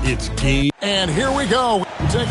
It's game. And here we go. Take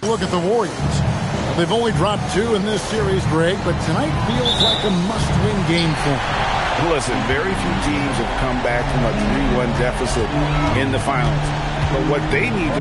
Look at the Warriors. They've only dropped 2 in this series, Greg, but tonight feels like a must-win game for them. Listen, very few teams have come back from a 3-1 deficit in the finals. But what they need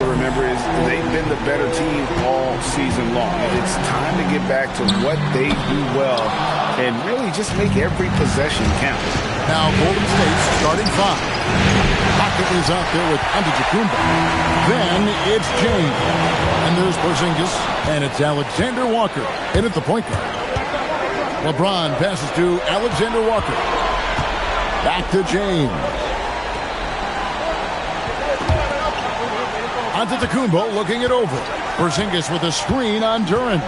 to remember is they've been the better team all season long. It's time to get back to what they do well and really just make every possession count. Now Golden State's starting 5. Pocket is out there with Antetokounmpo. Then it's James. And there's Porzingis. And it's Alexander Walker in at the point guard. LeBron passes to Alexander Walker. Back to James. Antetokounmpo looking it over. Porzingis with a screen on Duren.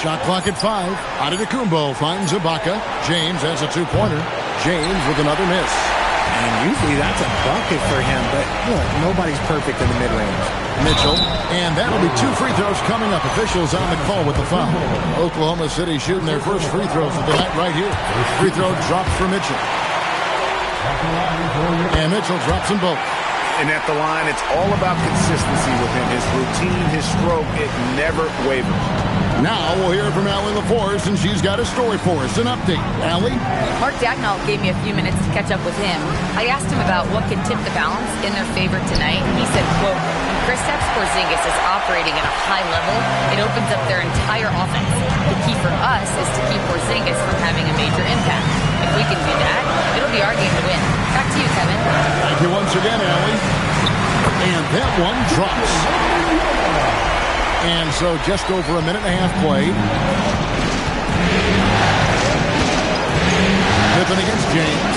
Shot clock at 5. Antetokounmpo finds Ibaka. James has a 2-pointer. James with another miss. And usually that's a bucket for him, but look, nobody's perfect in the mid-range. Mitchell. And that'll be 2 free throws coming up. Officials on the call with the foul. Oklahoma City shooting their first free throws of the night right here. Free throw drops for Mitchell. And Mitchell drops them both. And at the line, it's all about consistency with him. His routine, his stroke, it never wavers. Now we'll hear from Allie LaForce, and she's got a story for us. An update. Allie? Mark Dagnall gave me a few minutes to catch up with him. I asked him about what could tip the balance in their favor tonight. He said, quote, when Kristaps Porzingis is operating at a high level, it opens up their entire offense. The key for us is to keep Porzingis from having a major impact. If we can do that, it'll be our game to win. Back to you, Kevin. Thank you once again, Allie. And that one drops. And so just over a minute and a half played. Pippen against James.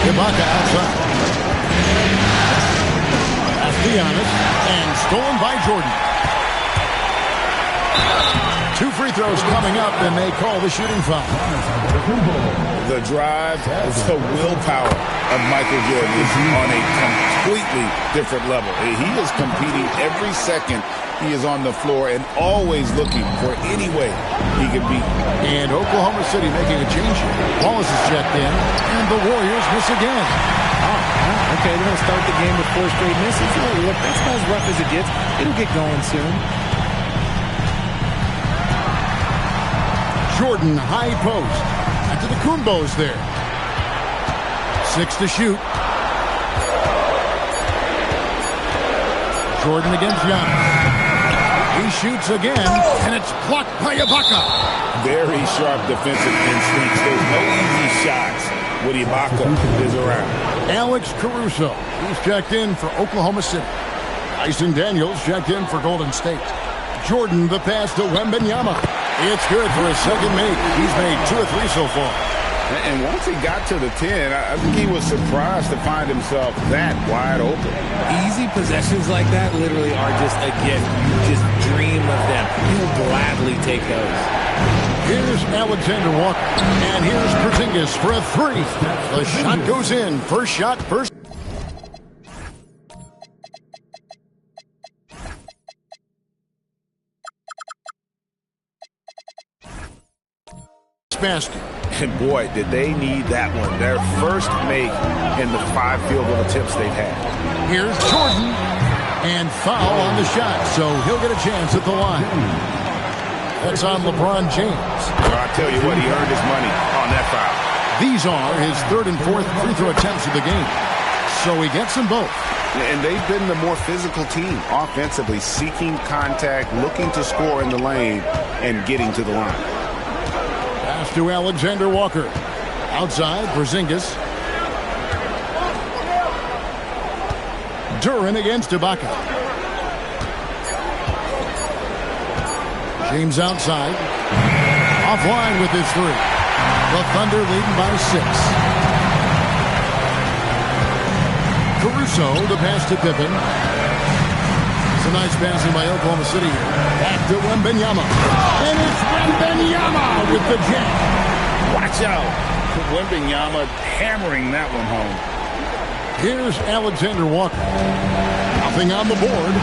Ibaka outside. That's Giannis. And stolen by Jordan. 2 free throws coming up, and they call the shooting foul. The drive, the willpower of Michael Jordan is on a completely different level. He is competing every second he is on the floor and always looking for any way he can beat. And Oklahoma City making a change here. Wallace is checked in, and the Warriors miss again. Okay, they're going to start the game with 4 straight misses. Oh, look, that's not as rough as it gets. It'll get going soon. Jordan, high post. Antetokounmpo's there. 6 to shoot. Jordan against Giannis. He shoots again, and it's blocked by Ibaka. Very sharp defensive instincts. There's no easy shots when Ibaka is around. Alex Caruso, he's checked in for Oklahoma City. Dyson Daniels checked in for Golden State. Jordan, the pass to Wembanyama. It's good for his second make. He's made 2 or 3 so far. And once he got to the 10, I think he was surprised to find himself that wide open. Easy possessions like that literally are just a gift. You just dream of them. You'll gladly take those. Here's Alexander Walker. And here's Porzingis for a 3. The shot goes in. First shot, first. Basket. And boy, did they need that one. Their first make in the 5 field goal attempts they've had. Here's Jordan. And foul on the shot, so he'll get a chance at the line. That's on LeBron James. Well, I tell you what, he earned his money on that foul. These are his 3rd and 4th free throw attempts of the game. So he gets them both. And they've been the more physical team offensively, seeking contact, looking to score in the lane, and getting to the line. Pass to Alexander Walker. Outside, Porzingis. Duren against Ibaka. James outside. Offline with his 3. The Thunder leading by 6. Caruso, the pass to Pippen. It's a nice passing by Oklahoma City here. Back to Wembanyama. And it's Wembanyama with the jam. Watch out. Wembanyama hammering that one home. Here's Alexander Walker. Nothing on the board.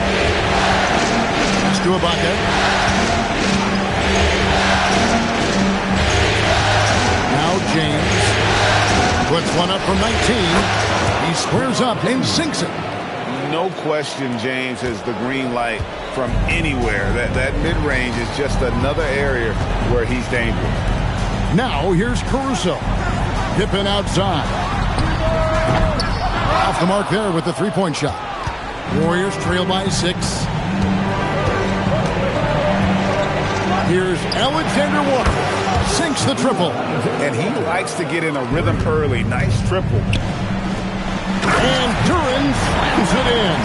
Pass to Ibaka. Now James puts one up from 19. He squares up and sinks it. No question, James has the green light from anywhere. That mid-range is just another area where he's dangerous. Now here's Caruso. Pippen outside. Off the mark there with the three-point shot. Warriors trail by 6. Here's Alexander Walker. Sinks the triple. And he likes to get in a rhythm early. Nice triple. And Duren slams it in.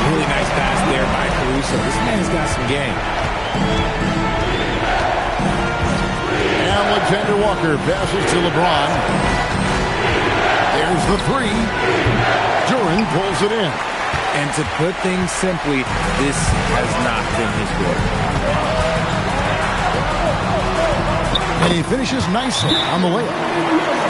Really nice pass there by Caruso. This man's got some game. Alexander Walker passes to LeBron. There's the three. Duren pulls it in. And to put things simply, this has not been his work. And he finishes nicely on the layup.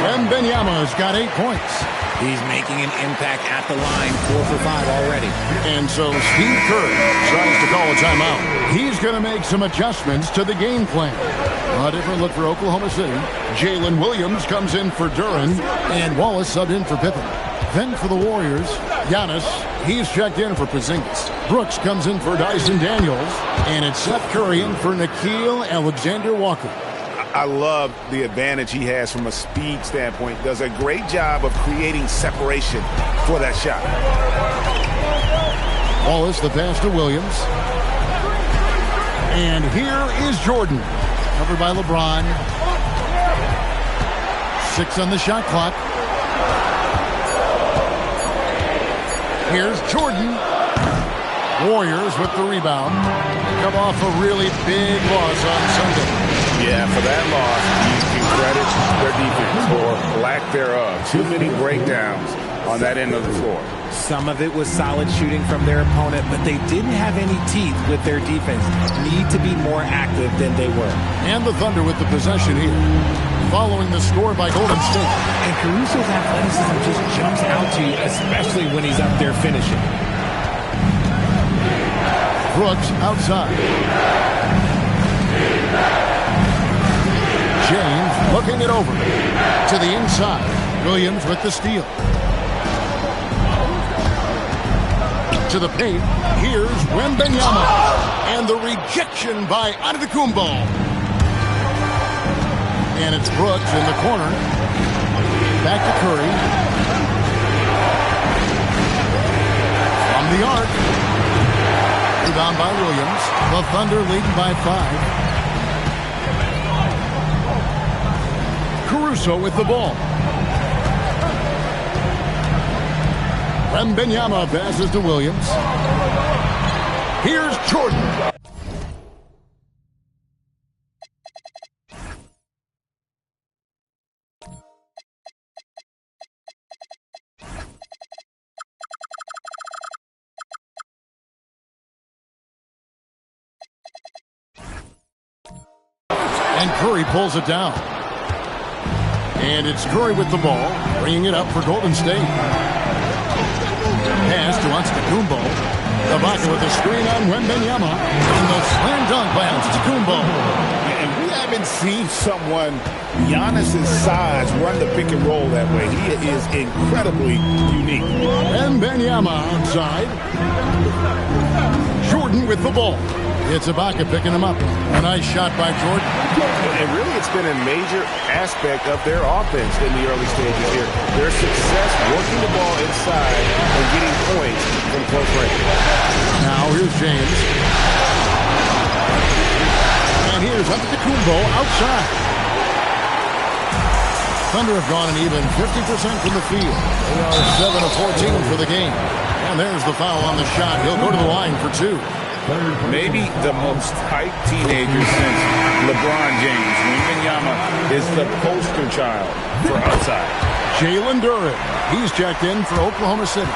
Wembanyama's got 8 points. He's making an impact at the line, 4 for 5 already. And so Steve Kerr tries to call a timeout. He's going to make some adjustments to the game plan. A different look for Oklahoma City. Jalen Williams comes in for Duren, and Wallace subbed in for Pippen. Then for the Warriors, Giannis, he's checked in for Porzingis. Brooks comes in for Dyson Daniels, and it's Seth Curry in for Nickeil Alexander-Walker. I love the advantage he has from a speed standpoint. Does a great job of creating separation for that shot. Wallace, the pass to Williams. And here is Jordan. Covered by LeBron. 6 on the shot clock. Here's Jordan. Warriors with the rebound. Come off a really big loss on Sunday. Yeah, for that loss, you can credit their defense or lack thereof. Too many breakdowns on that end of the floor. Some of it was solid shooting from their opponent, but they didn't have any teeth with their defense. Need to be more active than they were. And the Thunder with the possession here. Following the score by Golden State. And Caruso's athleticism just jumps out to you, especially when he's up there finishing. Brooks outside. James looking it over to the inside. Williams with the steal. To the paint. Here's Wembanyama. And the rejection by Antetokounmpo. And it's Brooks in the corner. Back to Curry. From the arc. Rebound by Williams. The Thunder leading by 5. Caruso with the ball. Wembanyama passes to Williams. Here's Jordan. And Curry pulls it down. And it's Curry with the ball, bringing it up for Golden State. Pass to Antetokounmpo. Ibaka with the screen on Wembanyama. And the slam dunk by Antetokounmpo. And we haven't seen someone Giannis's size run the pick and roll that way. He is incredibly unique. Wembanyama outside. Jordan with the ball. It's Ibaka picking him up. A nice shot by Jordan. And really, it's been a major aspect of their offense in the early stages here. Their success working the ball inside and getting points from close range. Now here's James. And here's Antetokounmpo outside. Thunder have gone an even 50% from the field. They are 7 of 14 for the game. And there's the foul on the shot. He'll go to the line for 2. Maybe the most hyped teenager since LeBron James. Wembanyama is the poster child for outside. Jalen Duren. He's checked in for Oklahoma City.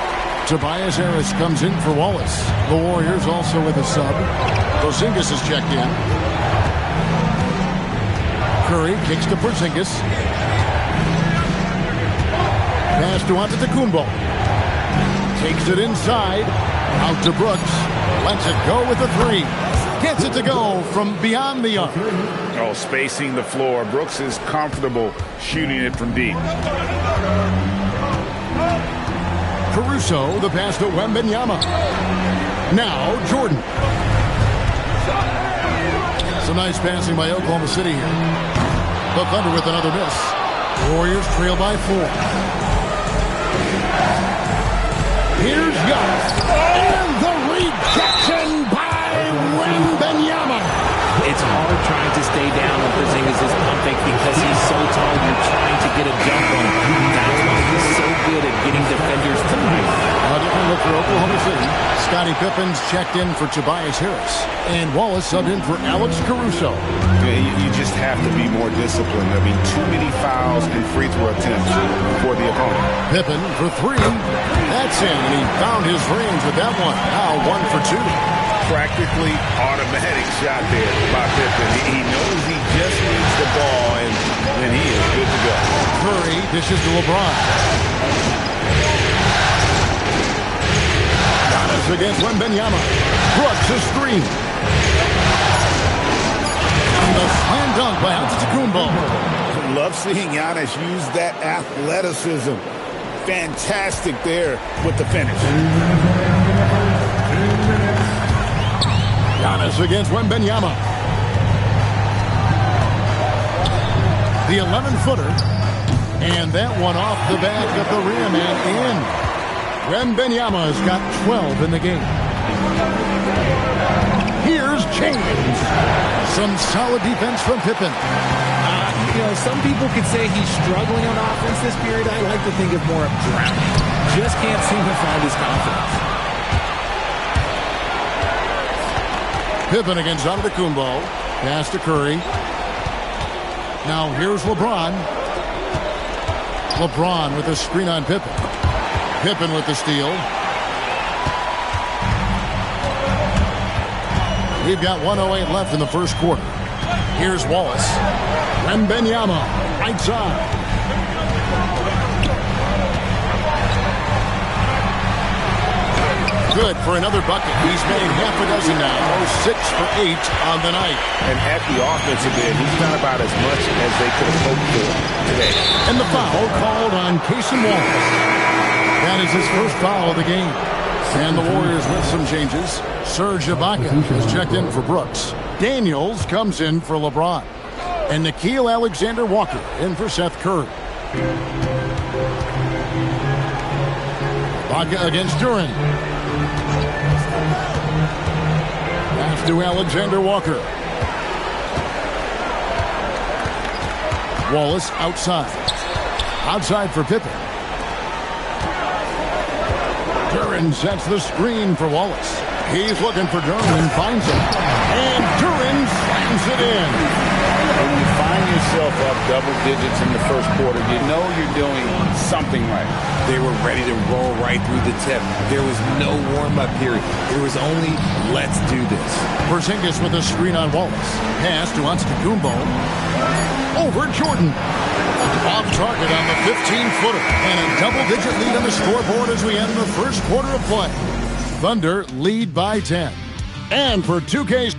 Tobias Harris comes in for Wallace. The Warriors also with a sub. Porzingis is checked in. Curry kicks to Porzingis. Pass to Antetokounmpo. Takes it inside. Out to Brooks. Lets it go with the three. Gets it to go from beyond the arc. Oh, spacing the floor. Brooks is comfortable shooting it from deep. Caruso, the pass to Wembanyama. Now, Jordan. Some nice passing by Oklahoma City here. The Thunder with another miss. Warriors trail by 4. Here's Giannis. And the rejection by Wembanyama. It's hard trying to stay down when Porzingis is pumping because he's so tall. You're trying to get a jump on him. That's why he's so good at getting defenders tonight. A different look for Oklahoma City. Scottie Pippen's checked in for Tobias Harris. And Wallace subbed in for Alex Caruso. You just have to be more disciplined. I mean, too many fouls and free throw attempts for the opponent. Pippen for 3. That's in, and he found his range with that one. Now 1 for 2. Practically automatic shot there by Pippen. He knows he just needs the ball, and then he is good to go. Curry dishes to LeBron. Giannis against Wembanyama. Brooks is 3. And the slam dunk by Antetokounmpo. Love seeing Giannis use that athleticism. Fantastic there with the finish. Giannis against Wembanyama. The 11-footer. And that one off the back of the rim and in. Wembanyama has got 12 in the game. Here's James. Some solid defense from Pippen. Some people could say he's struggling on offense this period. I like to think of more of drowning. Just can't seem to find his confidence. Pippen against Antetokounmpo. Pass to Curry. Now here's LeBron. LeBron with a screen on Pippen. Pippen with the steal. We've got 1:08 left in the first quarter. Here's Wallace. Wembanyama, right side. Good for another bucket. He's made half a dozen now. 6 for 8 on the night. And at the offensive end, he's done about as much as they could have hoped for today. And the foul called on Cason Wallace. That is his first foul of the game. And the Warriors with some changes. Serge Ibaka has checked in for Brooks. Daniels comes in for LeBron. And Nickeil Alexander-Walker in for Seth Curry. Ibaka against Duren. Pass to Alexander-Walker. Wallace outside. Outside for Pippen. Duren sets the screen for Wallace. He's looking for Duren and finds him. And Duren slams it in. When you find yourself up double digits in the first quarter, you know you're doing something right. They were ready to roll right through the tip. There was no warm-up period. There was only, let's do this. Porzingis with a screen on Wallace. Pass to Antetokounmpo. Over Jordan. Off target on the 15-footer. And a double-digit lead on the scoreboard as we end the first quarter of play. Thunder lead by 10. And for 2K's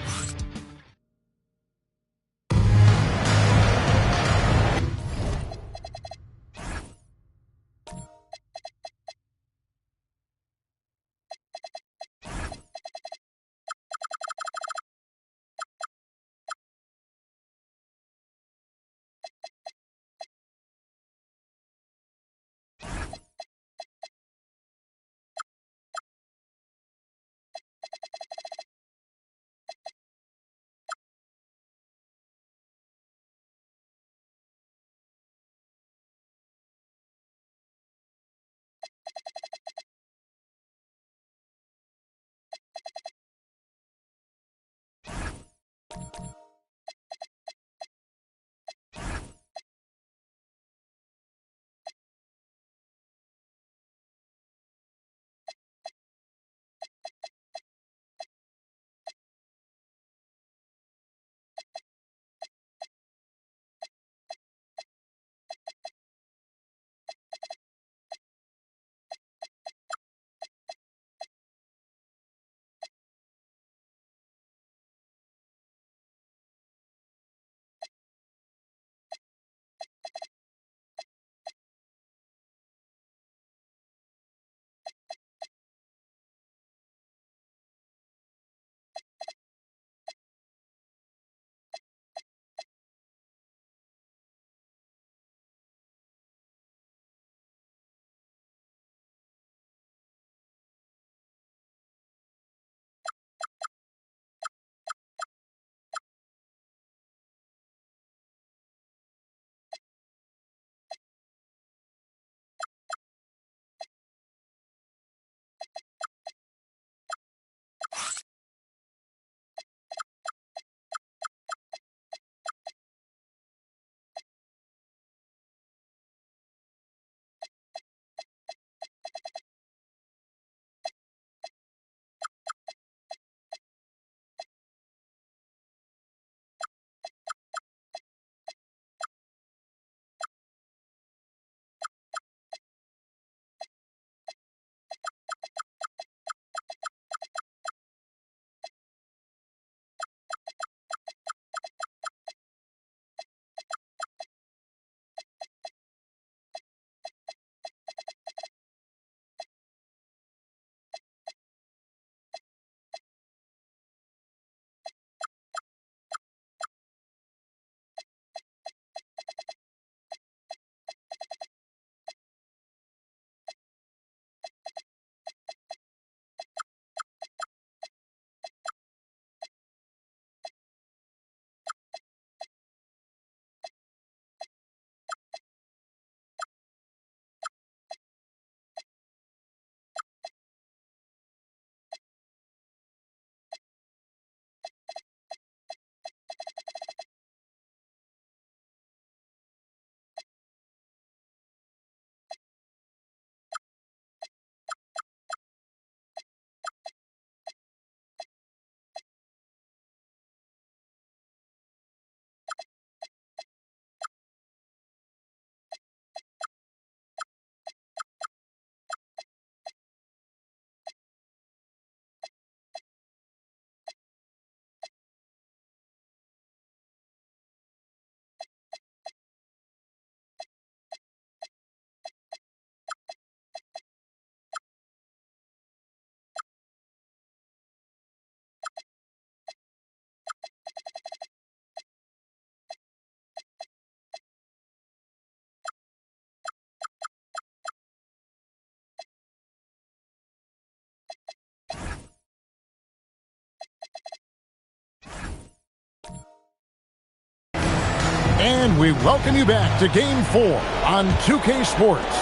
And we welcome you back to Game 4 on 2K Sports.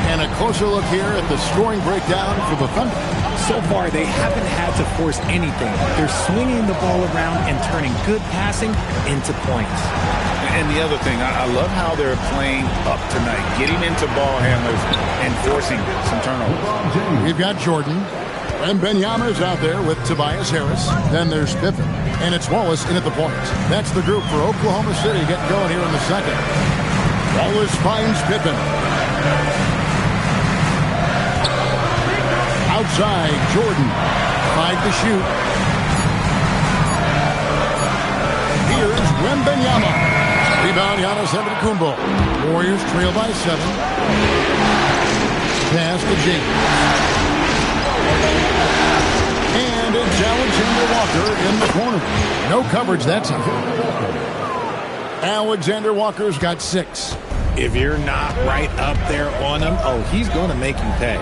And a closer look here at the scoring breakdown for the Thunder. So far, they haven't had to force anything. They're swinging the ball around and turning good passing into points. And the other thing, I love how they're playing up tonight, getting into ball handlers and forcing some turnovers. We've got Jordan. And Wembanyama's out there with Tobias Harris. Then there's Pippen. And it's Wallace in at the point. That's the group for Oklahoma City getting going here in the second. Wallace finds Pippen. Outside, Jordan. 5 to shoot. Here's Wembanyama. Rebound, Giannis Antetokounmpo. Warriors trail by 7. Pass to James. And it's Alexander Walker in the corner. No coverage that time. Alexander Walker's got 6. If you're not right up there on him, oh, he's going to make you pay.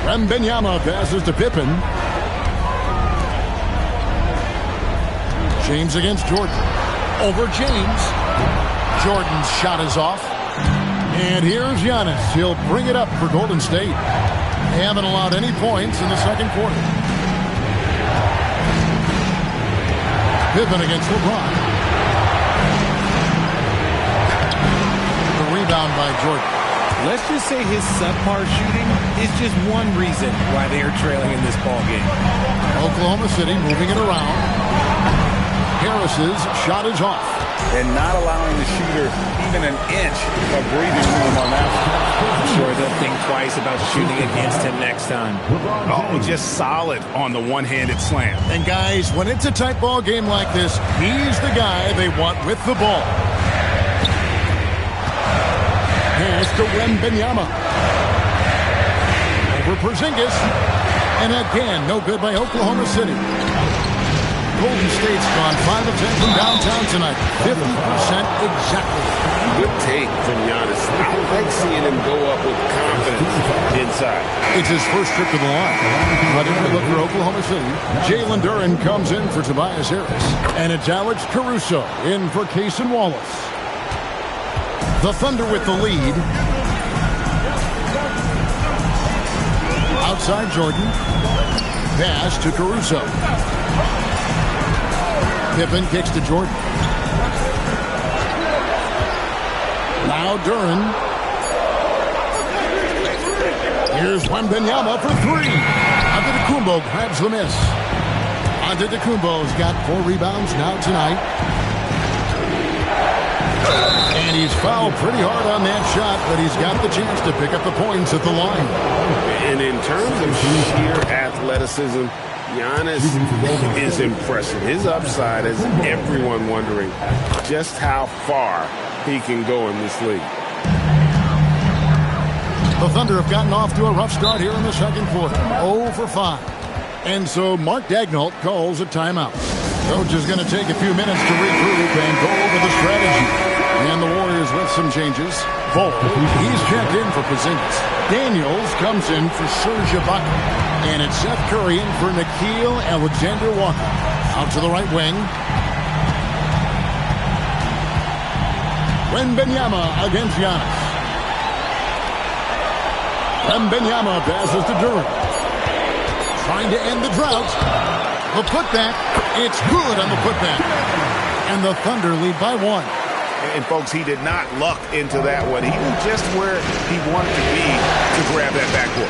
Wembanyama passes to Pippen. James against Jordan. Over James. Jordan's shot is off. And here's Giannis. He'll bring it up for Golden State. They haven't allowed any points in the second quarter. Pippen against LeBron. The rebound by Jordan. Let's just say his subpar shooting is just one reason why they are trailing in this ball game. Oklahoma City moving it around. Harris's shot is off. And not allowing the shooter even an inch of breathing room on that one. I'm sure they'll think twice about shooting against him next time. Oh, just solid on the one-handed slam. And guys, when it's a tight ball game like this, he's the guy they want with the ball. Pass to Wembanyama. Over Porzingis. And again, no good by Oklahoma City. Golden State's gone 5 of 10 from downtown tonight. 50% exactly. Good take from Giannis. I like seeing him go up with confidence inside. It's his first trip to the line. But if we look for Oklahoma City, Jalen Duren comes in for Tobias Harris. And it's Alex Caruso in for Cason Wallace. The Thunder with the lead. Outside Jordan. Pass to Caruso. Pippen kicks to Jordan. Now Duren. Here's Wembanyama for 3. Antetokounmpo grabs the miss. Antetokounmpo's got 4 rebounds now tonight. And he's fouled pretty hard on that shot, but he's got the chance to pick up the points at the line. And in terms of sheer athleticism, Giannis is impressive. His upside has everyone wondering just how far he can go in this league. The Thunder have gotten off to a rough start here in the second quarter. 0 for 5. And so Mark Daigneault calls a timeout. Coach is going to take a few minutes to regroup and go over the strategy. And the Warriors with some changes. Bol, he's checked in for Porzingis. Daniels comes in for Serge Ibaka. And it's Seth Curry in for Nickeil Alexander-Walker. Out to the right wing. Wembanyama against Giannis. Wembanyama passes to Duren. Trying to end the drought. The putback. It's good on the putback. And the Thunder lead by 1. And folks, he did not luck into that one. He was just where he wanted to be to grab that backboard.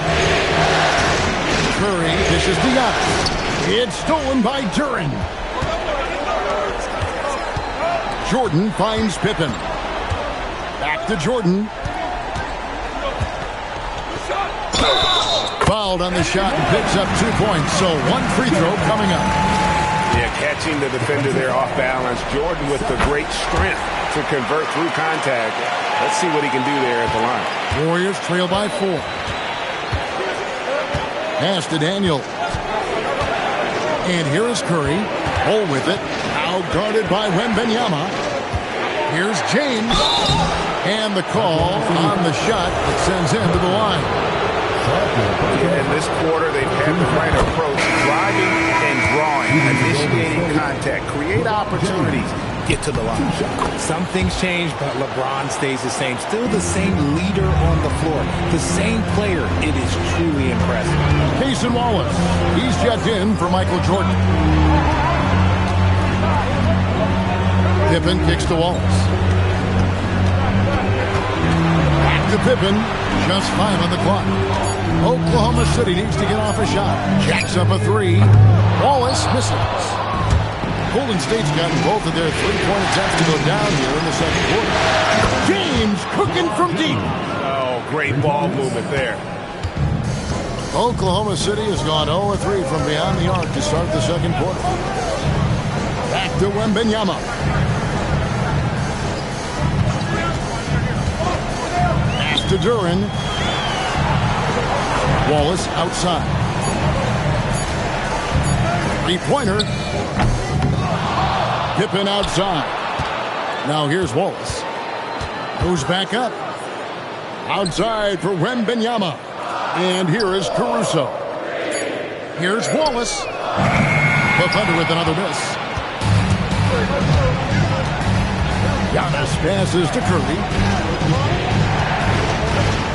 Curry dishes to Giannis. It's stolen by Duren. Jordan finds Pippen. Back to Jordan. Fouled on the shot and picks up 2 points. So 1 free throw coming up. Yeah, catching the defender there off balance. Jordan with the great strength to convert through contact. Let's see what he can do there at the line. Warriors trail by 4. Pass to Daniel. And here is Curry. Hole with it. Now guarded by Wembanyama. Here's James. And the call on the shot that sends him to the line. In this quarter, they've had the right approach. driving and drawing, initiating contact, create opportunities, get to the line. Some things change, but LeBron stays the same. Still the same leader on the floor. The same player. It is truly impressive. Cason Wallace. He's checked in for Michael Jordan. Pippen kicks to Wallace. Back to Pippen. Just 5 on the clock. Oklahoma City needs to get off a shot. Jacks up a 3. Wallace misses. Golden State's gotten both of their three-point attempts to go down here in the second quarter. James cooking from deep. Oh, great ball movement there. Oklahoma City has gone 0-3 from beyond the arc to start the second quarter. Back to Wembanyama. Pass to Duren. Wallace outside. Three-pointer. Pippen outside. Now here's Wallace. Goes back up. Outside for Wembanyama. And here is Caruso. Here's Wallace. The Thunder with another miss. Giannis passes to Curry.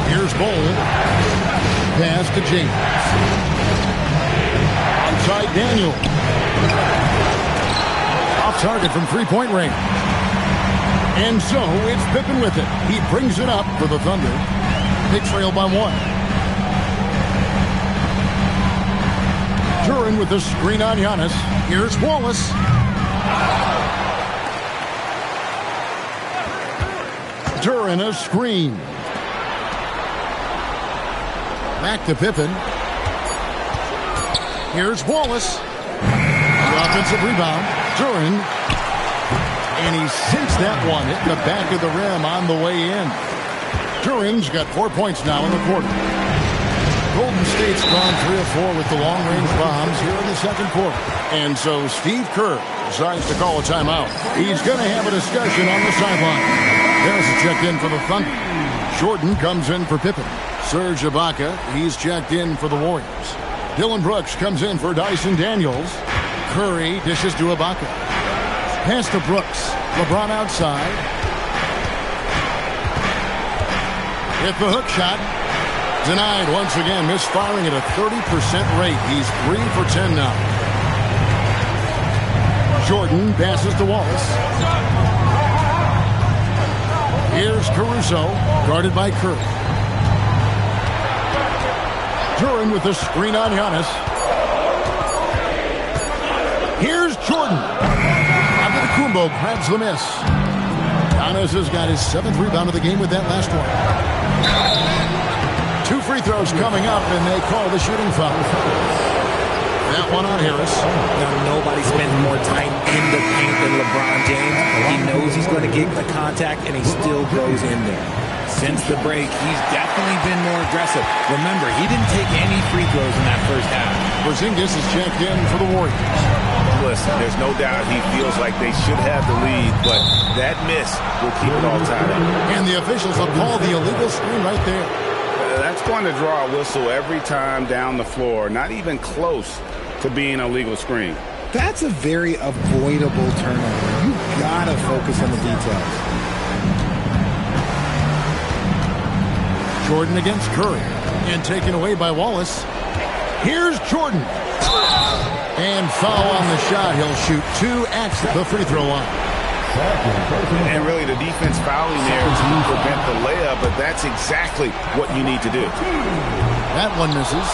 Here's Bol. Pass to James. Outside Daniel. Off target from three-point range. And so it's Pippen with it. He brings it up for the Thunder. They trail by 1. Duren with the screen on Giannis. Here's Wallace. Duren a screen. Back to Pippen. Here's Wallace. The offensive rebound. Duren. And he sinks that one. Hit the back of the rim on the way in. Duren's got 4 points now in the quarter. Golden State's gone 3 of 4 with the long-range bombs here in the second quarter. And so Steve Kerr decides to call a timeout. He's going to have a discussion on the sideline. Harrison checked in for the Thunder. Jordan comes in for Pippen. Serge Ibaka, he's checked in for the Warriors. Dylan Brooks comes in for Dyson Daniels. Curry dishes to Ibaka. Pass to Brooks. LeBron outside. Hit the hook shot. Denied once again, misfiring at a 30% rate. He's 3 for 10 now. Jordan passes to Wallace. Here's Caruso, guarded by Curry. Duren with the screen on Giannis. Here's Jordan. Antetokounmpo grabs the miss. Giannis has got his 7th rebound of the game with that last one. 2 free throws coming up, and they call the shooting foul. That one on Harris. Now, nobody spends more time in the paint than LeBron James. He knows he's going to get the contact, and he still goes in there. Since the break, he's definitely been more aggressive. Remember, he didn't take any free throws in that first half. Porzingis is checked in for the Warriors. Listen, there's no doubt he feels like they should have the lead, but that miss will keep it all tied up. And the officials have called the illegal screen right there. That's going to draw a whistle every time down the floor. Not even close to being a legal screen. That's a very avoidable turnover. You gotta focus on the details. Jordan against Curry. And taken away by Wallace. Here's Jordan. And foul on the shot. He'll shoot 2 at the free throw line. And really the defense fouling there to prevent the layup, but that's exactly what you need to do. That one misses.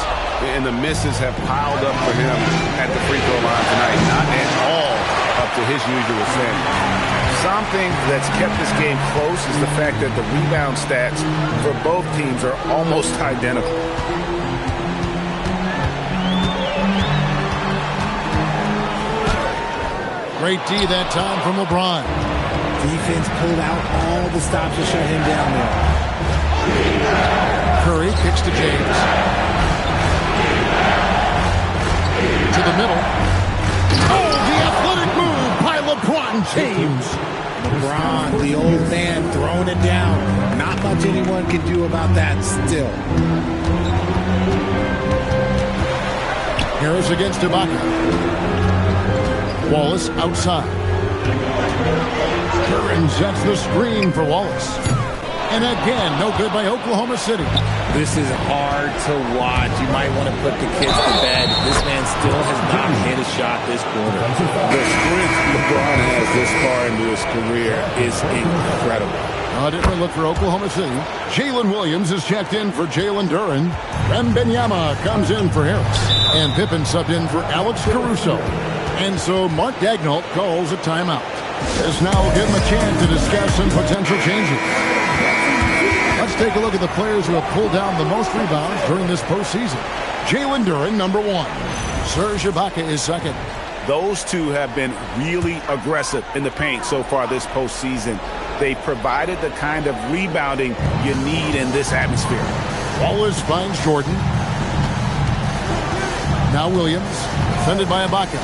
And the misses have piled up for him at the free throw line tonight. Not at all up to his usual standard. Something that's kept this game close is the fact that the rebound stats for both teams are almost identical. Great D that time from LeBron. Defense pulled out all the stops to shut him down there. Curry kicks to James. To the middle. Oh, the athletic move by LeBron James. LeBron, the old man, throwing it down. Not much anyone can do about that still. Harris against Ibaka. Wallace outside. Curran sets the screen for Wallace. And again, no good by Oklahoma City. This is hard to watch. You might want to put the kids to bed. This man still has not hit a shot this quarter. The strength LeBron has this far into his career is incredible. A different look for Oklahoma City. Jalen Williams is checked in for Jalen Duren. Wembanyama comes in for Harris. And Pippen subbed in for Alex Caruso. And so Mark Daigneault calls a timeout. This now will give him a chance to discuss some potential changes. Let's take a look at the players who have pulled down the most rebounds during this postseason. Jalen Duren, number 1. Serge Ibaka is second. Those two have been really aggressive in the paint so far this postseason. They provided the kind of rebounding you need in this atmosphere. Wallace finds Jordan. Now Williams, defended by Ibaka.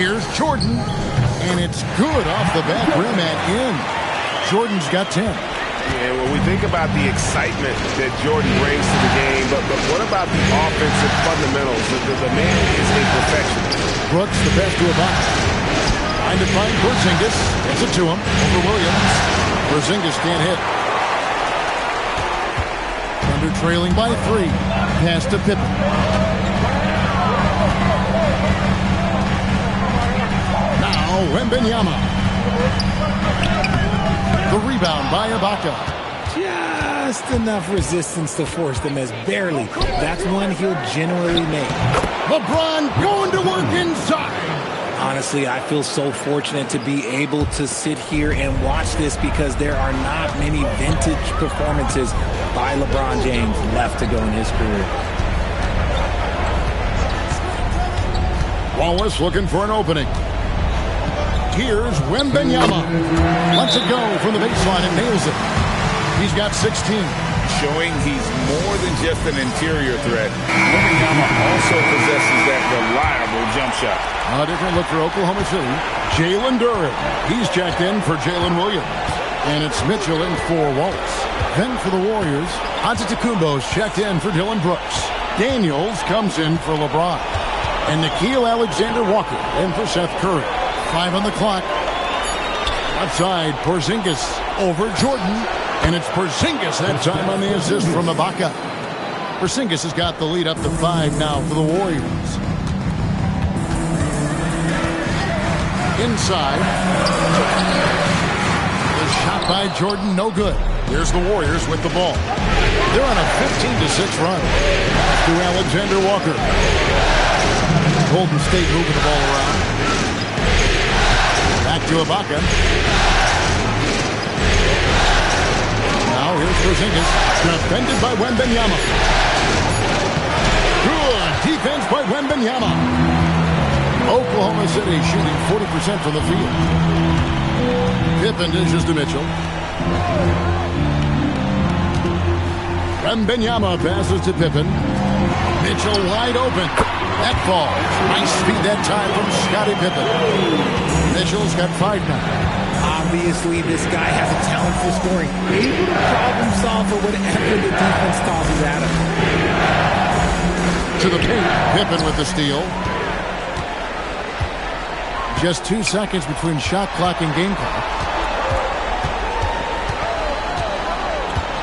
Here's Jordan, and it's good off the back rim and in. Jordan's got 10. And when we think about the excitement that Jordan brings to the game, but what about the offensive fundamentals? The man is a perfectionist. Brooks, the pass to Ibaka. Trying to find Porzingis. Gets it to him. Over Williams. Porzingis can't hit. Thunder trailing by 3. Pass to Pippen. Now Wembanyama. The rebound by Ibaka. Just enough resistance to force the miss. Barely. That's one he'll generally make. LeBron going to work inside. Honestly, I feel so fortunate to be able to sit here and watch this because there are not many vintage performances by LeBron James left to go in his career. Wallace looking for an opening. Here's Wembanyama. Lets it go from the baseline and nails it. He's got 16. Showing he's more than just an interior threat. Wembanyama also possesses that reliable jump shot. A different look for Oklahoma City. Jalen Duren. He's checked in for Jalen Williams. And it's Mitchell in for Wallace. Then for the Warriors, Antetokounmpo's checked in for Dylan Brooks. Daniels comes in for LeBron. And Nickeil Alexander-Walker in for Seth Curry. 5 on the clock. Outside, Porzingis over Jordan. And it's Porzingis that time on the assist from Ibaka. Porzingis has got the lead up to 5 now for the Warriors. Inside. The shot by Jordan, no good. Here's the Warriors with the ball. They're on a 15-6 run. To Alexander Walker. Golden State moving the ball around. Back to Ibaka. Now here's Porzingis. Defended by Wembanyama. Good defense by Wembanyama. Oklahoma City shooting 40% from the field. Pippen dishes to Mitchell. Wembanyama passes to Pippen. Mitchell wide open. That falls. Nice speed that time from Scottie Pippen. Mitchell's got 5 now. Obviously, this guy has a talent for scoring. Able to problem solve for whatever the defense tosses at him. To the paint. Pippen with the steal. Just 2 seconds between shot clock and game clock.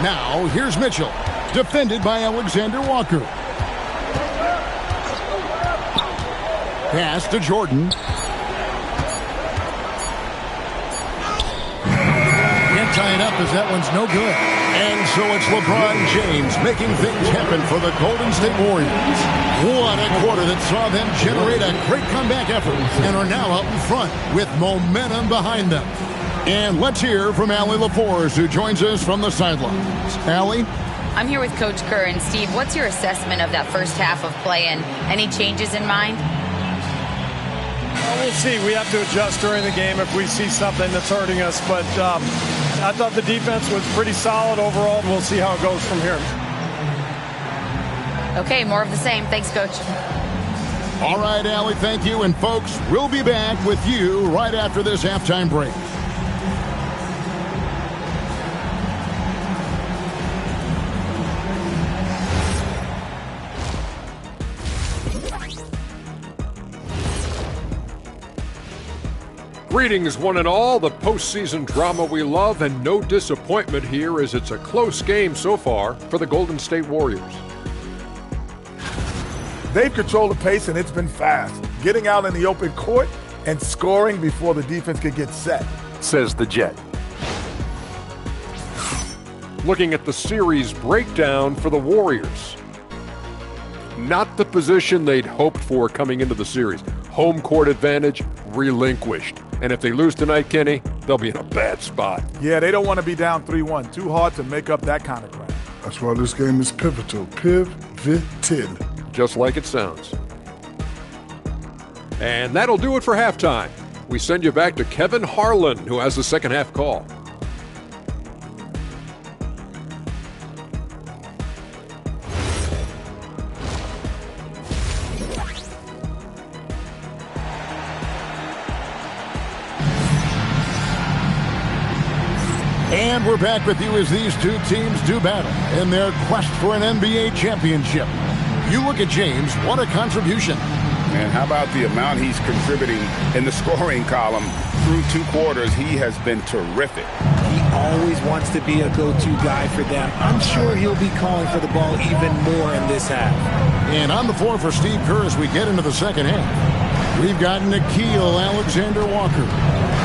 Now, here's Mitchell. Defended by Alexander Walker. Pass to Jordan. Can't tie it up as that one's no good. And so it's LeBron James making things happen for the Golden State Warriors. What a quarter that saw them generate a great comeback effort and are now out in front with momentum behind them. And let's hear from Allie LaForce, who joins us from the sidelines. Allie? I'm here with Coach Kerr. And Steve, what's your assessment of that first half of play and any changes in mind? We'll see. We have to adjust during the game if we see something that's hurting us. But I thought the defense was pretty solid overall. We'll see how it goes from here. Okay, more of the same. Thanks, Coach. All right, Allie, thank you. And, folks, we'll be back with you right after this halftime break. Greetings, one and all. The postseason drama we love, and no disappointment here as it's a close game so far for the Golden State Warriors. They've controlled the pace, and it's been fast, getting out in the open court and scoring before the defense could get set, says the Jet. Looking at the series breakdown for the Warriors. Not the position they'd hoped for coming into the series. Home court advantage relinquished. And if they lose tonight, Kenny, they'll be in a bad spot. Yeah, they don't want to be down 3-1. Too hard to make up that kind of ground. That's why this game is pivotal. Pivotal. Just like it sounds. And that'll do it for halftime. We send you back to Kevin Harlan, who has the second half call. And we're back with you as these two teams do battle in their quest for an NBA championship. You look at James, what a contribution. And how about the amount he's contributing in the scoring column through 2 quarters? He has been terrific. He always wants to be a go-to guy for them. I'm sure he'll be calling for the ball even more in this half. And on the floor for Steve Kerr as we get into the second half, we've got Nickeil Alexander-Walker.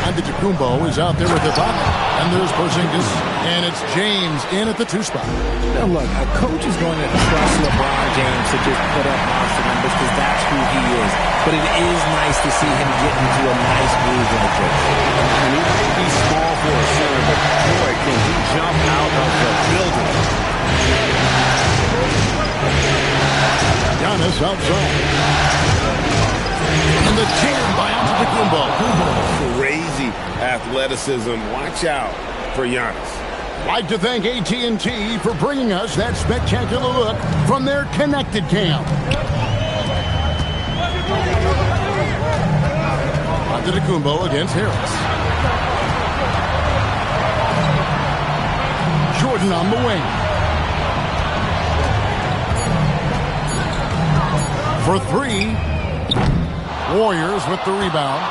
Antetokounmpo is out there with Ibaka. And there's Porzingis. And it's James in at the 2 spot. Now look, a coach is going to trust LeBron James to just put up monster numbers because that's who he is. But it is nice to see him get into a nice groove in the coach. And he may be small for a center, but boy, can he jump out of the building. Giannis outside. And the jam by Antetokounmpo. Crazy athleticism. Watch out for Giannis. Like to thank AT&T for bringing us that spectacular look from their connected cam. Antetokounmpo against Harris. Jordan on the wing. For 3. Warriors with the rebound.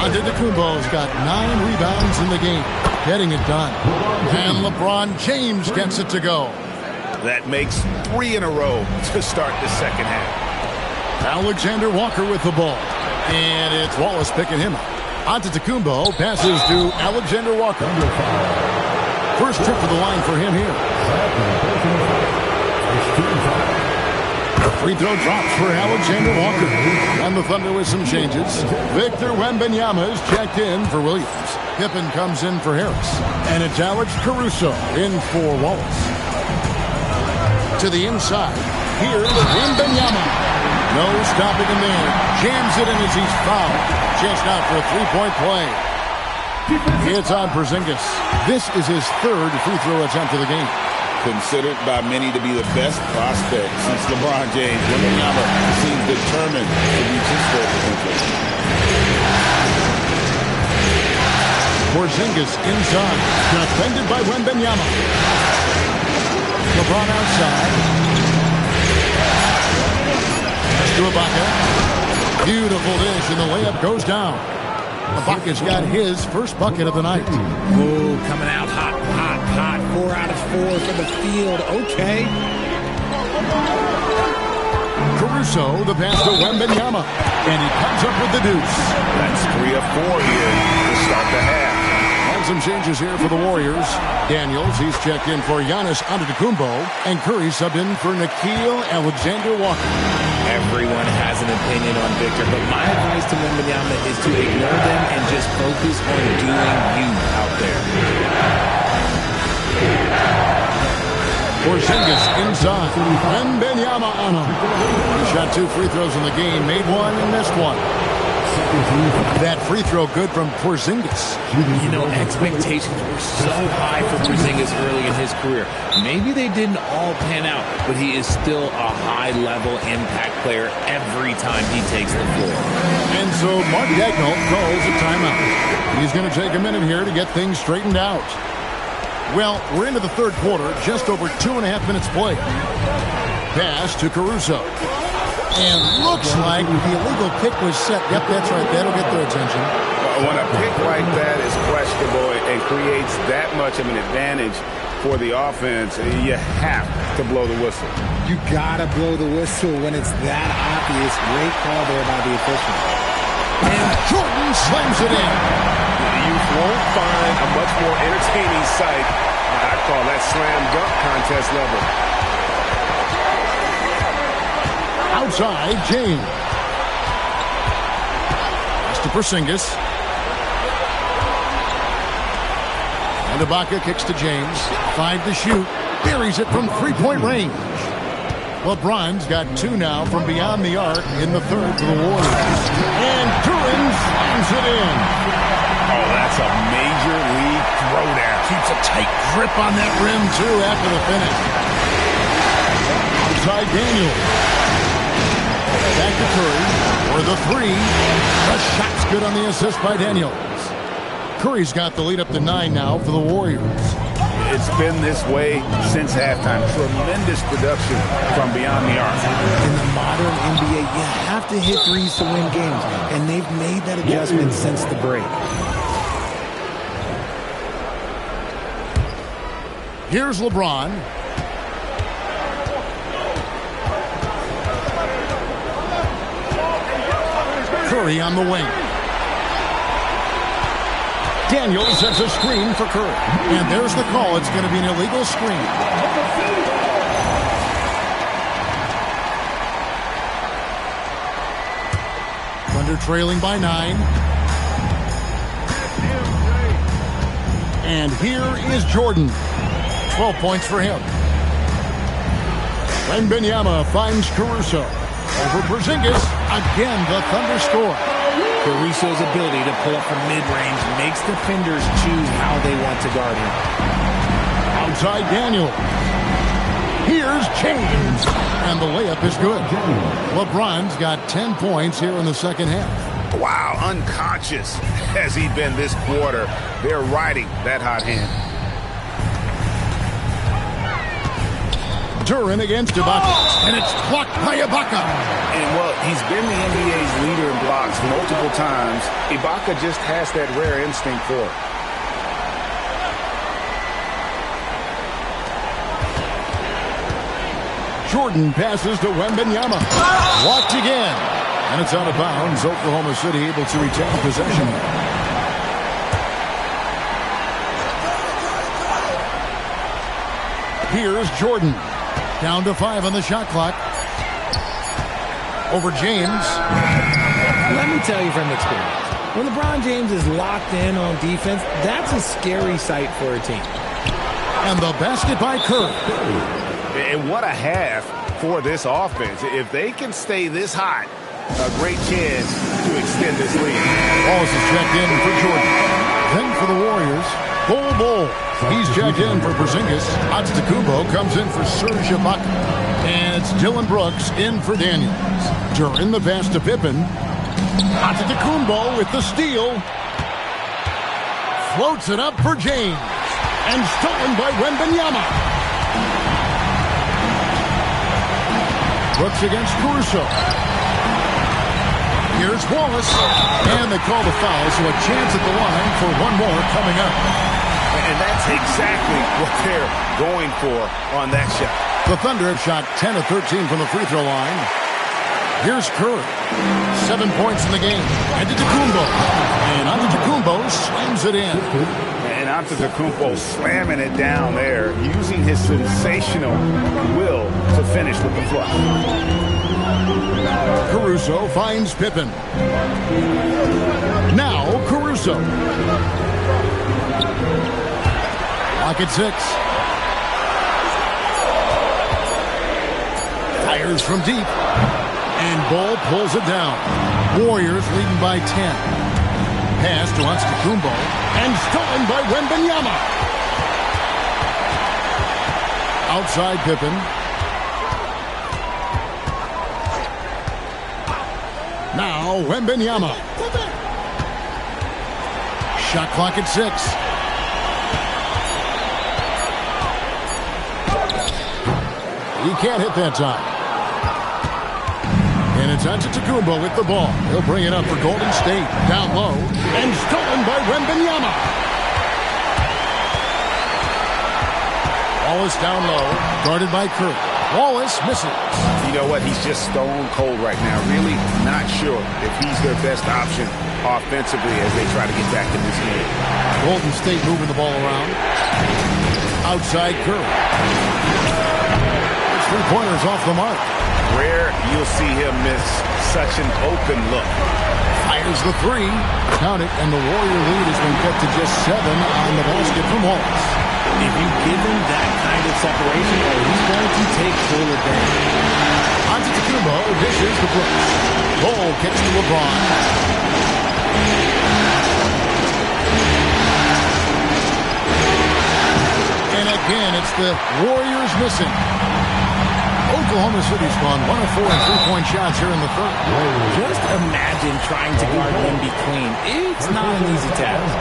Antetokounmpo's got 9 rebounds in the game. Getting it done. And LeBron James gets it to go. That makes 3 in a row to start the second half. Alexander Walker with the ball. And it's Wallace picking him up. Antetokounmpo passes to Alexander Walker. First trip to the line for him here. Free throw drops for Alexander Walker. And the Thunder with some changes. Victor Wembanyama is checked in for Williams. Pippen comes in for Harris. And it's Alex Caruso in for Wallace. To the inside. Here's Wembanyama. No stopping him there. Jams it in as he's fouled. Just out for a 3-point play. It's on Porzingis. This is his 3rd free throw attempt of the game. Considered by many to be the best prospect since LeBron James. Wembanyama seems determined to reach his full potential. Porzingis inside. Defended by Wembanyama. LeBron outside. To Ibaka. Beautiful dish, and the layup goes down. Ibaka's got his first bucket of the night. Ooh, coming out hot, hot, hot. 4 out of 4 for the field. Okay. Caruso, the pass to Wembanyama. And he comes up with the deuce. That's 3 of 4 here to start the half. And some changes here for the Warriors. Daniels, he's checked in for Giannis Antetokounmpo. And Curry subbed in for Nickeil Alexander-Walker. Everyone has an opinion on Victor, but my advice to Wembanyama is to ignore them and just focus on doing you out there. Porzingis inside. Wembanyama on him. He shot 2 free throws in the game, made 1 and missed 1. That free throw good from Porzingis. You know, expectations were so high for Porzingis early in his career. Maybe they didn't all pan out, but he is still a high-level impact player every time he takes the floor. And so Mark Daigneault calls a timeout. He's going to take a minute here to get things straightened out. Well, we're into the 3rd quarter, just over 2.5 minutes played. Pass to Caruso. And looks like the illegal pick was set. Yep, that's right. That'll get their attention. When a pick like that is questionable and creates that much of an advantage for the offense, you have to blow the whistle. You gotta blow the whistle when it's that obvious. Great call there by the official. And Jordan slams it in. You won't find a much more entertaining sight. I call that slam dunk contest level. Outside, James. Pass to Porzingis. And Ibaka kicks to James. 5 to shoot. Buries it from three-point range. LeBron's got 2 now from beyond the arc in the third for the Warriors. And Duran slams it in. Oh, that's a major league throwdown. Keeps a tight grip on that rim, too, after the finish. Outside Daniel. Back to Curry for the 3. The shot's good on the assist by Daniels. Curry's got the lead up to 9 now for the Warriors. It's been this way since halftime. Tremendous production from beyond the arc. In the modern NBA, you have to hit threes to win games, and they've made that adjustment since the break. Here's LeBron. Curry on the wing. Daniels sets a screen for Curry. And there's the call. It's going to be an illegal screen. Thunder trailing by 9. And here is Jordan. 12 points for him. Wembanyama finds Caruso. Over Porzingis. Again, the Thunder score. Caruso's ability to pull up from mid-range makes defenders choose how they want to guard him. Outside Daniel. Here's James. And the layup is good. LeBron's got 10 points here in the second half. Wow, unconscious has he been this quarter. They're riding that hot hand. Duran against Ibaka. And it's blocked by Ibaka. And, well, he's been the NBA's leader in blocks multiple times. Ibaka just has that rare instinct for it. Jordan passes to Wembanyama. Blocked again. And it's out of bounds. Oklahoma City able to retain possession. Here's Jordan. Down to 5 on the shot clock. Over James. Let me tell you from experience, when LeBron James is locked in on defense, that's a scary sight for a team. And the basket by Curry. And what a half for this offense. If they can stay this hot, a great chance to extend this lead. Wallace is checked in for Jordan. Then for the Warriors, Bol. He's checked in for Porzingis. Antetokounmpo comes in for Serge Ibaka. And it's Dylan Brooks in for Daniels. Duran the pass to Pippen. Antetokounmpo with the steal. Floats it up for James. And stolen by Wembanyama. Brooks against Caruso. Here's Wallace. And they call the foul, so a chance at the line for one more coming up. And that's exactly what they're going for on that shot. The Thunder have shot 10 of 13 from the free throw line. Here's Curry. 7 points in the game. Antetokounmpo. And Antetokounmpo slams it in. And Antetokounmpo slamming it down there, using his sensational will to finish with the flush. Caruso finds Pippen. Now Caruso. Lock at 6. Fires from deep. And Bol pulls it down. Warriors leading by 10. Pass to Antetokounmpo. And stolen by Wembanyama. Outside Pippen. Now Wembanyama. Shot clock at 6. He can't hit that time. It's Antetokounmpo with the ball. He'll bring it up for Golden State. Down low. And stolen by Wembanyama. Wallace down low. Guarded by Curry. Wallace misses. You know what? He's just stone cold right now. Really not sure if he's their best option offensively as they try to get back in this game. Golden State moving the ball around. Outside Curry. Three-pointers off the mark. Rare you'll see him miss such an open look. Fires the three. Count it, and the Warrior lead has been cut to just 7 on the basket from Wallace. If you give him that kind of separation, he's going to take full advantage. Antetokounmpo dishes to Brooks. Ball kicks to LeBron. And again, it's the Warriors missing. Oklahoma City's gone 1 of 4 in three-point shots here in the third. Just imagine trying to guard Wemby clean. It's not an easy task.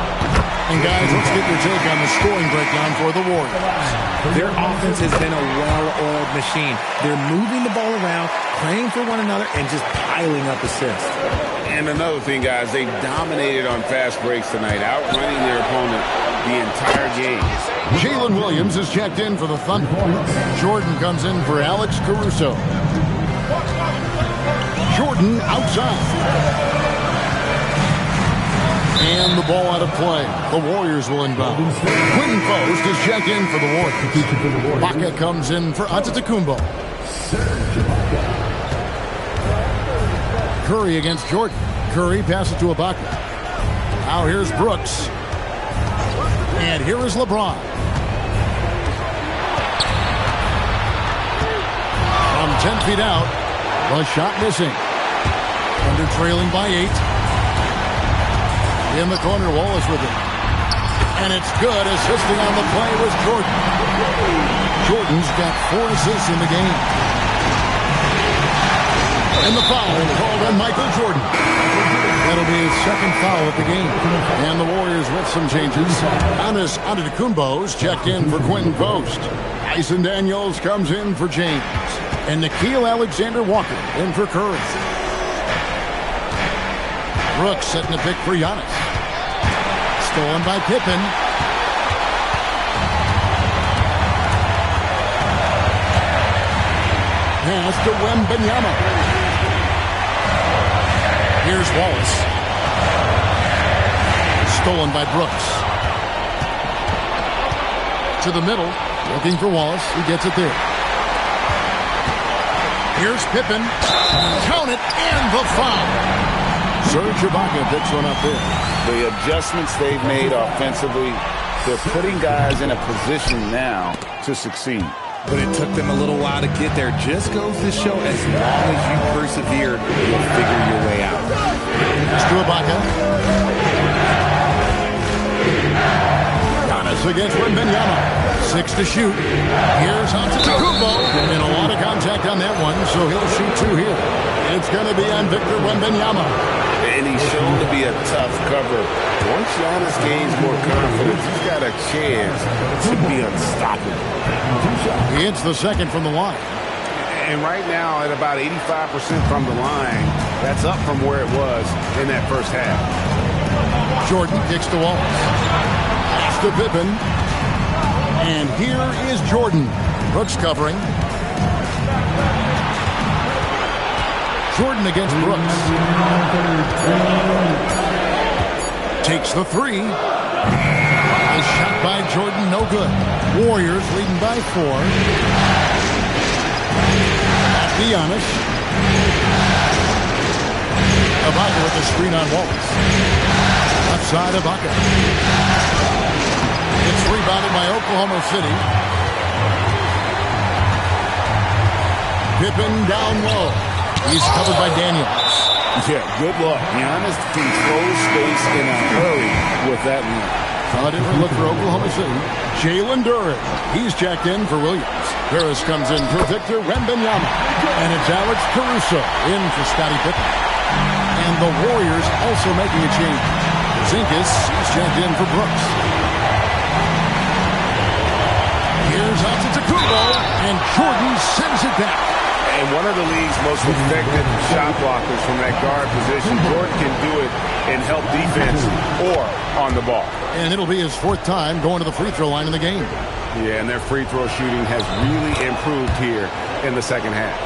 And guys, let's get your take on the scoring breakdown for the Warriors. Their offense has been a well-oiled machine. They're moving the ball around, playing for one another, and just piling up assists. And another thing, guys, they've dominated on fast breaks tonight, outrunning their opponent the entire game. Jalen Williams is checked in for the Thunder. Jordan comes in for Alex Caruso. Jordan outside. And the ball out of play. The Warriors will inbound. Quentin Post is checked in for the Warriors. Baca comes in for Antetokounmpo. Curry against Jordan. Curry passes to Ibaka. Now here's Brooks. And here is LeBron. From 10 feet out. The shot missing. Thunder trailing by 8. In the corner, Wallace with it. And it's good. Assisting on the play was Jordan. Jordan's got 4 assists in the game. And the foul called on Michael Jordan. That'll be his second foul of the game. And the Warriors with some changes. Giannis Antetokounmpo's checked in for Quentin Post. Tyson Daniels comes in for James. And Nickeil Alexander-Walker in for Curry. Brooks setting the pick for Giannis. Stolen by Pippen. Pass to Wembanyama. Here's Wallace. Stolen by Brooks. To the middle. Looking for Wallace. He gets it there. Here's Pippen. Count it, and the foul. Serge Ibaka picks one up there. The adjustments they've made offensively, they're putting guys in a position now to succeed. But it took them a little while to get there. Just goes to show as long as you persevered, you'll figure your way out. It's to Ibaka. Giannis against Wembanyama. 6 to shoot. Here's Antetokounmpo. And a lot of contact on that one, so he'll shoot 2 here. It's going to be on Victor Wembanyama. And he's shown to be a tough cover. Once Giannis gains more confidence, he's got a chance to be unstoppable. He hits the second from the line. And right now, at about 85% from the line, that's up from where it was in that first half. Jordan kicks to Wallace. Pass to Pippen. And here is Jordan. Brooks covering. Jordan against Brooks. Takes the 3. A shot by Jordan, no good. Warriors leading by 4. Back to Giannis. Ibaka with the screen on Wallace. Left side, Ibaka. It's rebounded by Oklahoma City. Pippen down low. He's covered by Daniels. Yeah, good luck. Giannis controls space in a hurry with that one. A different look for Oklahoma City. Jalen Duren. He's checked in for Williams. Harris comes in for Victor Wembanyama. And it's Alex Caruso in for Scottie Pippen. And the Warriors also making a change. Zingas, he's checked in for Brooks. Here's Antetokounmpo, and Jordan sends it back. And one of the league's most effective shot blockers from that guard position. Jordan can do it and help defense or on the ball. And it'll be his 4th time going to the free throw line in the game. Yeah, and their free throw shooting has really improved here in the second half.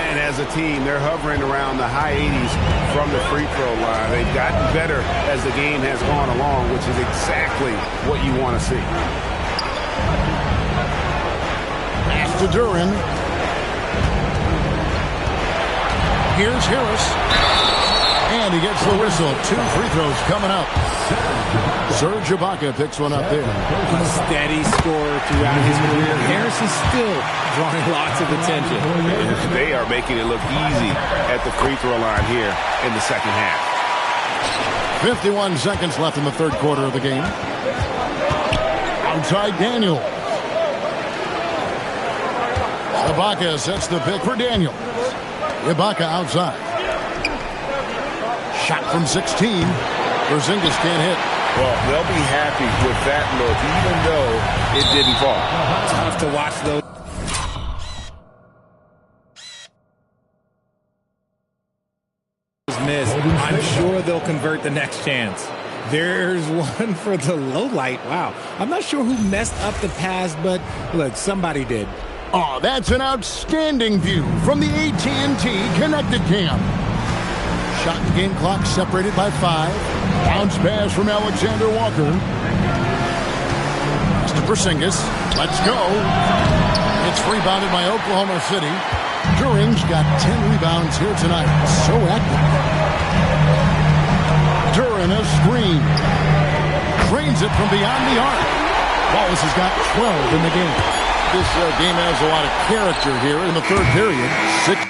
And as a team, they're hovering around the high 80s from the free throw line. They've gotten better as the game has gone along, which is exactly what you want to see. Pass to Duren. Here's Harris. And he gets the whistle. 2 free throws coming up. Serge Ibaka picks one up there. A steady scorer throughout his career. Harris is still drawing lots of attention. They are making it look easy at the free throw line here in the second half. 51 seconds left in the third quarter of the game. Outside Daniel. Ibaka sets the pick for Daniel. Ibaka outside. Shot from 16. Porzingis can't hit. Well, they'll be happy with that look, even though it didn't fall. Tough to watch those. Miss. I'm sure they'll convert the next chance. There's one for the low light. Wow. I'm not sure who messed up the pass, but look, somebody did. Oh, that's an outstanding view from the AT&T Connected Cam. Shot and game clock separated by 5. Bounce pass from Alexander Walker. Pass to Porzingis. Let's go. It's rebounded by Oklahoma City. Duren's got 10 rebounds here tonight. So active. Duren a screen. Drains it from beyond the arc. Wallace has got 12 in the game. This game has a lot of character here in the third period. 6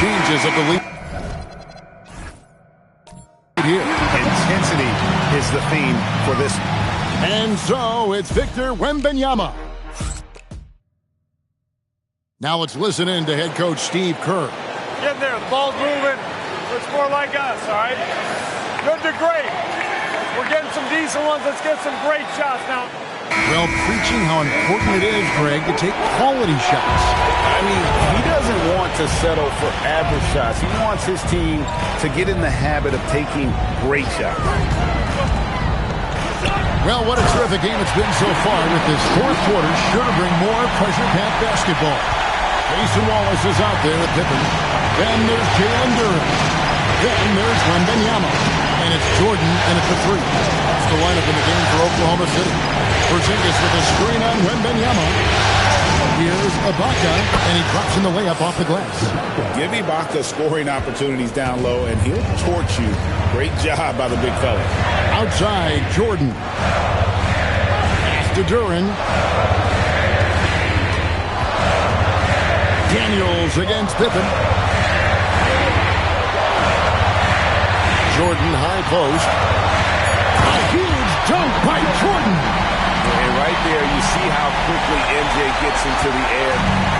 Changes of the lead here. Intensity is the theme for this. And so it's Victor Wembanyama. Now let's listen in to head coach Steve Kerr. Get there. The ball's moving. It's more like us, all right? Good to great. We're getting some decent ones. Let's get some great shots now. Well, preaching how important it is, Greg, to take quality shots. I mean, he doesn't want to settle for average shots. He wants his team to get in the habit of taking great shots. Well, what a terrific game it's been so far with this fourth quarter. Sure to bring more pressure-packed basketball. Mason Wallace is out there with Pippen. Then there's Jalen Duren. Then there's Wembanyama. And it's Jordan, and it's a three. That's the lineup in the game for Oklahoma City. Porzingis with a screen on Wembanyama. Here's Ibaka, and he drops in the layup off the glass. Give Ibaka scoring opportunities down low, and he'll torch you. Great job by the big fella. Outside, Jordan. Pass to Duren. Daniels against Pippen. Jordan high post. A huge dunk by Jordan. And right there, you see how quickly MJ gets into the air.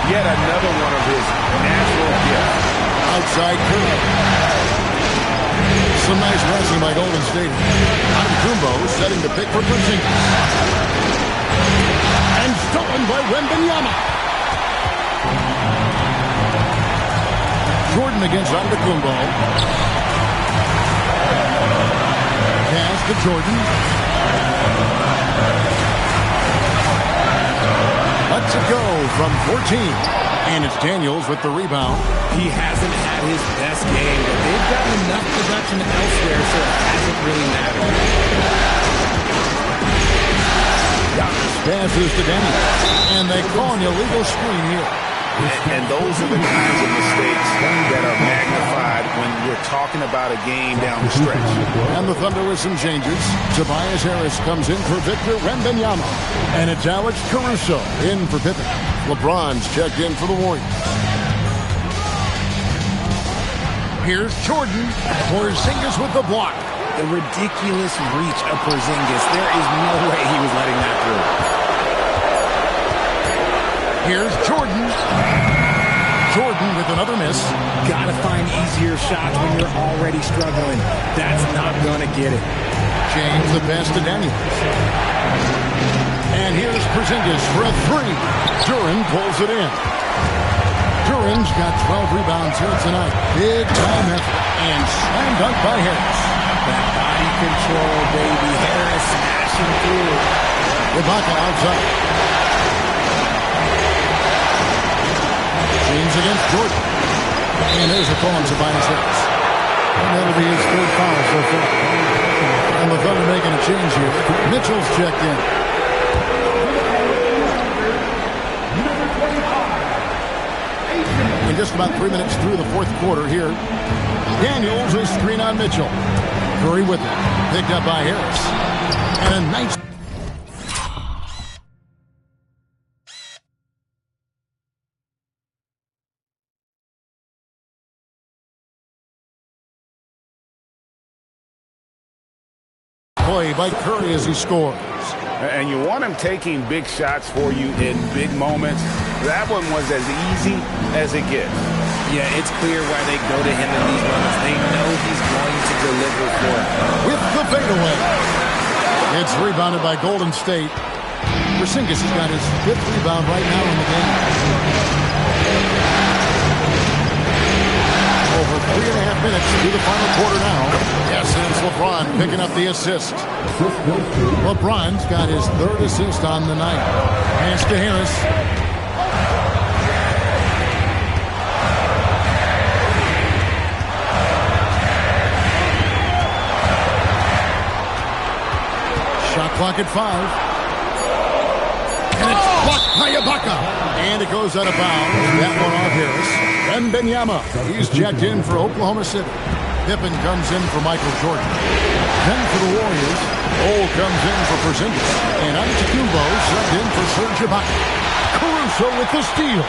Yet another one of his natural gifts. Outside Curry. Some nice passing by Golden State. Antetokounmpo setting the pick for Porzingis. And stolen by Wembanyama. Jordan against Antetokounmpo. Pass to Jordan. Lets it go from 14. And it's Daniels with the rebound. He hasn't had his best game, but they've got enough production elsewhere, so it hasn't really mattered. Giannis passes to Daniels. And they call an illegal screen here. And those are the kinds of mistakes that are magnified when we're talking about a game down the stretch. And the Thunder with some changes. Tobias Harris comes in for Victor Wembanyama. And it's Alex Caruso in for Pippen. LeBron's checked in for the Warriors. Here's Jordan. Porzingis with the block. The ridiculous reach of Porzingis. There is no way he was letting that through. Here's Jordan. Jordan with another miss. Gotta find easier shots when you're already struggling. That's not gonna get it. James the pass to Daniels. And here's Porzingis for a three. Duren pulls it in. Duren's got 12 rebounds here tonight. Big time effort. And slam dunk by Harris. That body control, baby. Harris smashing through. Ibaka outside. James against Jordan. And there's a call on Tobias Harris. And that'll be his third foul so far. And the Thunder making a change here. Mitchell's checked in. And just about 3 minutes through the fourth quarter here. Daniels is screen on Mitchell. Curry with it. Picked up by Harris. And a nice... play by Curry as he scores. And you want him taking big shots for you in big moments. That one was as easy as it gets. Yeah, it's clear why they go to him in these moments. They know he's going to deliver for them. With the fadeaway. It's rebounded by Golden State. Porzingis has got his fifth rebound right now in the game. Over 3.5 minutes through the final quarter now. Yes, and it's LeBron picking up the assist. LeBron's got his third assist on the night. Pass to Harris. Shot clock at 5. And it's Blocked by Ibaka. And it goes out of bounds. That one off Harris. Wembanyama. He's checked in for Oklahoma City. Pippen comes in for Michael Jordan. Then for the Warriors, Cole comes in for Porzingis. And Antetokounmpo subbed in for Serge Ibaka. Caruso with the steal.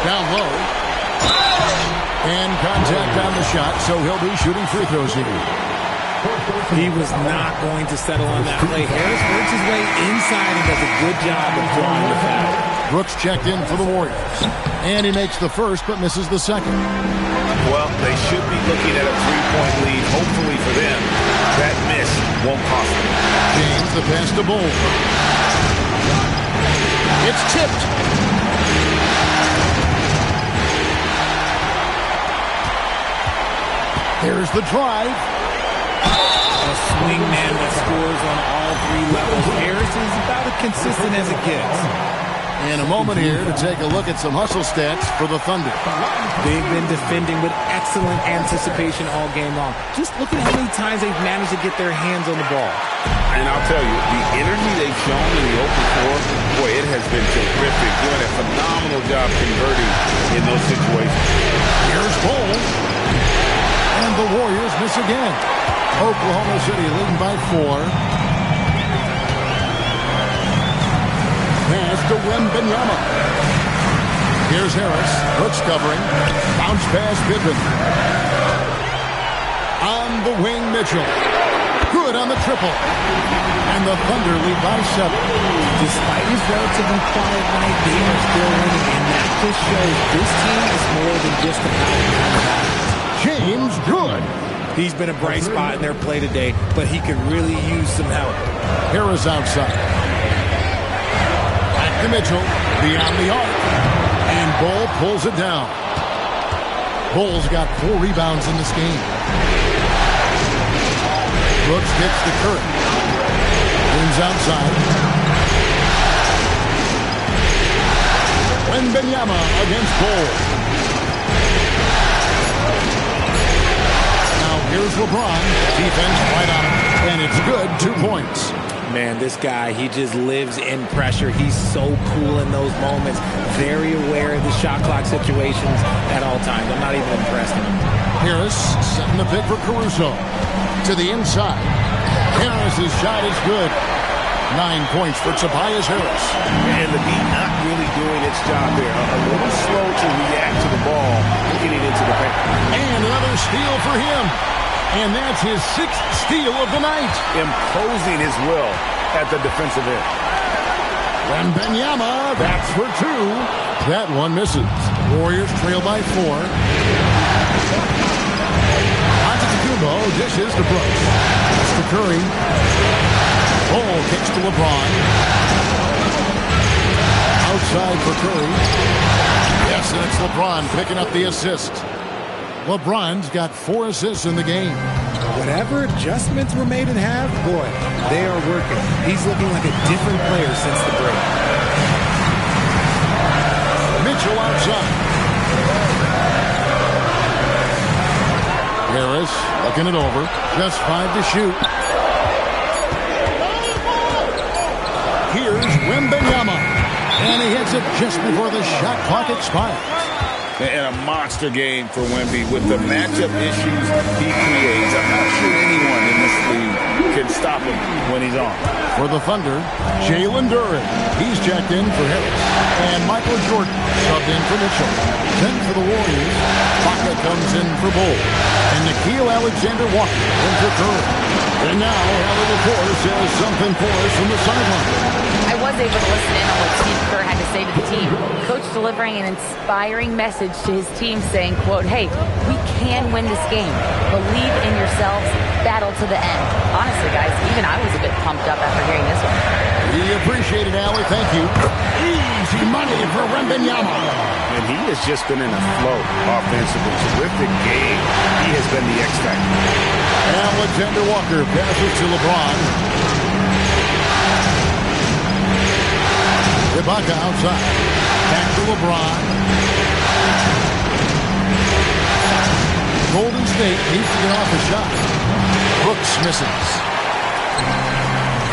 Down low. And contact on the shot, so he'll be shooting free throws here. He was not going to settle on that play. Harris works his way inside and does a good job of drawing the foul. Brooks checked in for the Warriors. And he makes the first, but misses the second. Well, they should be looking at a three-point lead. Hopefully for them, that miss won't cost them. James, the pass to Bull. It's tipped. There's the drive. A swingman that scores on all three levels. Harris is about as consistent as it gets. And a moment here to take a look at some hustle stats for the Thunder. They've been defending with excellent anticipation all game long. Just look at how many times they've managed to get their hands on the ball. And I'll tell you, the energy they've shown in the open floor, boy, it has been terrific. Doing a phenomenal job converting in those situations. Here's Bull. And the Warriors miss again. Oklahoma City leading by 4. Pass to Wembanyama. Here's Harris. Brooks covering. Bounce pass Pippen. On the wing, Mitchell. Good on the triple. And the Thunder lead by 7. Despite his relatively quiet night, they are still winning. And that just shows this team is more than just about combat. James good. He's been a bright spot in their play today, but he could really use some help. Harris outside. Back to Mitchell. Beyond the arc. And Bull pulls it down. Bull's got 4 rebounds in this game. Brooks gets the Curry. Wins outside. Wembanyama against Bull. Here's LeBron. Defense right on him. And it's good. 2 points. Man, this guy, he just lives in pressure. He's so cool in those moments. Very aware of the shot clock situations at all times. I'm not even impressed in him. Harris setting the pick for Caruso. To the inside. Harris's shot is good. 9 points for Tobias Harris. And the beat not really doing its job there. A little slow to react to the ball getting into the paint. And another steal for him. And that's his 6th steal of the night. Imposing his will at the defensive end. Wembanyama, that's for 2. That one misses. Warriors trail by 4. Antetokounmpo dishes to Brooks. That's to Curry. Bull kicks to LeBron. Outside for Curry. Yes, and it's LeBron picking up the assist. LeBron's got 4 assists in the game. Whatever adjustments were made in half, boy, they are working. He's looking like a different player since the break. Mitchell outside. Harris looking it over. Just 5 to shoot. Here's Wembanyama. And he hits it just before the shot clock expires. And a monster game for Wemby with the matchup issues he creates. I'm not sure anyone in this league can stop him when he's on. For the Thunder, Jalen Duren. He's checked in for Harris. And Michael Jordan subbed in for Mitchell. Then for the Warriors, Baca comes in for Bull. And Nickeil Alexander-Walker in for Curry. And now Allie LaForce says something for us from the sideline. I was able to listen in on what Steve Kerr had to say to the team. Coach delivering an inspiring message to his team saying, quote, hey, we can win this game. Believe in yourselves. Battle to the end. Honestly, guys, even I was a bit pumped up after hearing this one. We appreciate it, Allie. Thank you. Easy money for Wembanyama. And he has just been in a flow offensively. Terrific game. He has been the X factor. Alexander Walker passes to LeBron. Ibaka outside. Back to LeBron. Golden State needs to get off the shot. Brooks misses.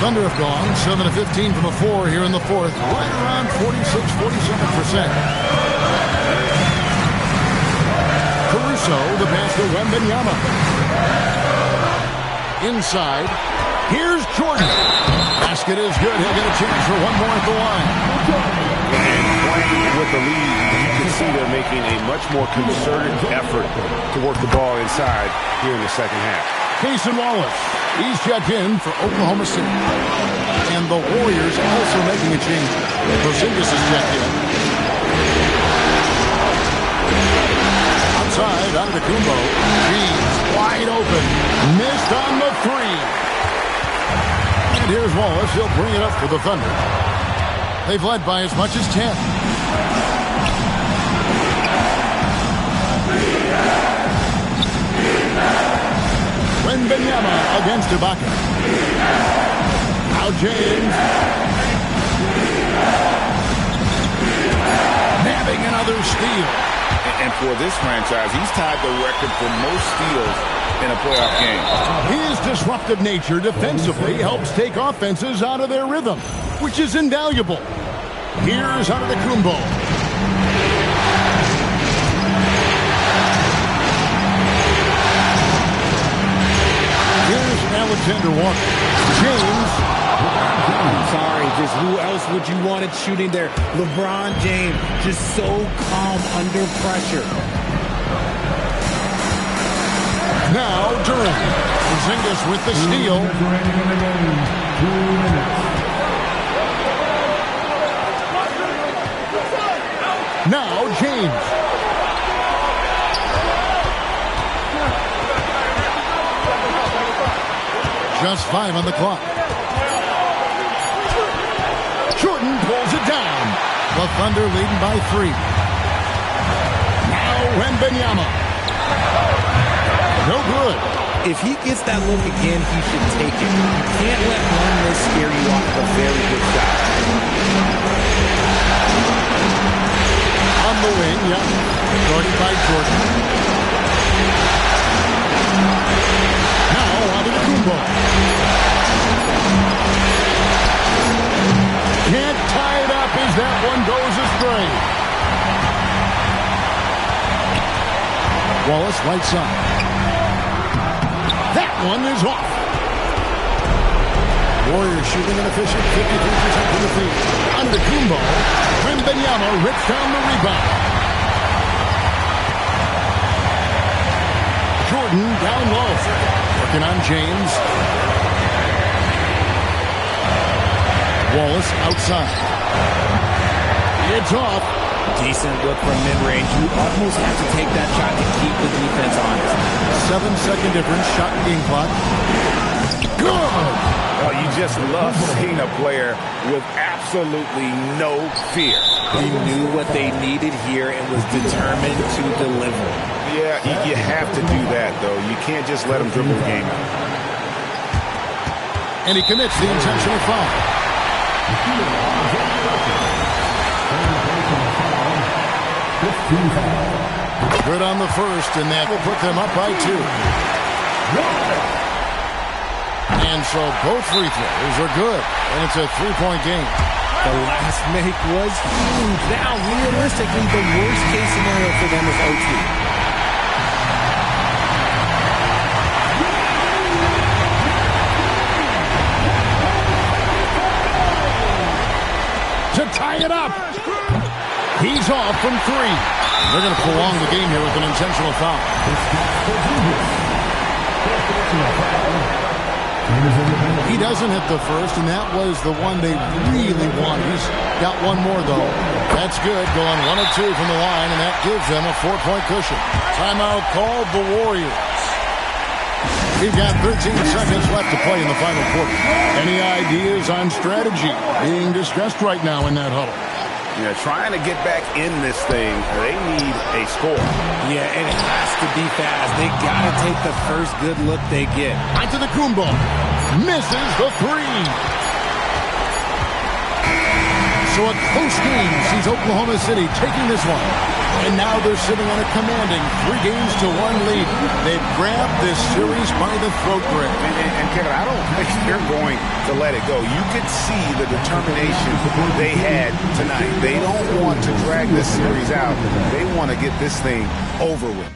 Thunder have gone 7 of 15 from the floor here in the fourth, right around 46-47%. Caruso, the pass to Wembanyama. Inside, here's Jordan. Basket is good. He'll get a chance for one more at the line. And playing with the lead, you can see they're making a much more concerted effort to work the ball inside here in the second half. Cason Wallace, he's checked in for Oklahoma City. And the Warriors also making a change. Porzingis is checked in. Outside, Antetokounmpo. He's wide open. Missed on the three. And here's Wallace. He'll bring it up for the Thunder. They've led by as much as 10. Wembanyama against Ibaka. Now James. Nabbing another steal. And for this franchise, he's tied the record for most steals in a playoff game. His disruptive nature defensively helps take offenses out of their rhythm, which is invaluable. Here's Antetokounmpo. Here's Alexander Walker. James. Sorry, just who else would you want it shooting there? LeBron James, just so calm under pressure. Now Durant. Porzingis with the steal. Now James. Just 5 on the clock. Jordan pulls it down. The Thunder leading by 3. Now Wembanyama. No good. If he gets that look again, he should take it. You can't let one miss scare you off a very good shot. On the wing, yeah. Guarded by Jordan. Now Antetokounmpo. Can't tie it up as that one goes astray. Wallace right side. That one is off. Warriors shooting an efficient 53% from the field. Antetokounmpo. Wembanyama rips down the rebound. Jordan down low. Working on James. Wallace outside. It's off. Decent look from mid-range. You almost have to take that shot to keep the defense honest. 7-second difference. Shot and game clock. Good. Oh, you just love seeing a player with absolutely no fear. He knew what they needed here and was determined to deliver. Yeah, you have to do that, though. You can't just let him dribble the game out. And he commits the intentional foul. Good on the first, and that will put them up by 2. And so both free throws are good, and it's a 3-point game. The last make was huge. Now, realistically, the worst-case scenario for them is OT. To tie it up. He's off from 3. They're going to prolong the game here with an intentional foul. He doesn't hit the first, and that was the one they really want. He's got one more, though. That's good. Going 1 of 2 from the line, and that gives them a 4-point cushion. Timeout called the Warriors. We've got 13 seconds left to play in the final quarter. Any ideas on strategy being discussed right now in that huddle? Yeah, trying to get back in this thing, they need a score. Yeah, and it has to be fast. They got to take the first good look they get. Antetokounmpo misses the 3. So a close game sees Oklahoma City taking this one. And now they're sitting on a commanding 3-1 lead. They've grabbed this series by the throat grip. And Kevin, I don't think they're going to let it go. You could see the determination they had tonight. They don't want to drag this series out. They want to get this thing over with.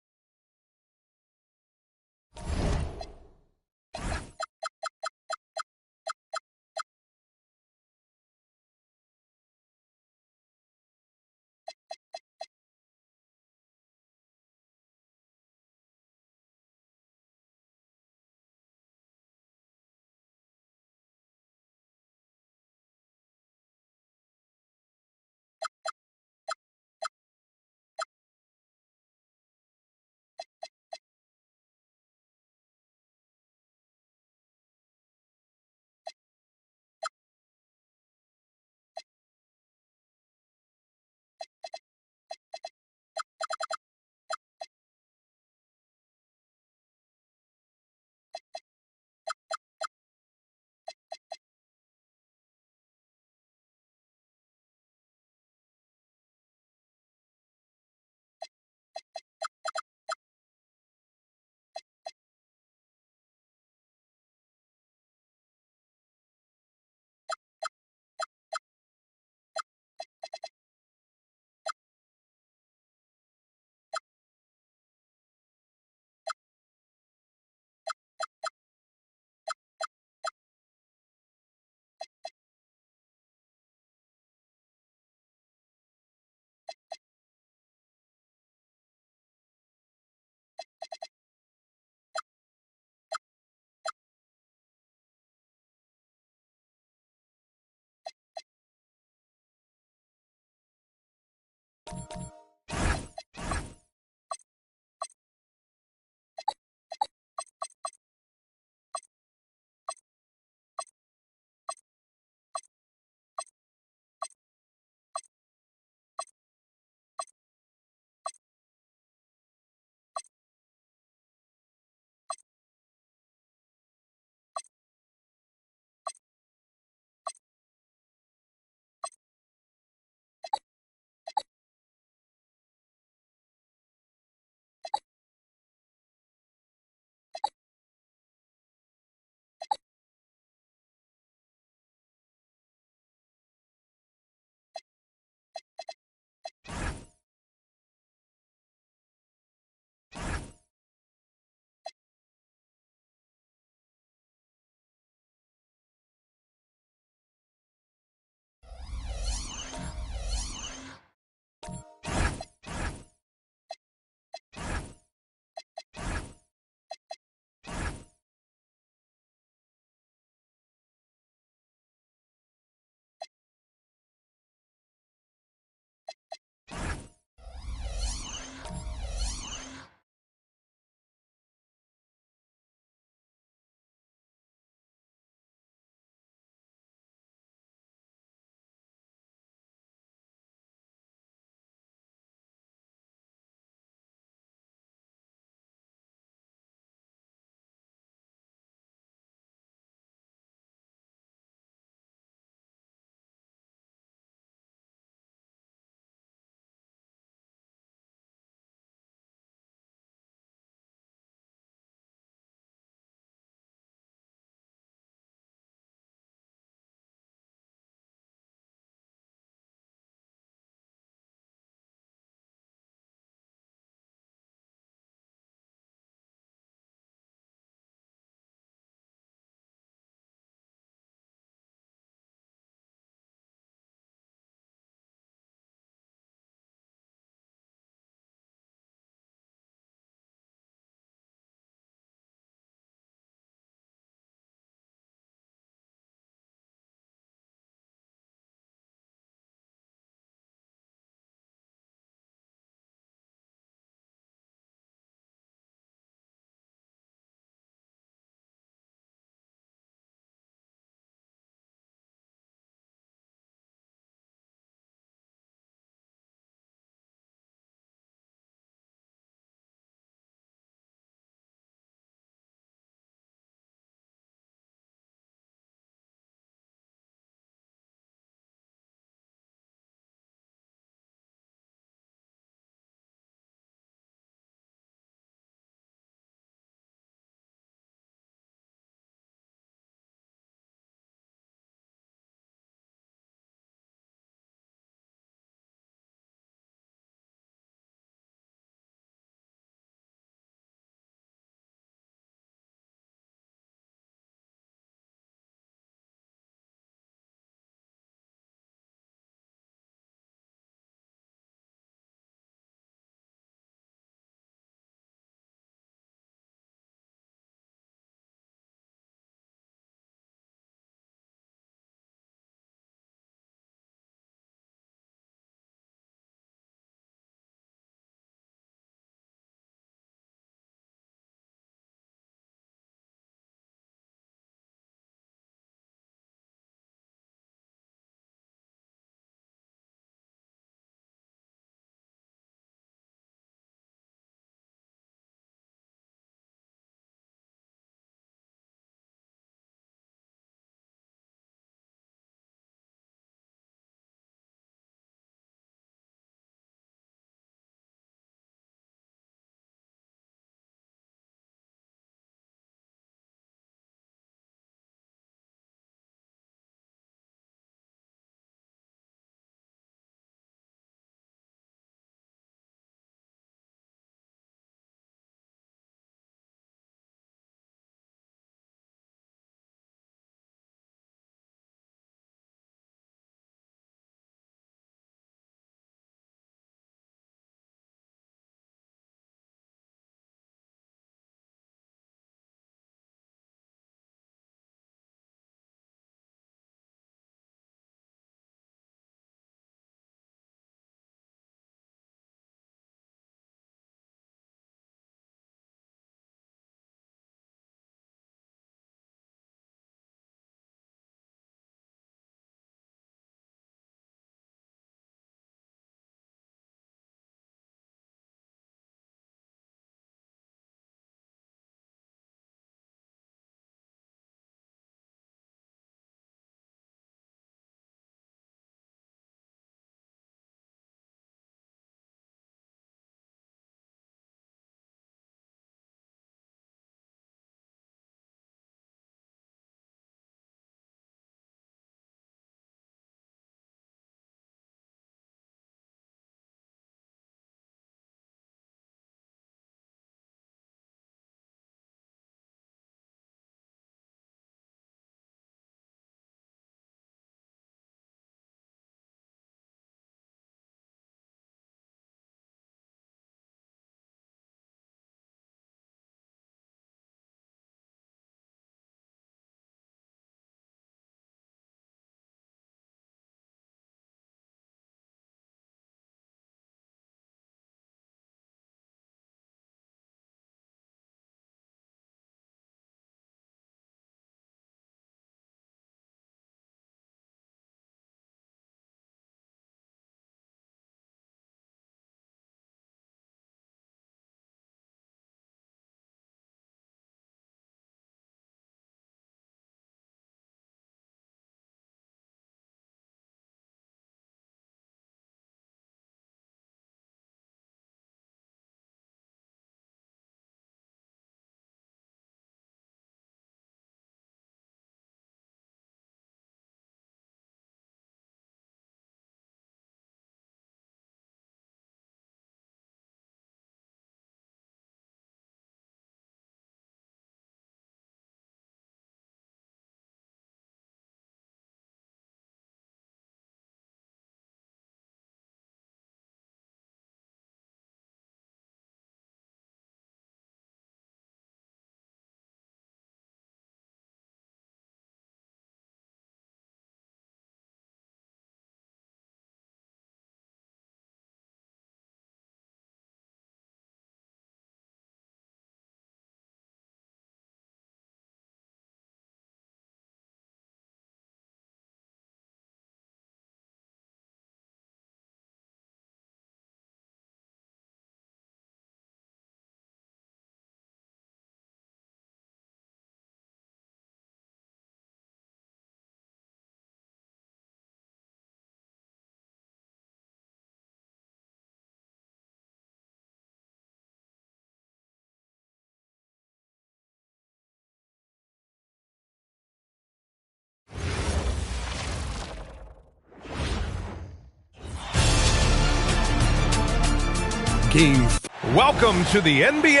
Game. Welcome to the NBA.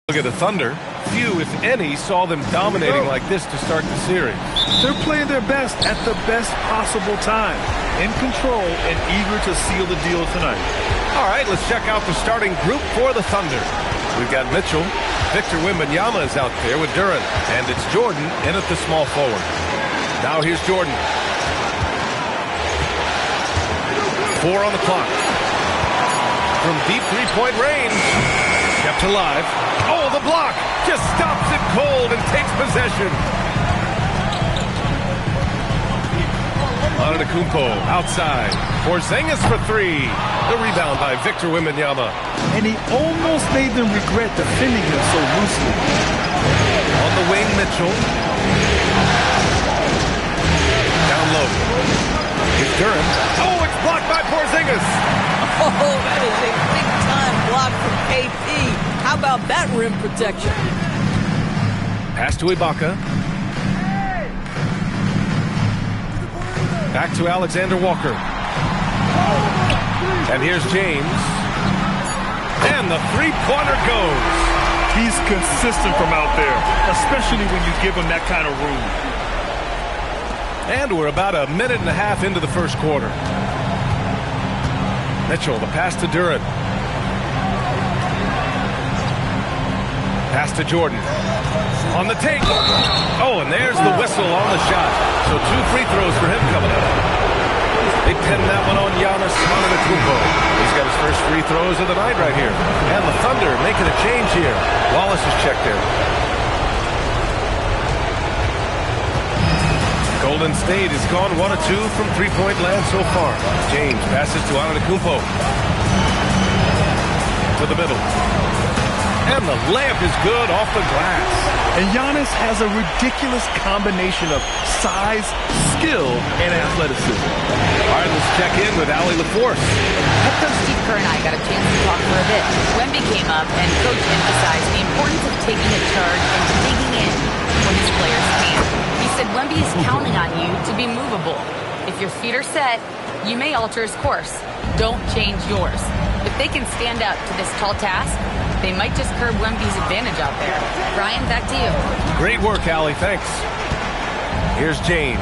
Look at the Thunder. Few, if any, saw them dominating like this to start the series. They're playing their best at the best possible time. In control and eager to seal the deal tonight. All right, let's check out the starting group for the Thunder. We've got Mitchell. Victor Wembanyama is out there with Duren. And it's Jordan in at the small forward. Now here's Jordan. 4 on the clock. From deep three-point range. Kept alive. Oh, the block! Just stops it cold and takes possession. Antetokounmpo outside. Porzingis for 3. The rebound by Victor Wembanyama. And he almost made them regret defending him so loosely. On the wing, Mitchell. Down low. Here's Duren. Oh, it's blocked by Porzingis. Oh, that is a big-time block from KP. How about that rim protection? Pass to Ibaka. Back to Alexander Walker. And here's James. And the three-pointer goes. He's consistent from out there, especially when you give him that kind of room. And we're about a minute and a half into the first quarter. Mitchell, the pass to Duren. Pass to Jordan. On the take. Oh, and there's the whistle on the shot. So 2 free throws for him coming up. They pin that one on Giannis Antetokounmpo. He's got his first free throws of the night right here. And the Thunder making a change here. Wallace is checked in. Golden State has gone 1 of 2 from three-point land so far. James passes to Antetokounmpo. To the middle. And the layup is good off the glass. And Giannis has a ridiculous combination of size, skill, and athleticism. All right, let's check in with Allie LaForce. Head coach Steve Kerr and I got a chance to talk for a bit. Wemby came up, and Coach emphasized the importance of taking a charge and digging in when his players can. He said Wemby is counting on you to be movable. If your feet are set, you may alter his course. Don't change yours. If they can stand up to this tall task, they might just curb Wemby's advantage out there. Brian, back to you. Great work, Allie. Thanks. Here's James.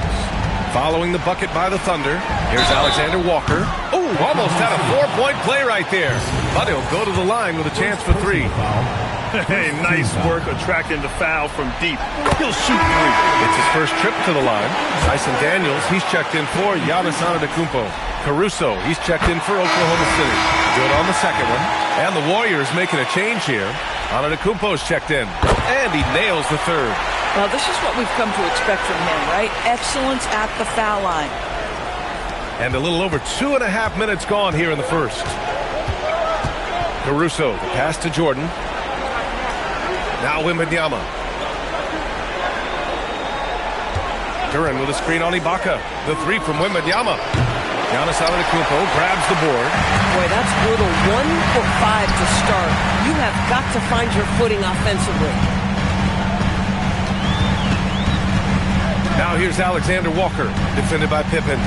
Following the bucket by the Thunder. Here's Alexander Walker. Oh, almost had a 4-point play right there. But he'll go to the line with a chance for 3. Hey, nice work attracting the foul from deep. He'll shoot 3. It's his first trip to the line. Dyson Daniels, he's checked in for Giannis Antetokounmpo. Caruso, he's checked in for Oklahoma City. Good on the second one. And the Warriors making a change here. Antetokounmpo's checked in. And he nails the third. Well, this is what we've come to expect from him, right? Excellence at the foul line. And a little over 2.5 minutes gone here in the first. Caruso, the pass to Jordan. Now Wembanyama. Duren with a screen on Ibaka. The 3 from Wembanyama. Giannis Antetokounmpo grabs the board. Boy, that's brutal. 1 for 5 to start. You have got to find your footing offensively. Now here's Alexander Walker, defended by Pippen.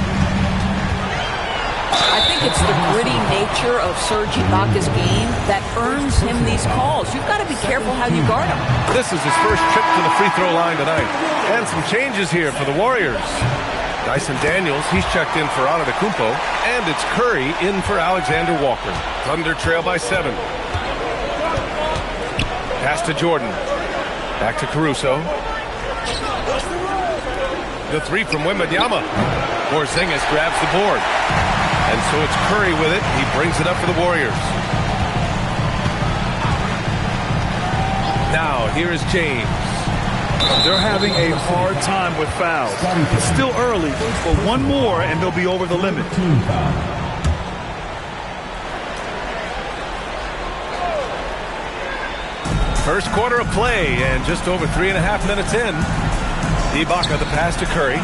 I think it's the gritty nature of Serge Ibaka's game that earns him these calls. You've got to be careful how you guard him. This is his first trip to the free throw line tonight. And some changes here for the Warriors. Dyson Daniels, he's checked in for Antetokounmpo. And it's Curry in for Alexander Walker. Thunder trail by 7. Pass to Jordan. Back to Caruso. The 3 from Wembanyama. Porzingis grabs the board. And so it's Curry with it. He brings it up for the Warriors. Now, here is James. They're having a hard time with fouls. It's still early, but 1 more and they'll be over the limit. First quarter of play and just over 3.5 minutes in. Ibaka, the pass to Curry.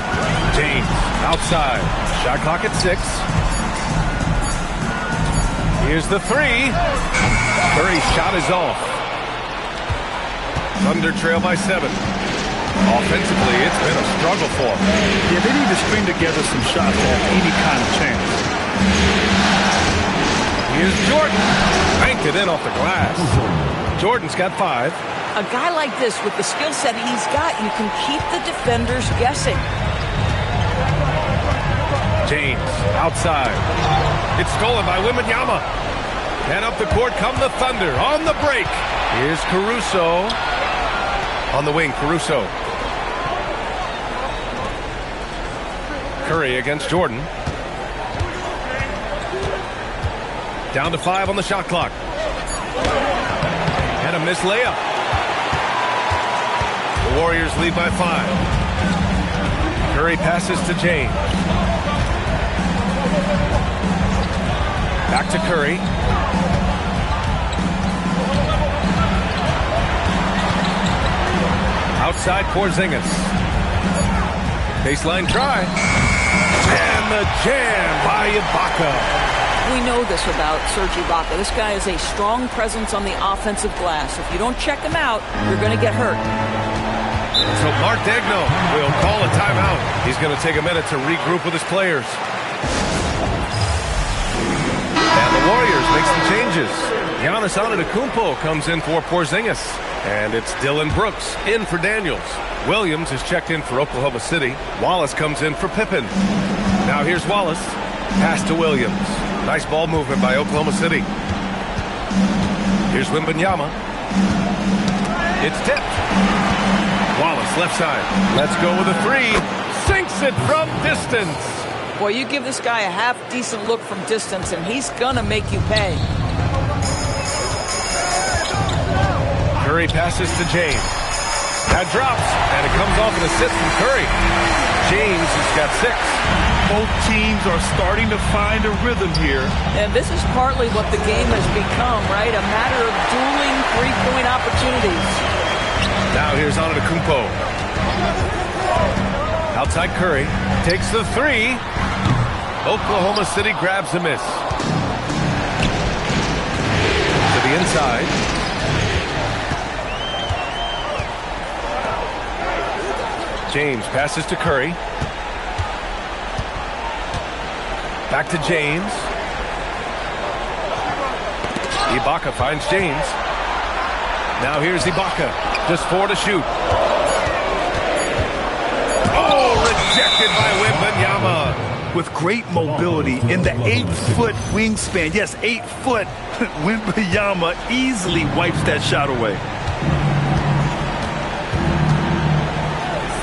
James outside. Shot clock at 6. Here's the 3. Curry's shot is off. Thunder trail by 7. Offensively, it's been a struggle for them. Yeah, they need to string together some shots to have any kind of chance. Here's Jordan. Bank knocked it in off the glass. Jordan's got 5. A guy like this, with the skill set he's got, you can keep the defenders guessing. James, outside. It's stolen by Wembanyama. And up the court come the Thunder on the break. Here's Caruso. On the wing, Caruso. Curry against Jordan. Down to 5 on the shot clock. And a missed layup. The Warriors lead by 5. Curry passes to James. Back to Curry. Outside Porzingis. Baseline try. And the jam by Ibaka. We know this about Serge Ibaka. This guy is a strong presence on the offensive glass. If you don't check him out, you're going to get hurt. So Mark Daigneault will call a timeout. He's going to take a minute to regroup with his players. And the Warriors make some changes. Giannis Antetokounmpo comes in for Porzingis. And it's Dylan Brooks in for Daniels. Williams is checked in for Oklahoma City. Wallace comes in for Pippen. Now here's Wallace. Pass to Williams. Nice ball movement by Oklahoma City. Here's Wembanyama. It's tipped. Wallace left side. Let's go with a 3. Sinks it from distance. Boy, you give this guy a half-decent look from distance, and he's going to make you pay. Curry passes to James. That drops, and it comes off an assist from Curry. James has got 6. Both teams are starting to find a rhythm here. And this is partly what the game has become, right? A matter of dueling three-point opportunities. Now here's Antetokounmpo. Outside Curry. Takes the 3. Oklahoma City grabs a miss. To the inside. James passes to Curry. Back to James. Ibaka finds James. Now here's Ibaka. Just 4 to shoot. Oh, rejected by Wembanyama. With great mobility in the 8-foot wingspan. Yes, 8 foot. Wembanyama easily wipes that shot away.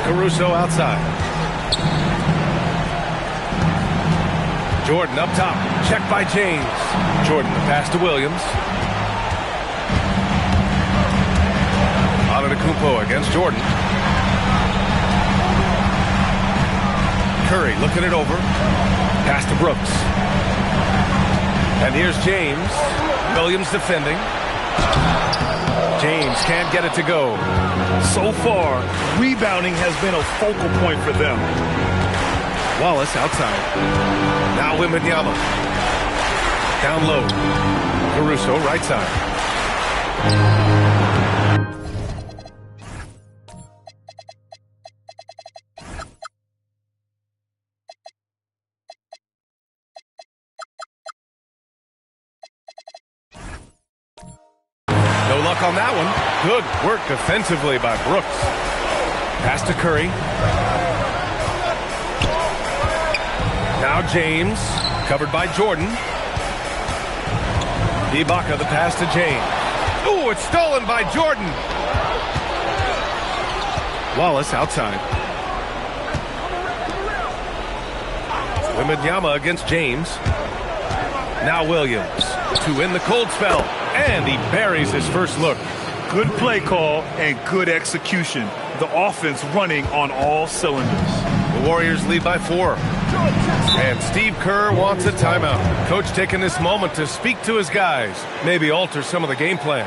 Caruso outside. Jordan up top. Check by James. Jordan, the pass to Williams. Antetokounmpo against Jordan. Curry looking it over. Pass to Brooks. And here's James. Williams defending. James can't get it to go. So far, rebounding has been a focal point for them. Wallace outside. Now Wembanyama. Down low. Caruso right side. No luck on that one. Good work defensively by Brooks. Pass to Curry. Now James, covered by Jordan. Ibaka, the pass to James. Ooh, it's stolen by Jordan. Wallace outside. Wembanyama against James. Now Williams to end the cold spell. And he buries his first look. Good play call and good execution. The offense running on all cylinders. The Warriors lead by 4. And Steve Kerr wants a timeout. Coach taking this moment to speak to his guys. Maybe alter some of the game plan.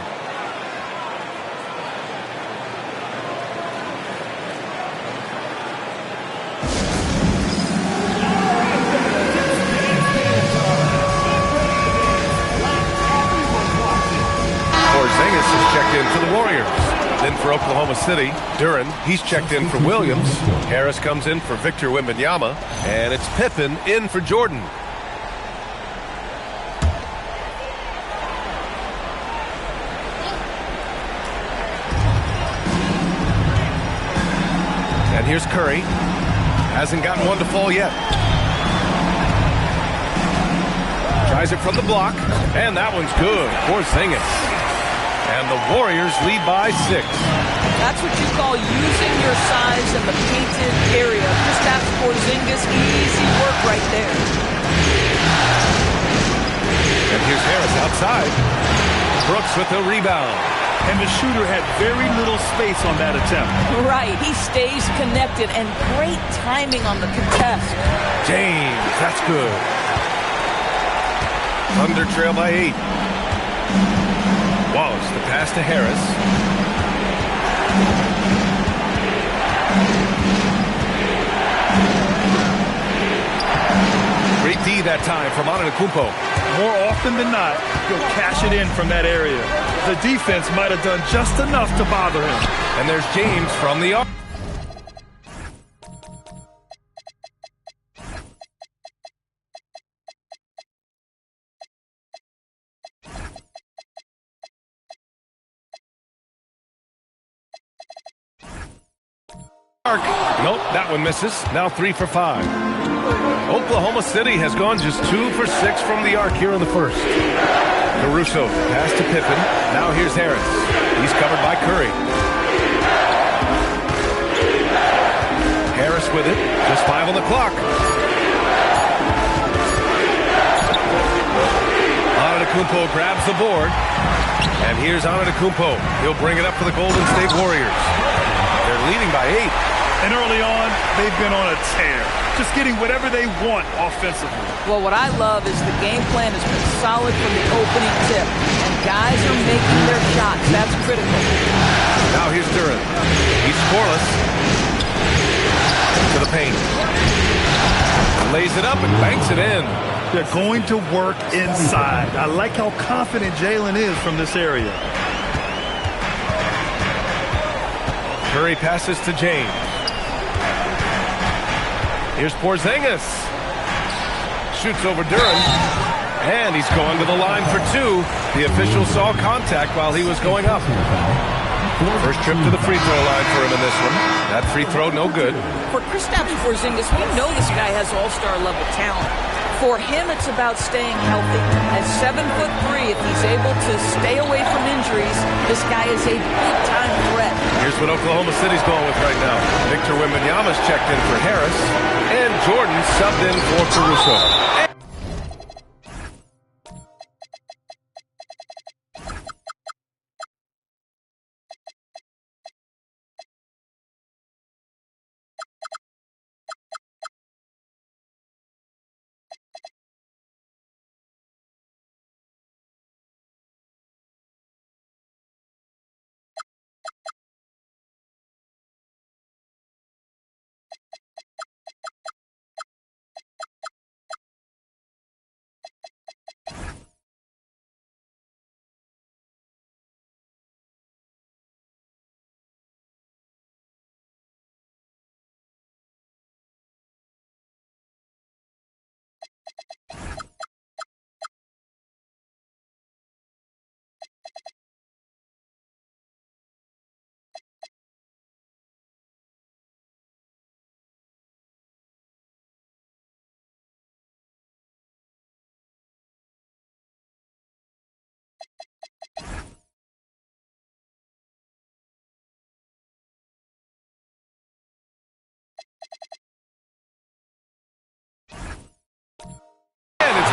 Porzingis is checked in for the Warriors. Then for Oklahoma City, Duren, he's checked in for Williams. Harris comes in for Victor Wembanyama. And it's Pippen in for Jordan. And here's Curry. Hasn't gotten one to fall yet. Tries it from the block, and that one's good. Porzingis. And the Warriors lead by 6. That's what you call using your size in the painted area. Just ask Porzingis, easy work right there. And here's Harris outside. Brooks with the rebound. And the shooter had very little space on that attempt. Right, he stays connected, and great timing on the contest. James, that's good. Thunder trail by 8. Wallace, the pass to Harris. Great D that time from Antetokounmpo. More often than not, he'll cash it in from that area. The defense might have done just enough to bother him. And there's James from the arc. Nope, that one misses. Now 3 for 5. Oklahoma City has gone just 2 for 6 from the arc here in the first. Caruso, pass to Pippen. Now here's Harris. He's covered by Curry. Harris with it. Just 5 on the clock. Antetokounmpo grabs the board. And here's Antetokounmpo. He'll bring it up for the Golden State Warriors. They're leading by 8. And early on, they've been on a tear. Just getting whatever they want offensively. Well, what I love is the game plan has been solid from the opening tip. And guys are making their shots. That's critical. Now here's Duren. He's scoreless. To the paint. Lays it up and banks it in. They're going to work inside. I like how confident Jalen is from this area. Curry passes to James. Here's Porzingis. Shoots over Duren. And he's going to the line for 2. The official saw contact while he was going up. First trip to the free throw line for him in this one. That free throw, no good. For Kristaps Porzingis, we know this guy has all-star level talent. For him, it's about staying healthy. At 7'3", if he's able to stay away from injuries, this guy is a big-time threat. Here's what Oklahoma City's going with right now. Victor Wembanyama's checked in for Harris, and Jordan subbed in for Caruso.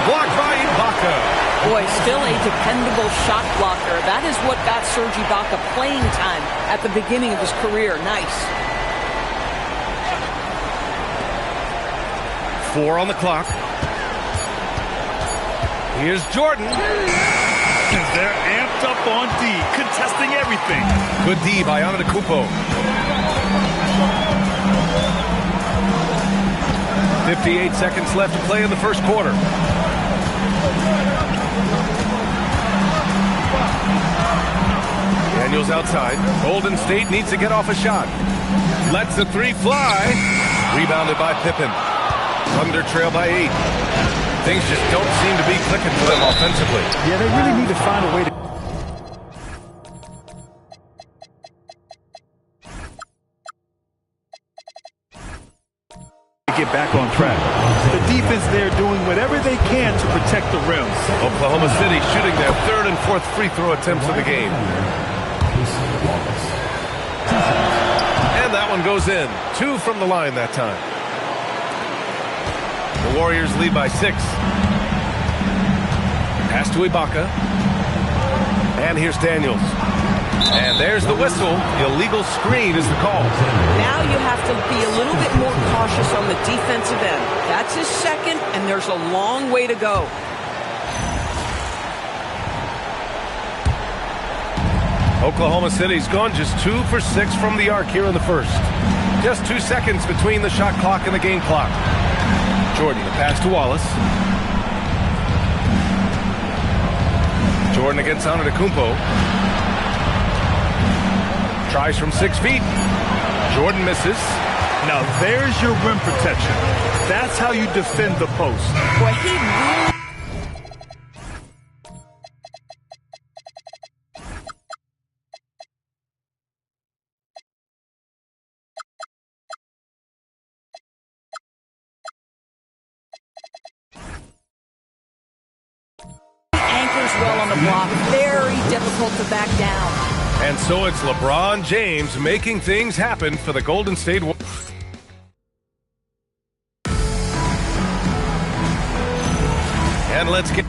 Blocked by Ibaka. Boy, still a dependable shot blocker. That is what got Serge Ibaka playing time at the beginning of his career. Nice. 4 on the clock. Here's Jordan. They're amped up on D, contesting everything. Good D by Antetokounmpo. 58 seconds left to play in the first quarter. Daniels outside. Golden State needs to get off a shot. Lets the 3 fly. Rebounded by Pippen. Thunder trail by 8. Things just don't seem to be clicking for them offensively. Yeah, they really need to find a way to... get back on track. The defense there doing whatever they can to protect the rim. Oklahoma City shooting their third and fourth free throw attempts of the game. And that one goes in. 2 from the line that time. The Warriors lead by 6. Pass to Ibaka. And here's Daniels. And there's the whistle. Illegal screen is the call. Now you have to be a little bit more cautious on the defensive end. That's his second, and there's a long way to go. Oklahoma City's gone just 2 for 6 from the arc here in the first. Just 2 seconds between the shot clock and the game clock. Jordan, the pass to Wallace. Jordan against Antetokounmpo. Tries from 6 feet. Jordan misses. Now there's your rim protection. That's how you defend the post. Boy, he really... anchors well on the block. Very difficult to back down. And so it's LeBron James making things happen for the Golden State Warriors. And let's get...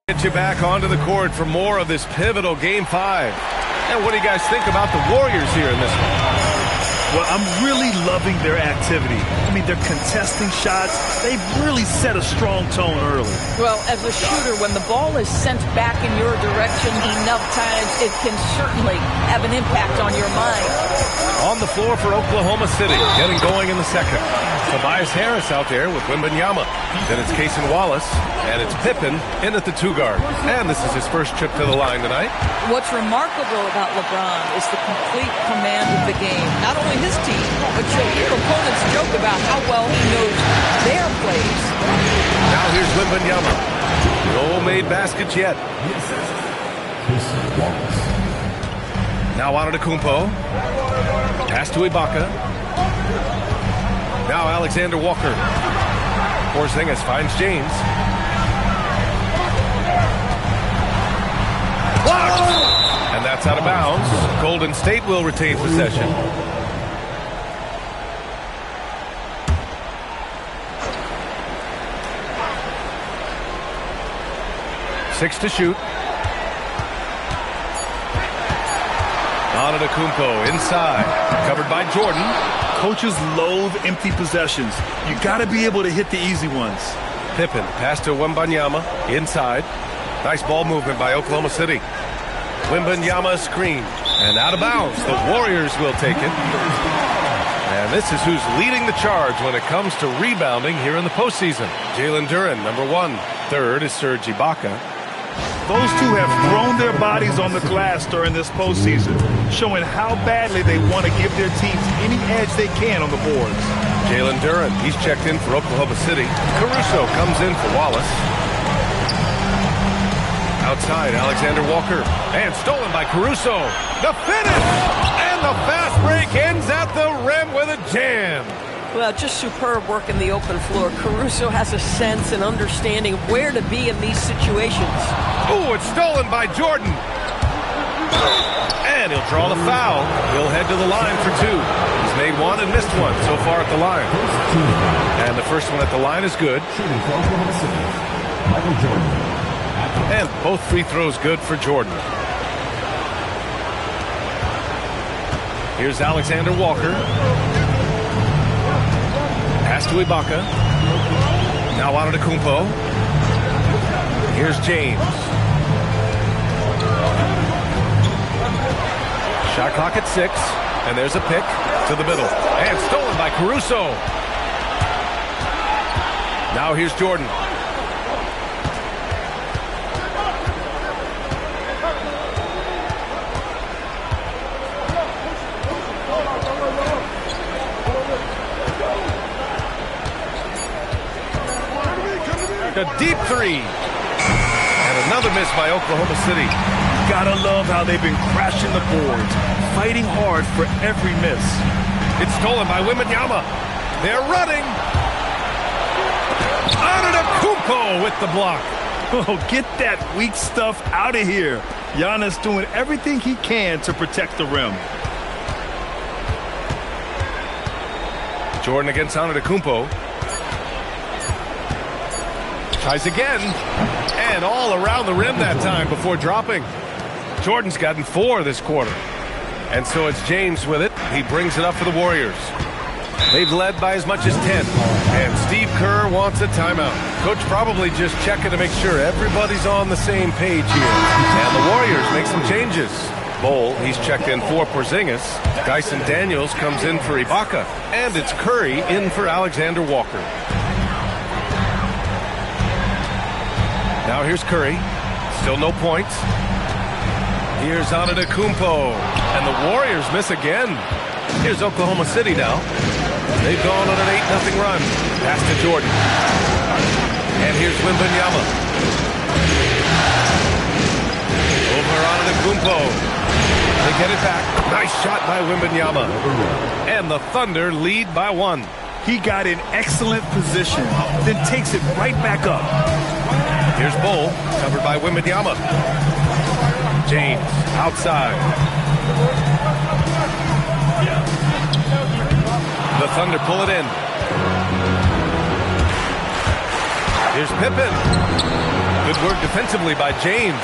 Get you back onto the court for more of this pivotal Game 5. And what do you guys think about the Warriors here in this one? Well, I'm really loving their activity. I mean, they're contesting shots. They've really set a strong tone early. Well, as a shooter, when the ball is sent back in your direction enough times, it can certainly have an impact on your mind. On the floor for Oklahoma City, getting going in the second. Tobias Harris out there with Wembanyama. Then it's Cason Wallace, and it's Pippen in at the 2 guard. And this is his first trip to the line tonight. What's remarkable about LeBron is the complete command of the game. Not only his team, but you'll hear opponents joke about how well he knows their plays. Now here's Wembanyama. No made baskets yet. Now Antetokounmpo. Pass to Ibaka. Now Alexander Walker. Porzingis finds James. Blocked! And that's out of bounds. Golden State will retain possession. Six to shoot. Antetokounmpo inside. Covered by Jordan. Coaches loathe empty possessions. You got to be able to hit the easy ones. Pippen, pass to Wembanyama, inside. Nice ball movement by Oklahoma City. Wembanyama screen, and out of bounds. The Warriors will take it. And this is who's leading the charge when it comes to rebounding here in the postseason. Jalen Duren, number 1. Third is Serge Ibaka. Those two have thrown their bodies on the glass during this postseason, showing how badly they want to give their teams any edge they can on the boards. Jalen Duren, he's checked in for Oklahoma City. Caruso comes in for Wallace. Outside, Alexander Walker. And stolen by Caruso. The finish! And the fast break ends at the rim with a jam. Well, just superb work in the open floor. Caruso has a sense and understanding of where to be in these situations. Ooh, it's stolen by Jordan. And he'll draw the foul. He'll head to the line for 2. He's made 1 and missed 1 so far at the line. And the first one at the line is good. And both free throws good for Jordan. Here's Alexander Walker. Pass to Ibaka. Now Antetokounmpo. Here's James. Shot clock at 6. And there's a pick to the middle. And stolen by Caruso. Now here's Jordan. A deep three. And another miss by Oklahoma City. Gotta love how they've been crashing the boards, fighting hard for every miss. It's stolen by Wembanyama. They're running. Antetokounmpo with the block. Oh, get that weak stuff out of here. Giannis doing everything he can to protect the rim. Jordan against Antetokounmpo. Tries again. And all around the rim that time before dropping. Jordan's gotten 4 this quarter. And so it's James with it. He brings it up for the Warriors. They've led by as much as 10. And Steve Kerr wants a timeout. Coach probably just checking to make sure everybody's on the same page here. And the Warriors make some changes. Bol, he's checked in for Porzingis. Dyson Daniels comes in for Ibaka. And it's Curry in for Alexander Walker. Now here's Curry. Still no points. Here's Antetokounmpo. And the Warriors miss again. Here's Oklahoma City now. They've gone on an 8-0 run. Pass to Jordan. And here's Wembanyama. Over Antetokounmpo. They get it back. Nice shot by Wembanyama. And the Thunder lead by 1. He got in excellent position, then takes it right back up. Here's Bol, covered by Wembanyama. James, outside. The Thunder pull it in. Here's Pippen. Good work defensively by James.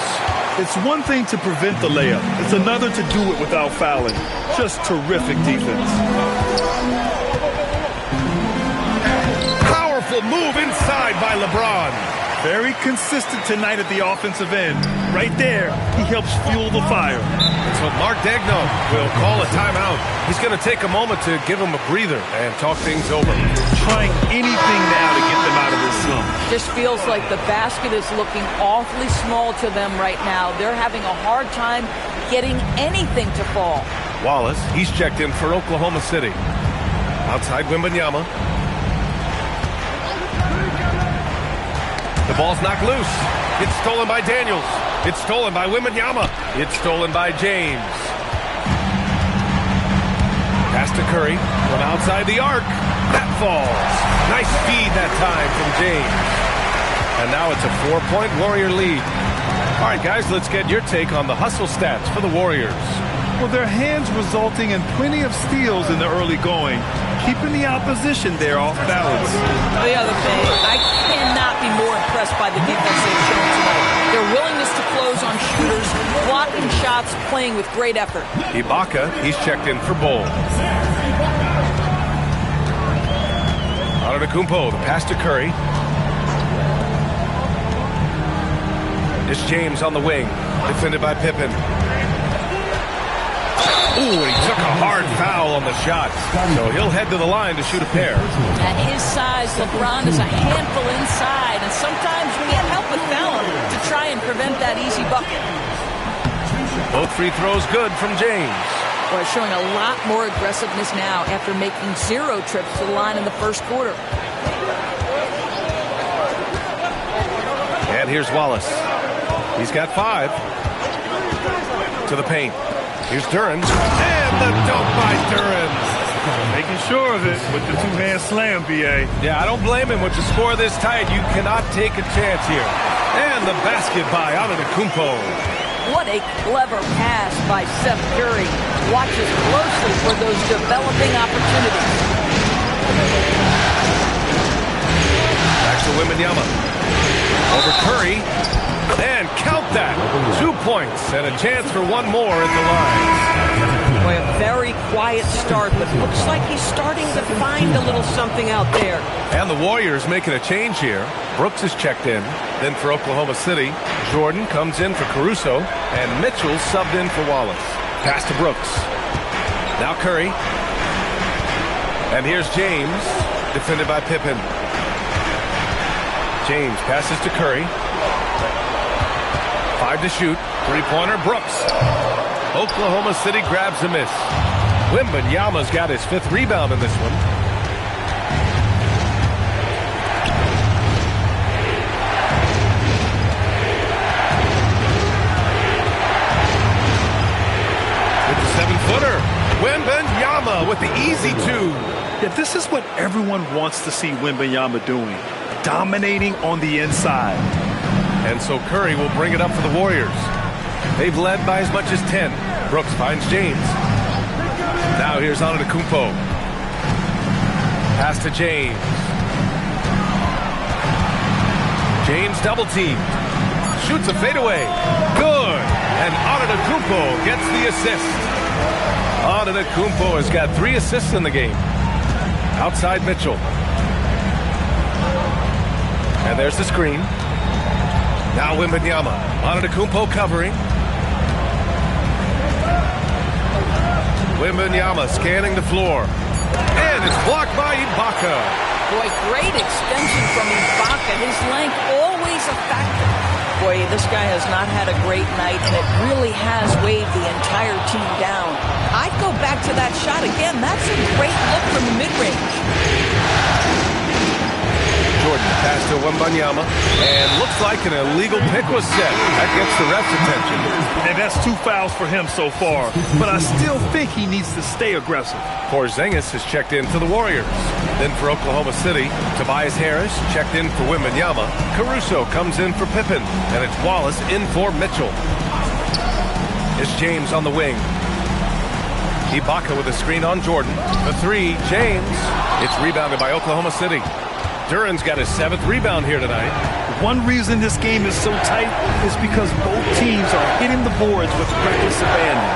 It's one thing to prevent the layup. It's another to do it without fouling. Just terrific defense. Powerful move inside by LeBron. Very consistent tonight at the offensive end. Right there, he helps fuel the fire. So Mark Daigneault will call a timeout. He's going to take a moment to give him a breather and talk things over. Trying anything now to get them out of this slump. Just feels like the basket is looking awfully small to them right now. They're having a hard time getting anything to fall. Wallace, he's checked in for Oklahoma City. Outside Wembanyama. The ball's knocked loose. It's stolen by Daniels. It's stolen by Wembanyama. It's stolen by James. Pass to Curry from outside the arc. That falls. Nice feed that time from James. And now it's a 4-point Warrior lead. All right, guys, let's get your take on the hustle stats for the Warriors. Well, their hands resulting in plenty of steals in the early going, keeping the opposition there off balance. The other thing, I cannot be more impressed by the defense they've shown tonight. Their willingness to close on shooters, blocking shots, playing with great effort. Ibaka, he's checked in for Bol. Antetokounmpo, the pass to Curry. It's James on the wing, defended by Pippen. Ooh, he took a hard foul on the shot. So he'll head to the line to shoot a pair. At his size, LeBron is a handful inside, and sometimes we can't help but foul him to try and prevent that easy bucket. Both free throws good from James. Boy, showing a lot more aggressiveness now after making 0 trips to the line in the first quarter. And here's Wallace. He's got 5. To the paint. Here's Duren. And the dunk by Duren. Making sure of it with the two-hand slam, B.A. Yeah, I don't blame him. With the score this tight, you cannot take a chance here. And the basket by Antetokounmpo. What a clever pass by Seth Curry. Watches closely for those developing opportunities. Back to Wembanyama. Over Curry. And count that. 2 points and a chance for one more at the line. Boy, a very quiet start, but looks like he's starting to find a little something out there. And the Warriors making a change here. Brooks is checked in. Then for Oklahoma City, Jordan comes in for Caruso, and Mitchell subbed in for Wallace. Pass to Brooks. Now Curry. And here's James, defended by Pippen. James passes to Curry. 5 to shoot. 3-pointer, Brooks. Oklahoma City grabs a miss. Wembanyama's got his 5th rebound in this one. three-footer. Wembanyama with the easy two. Yeah, this is what everyone wants to see Wembanyama doing. Dominating on the inside. And so Curry will bring it up for the Warriors. They've led by as much as 10. Brooks finds James. Now here's Antetokounmpo. Pass to James. James double teamed. Shoots a fadeaway. Good. And Antetokounmpo gets the assist. Antetokounmpo has got 3 assists in the game. Outside Mitchell. And there's the screen. Now Wembanyama. Antetokounmpo covering. Wembanyama scanning the floor. And it's blocked by Ibaka. Boy, great extension from Ibaka. His length always a factor. Boy, this guy has not had a great night, and it really has weighed the entire team down. I'd go back to that shot again. That's a great look from the mid-range. Jordan pass to Wembanyama, and looks like an illegal pick was set. That gets the ref's attention. And that's 2 fouls for him so far. But I still think he needs to stay aggressive. Porzingis has checked in for the Warriors. Then for Oklahoma City, Tobias Harris checked in for Wembanyama. Caruso comes in for Pippen, and it's Wallace in for Mitchell. It's James on the wing. Ibaka with a screen on Jordan. The three, James. It's rebounded by Oklahoma City. Duran's got his 7th rebound here tonight. One reason this game is so tight is because both teams are hitting the boards with reckless abandon.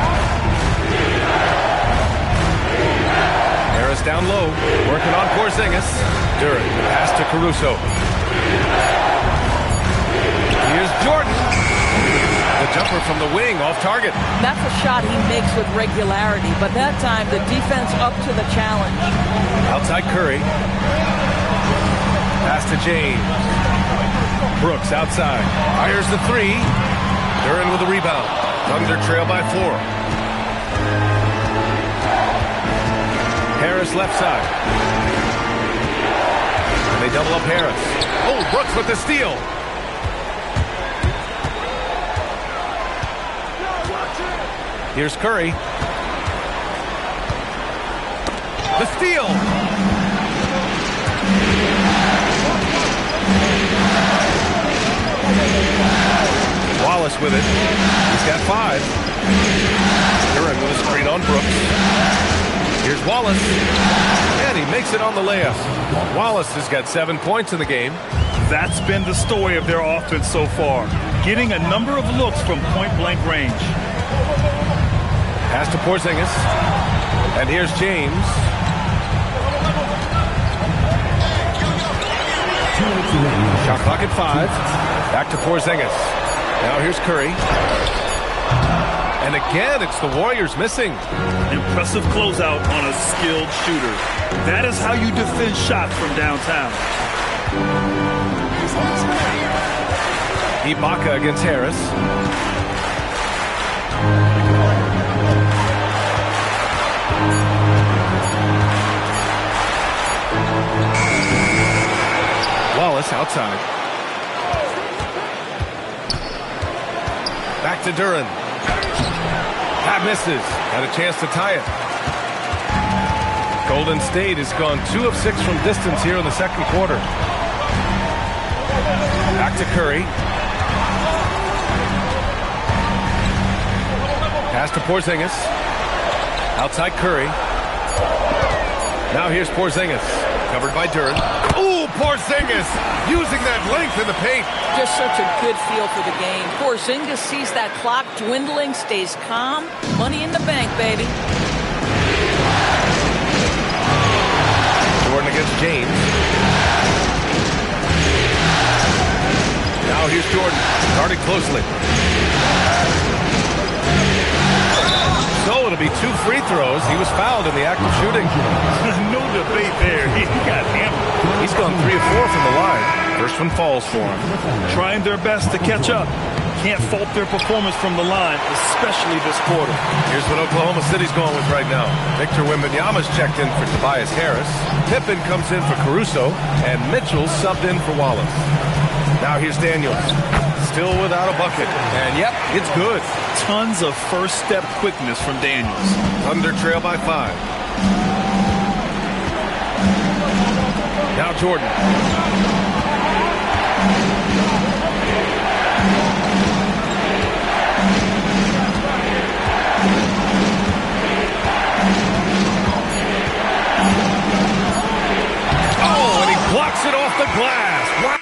Harris down low, working on Porzingis. Duran, pass to Caruso. Here's Jordan. The jumper from the wing, off target. That's a shot he makes with regularity, but that time the defense up to the challenge. Outside Curry. Pass to James. Brooks outside. Fires the 3. Duran with the rebound. Thunder trail by 4. Harris left side. And they double up Harris. Oh, Brooks with the steal. Here's Curry. The steal. Wallace with it. He's got 5. Duran with a screen on Brooks. Here's Wallace. And he makes it on the layup. Wallace has got 7 points in the game. That's been the story of their offense so far. Getting a number of looks from point-blank range. Pass to Porzingis. And here's James. Shot clock at 5. Back to Porzingis. Now here's Curry. And again, it's the Warriors missing. Impressive closeout on a skilled shooter. That is how you defend shots from downtown. Ibaka against Harris. Wallace outside. Back to Duran. That misses. Had a chance to tie it. Golden State has gone 2 of 6 from distance here in the second quarter. Back to Curry. Pass to Porzingis. Outside Curry. Now here's Porzingis. Covered by Duran. Ooh, Porzingis using that length in the paint. Just such a good feel for the game. Porzingis sees that clock dwindling, stays calm. Money in the bank, baby. Jordan against James. Now here's Jordan, guarded closely. So it'll be 2 free throws. He was fouled in the act of shooting. No debate there. He got hammered. He's gone 3 of 4 from the line. First one falls for him. Trying their best to catch up. Can't fault their performance from the line, especially this quarter. Here's what Oklahoma City's going with right now. Victor Wembanyama's checked in for Tobias Harris. Pippen comes in for Caruso. And Mitchell subbed in for Wallace. Now here's Daniels. Still without a bucket. And yep, it's good. Tons of first step quickness from Daniels. Thunder trail by 5. Now Jordan. Oh, and he blocks it off the glass. Wow.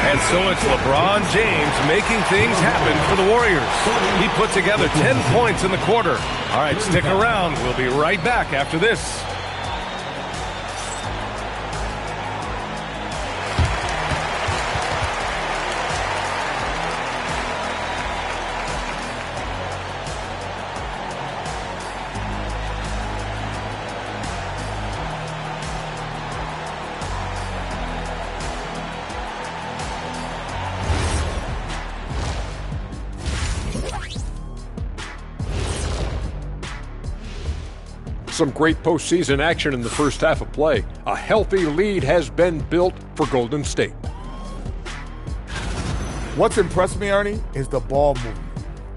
And so it's LeBron James making things happen for the Warriors. He put together 10 points in the quarter. All right, stick around. We'll be right back after this. Some great postseason action in the first half of play. A healthy lead has been built for Golden State. What's impressed me, Ernie, is the ball movement.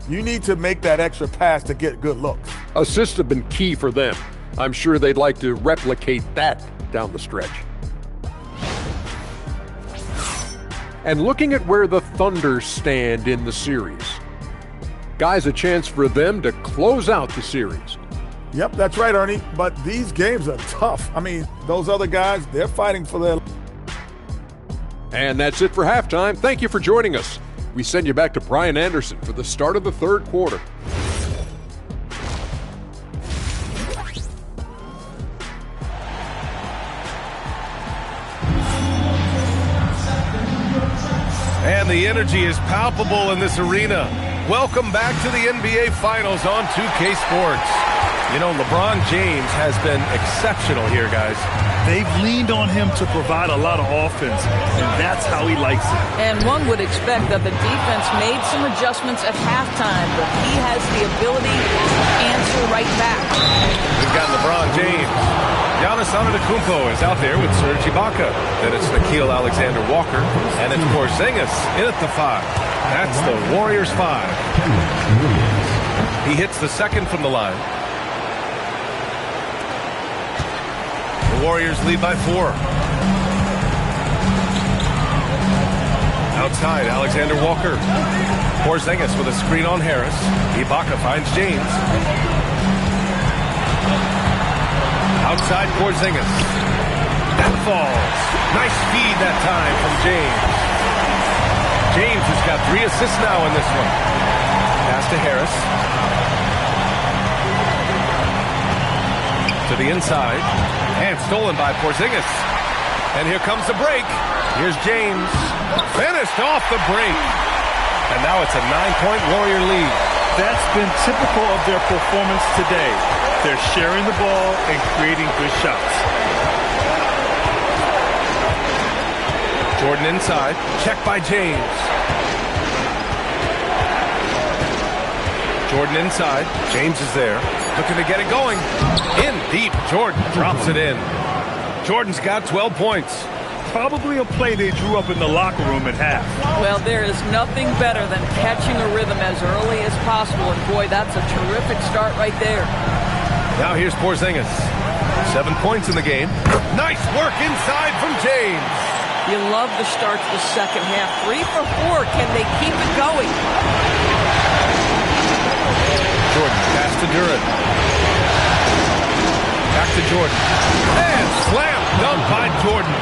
You need to make that extra pass to get good looks. Assists have been key for them. I'm sure they'd like to replicate that down the stretch. And looking at where the Thunder stand in the series. Guys, a chance for them to close out the series. Yep, that's right, Ernie. But these games are tough. I mean, those other guys, they're fighting for their... And that's it for halftime. Thank you for joining us. We send you back to Brian Anderson for the start of the third quarter. And the energy is palpable in this arena. Welcome back to the NBA Finals on 2K Sports. You know, LeBron James has been exceptional here, guys. They've leaned on him to provide a lot of offense, and that's how he likes it. And one would expect that the defense made some adjustments at halftime, but he has the ability to answer right back. We've got LeBron James. Giannis Antetokounmpo is out there with Serge Ibaka. Then it's Nickeil Alexander-Walker, and it's Porzingis in at the 5. That's the Warriors 5. He hits the second from the line. The Warriors lead by 4. Outside, Alexander Walker. Porzingis with a screen on Harris. Ibaka finds James. Outside, Porzingis. That falls. Nice feed that time from James. James has got 3 assists now in this one. Pass to Harris. To the inside. And stolen by Porzingis. And here comes the break. Here's James. Finished off the break. And now it's a 9-point Warrior lead. That's been typical of their performance today. They're sharing the ball and creating good shots. Jordan inside. Check by James. Jordan inside. James is there. Looking to get it going. In deep. Jordan drops it in. Jordan's got 12 points. Probably a play they drew up in the locker room at half. Well, there is nothing better than catching a rhythm as early as possible. And boy, that's a terrific start right there. Now here's Porzingis. 7 points in the game. Nice work inside from James. You love the start to the second half. 3 for 4. Can they keep it going? Jordan, pass to Duren. Back to Jordan. And slam dunk by Jordan.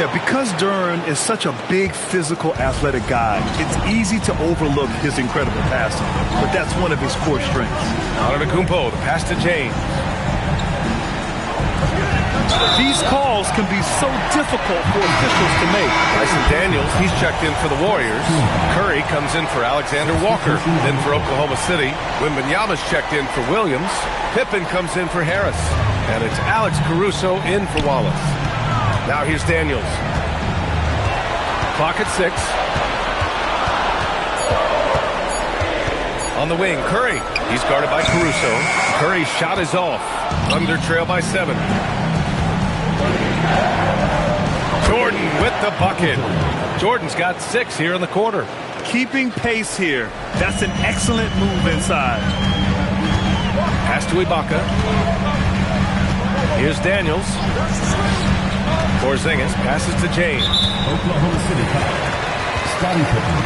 Yeah, because Duren is such a big, physical, athletic guy, it's easy to overlook his incredible passing. But that's one of his core strengths. Antetokounmpo, the pass to James. These calls can be so difficult for officials to make. Bryson Daniels, he's checked in for the Warriors. Curry comes in for Alexander Walker. Then for Oklahoma City, Wembanyama's checked in for Williams. Pippen comes in for Harris. And it's Alex Caruso in for Wallace. Now here's Daniels. Clock at 6. On the wing, Curry. He's guarded by Caruso. Curry's shot is off. Thunder trail by 7. Jordan with the bucket. Jordan's got 6 here in the quarter. Keeping pace here. That's an excellent move inside. Pass to Ibaka. Here's Daniels. Porzingis passes to James. Oklahoma City foul. Scottie Pippen.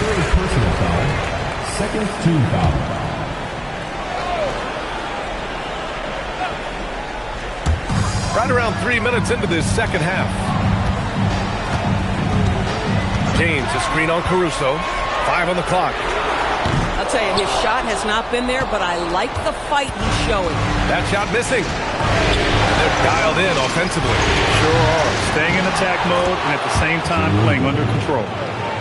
Third personal foul. Second team foul. Right around 3 minutes into this second half. James, a screen on Caruso. 5 on the clock. I'll tell you, his shot has not been there, but I like the fight he's showing. That shot missing. They're dialed in offensively. Sure are. Staying in attack mode and at the same time playing under control.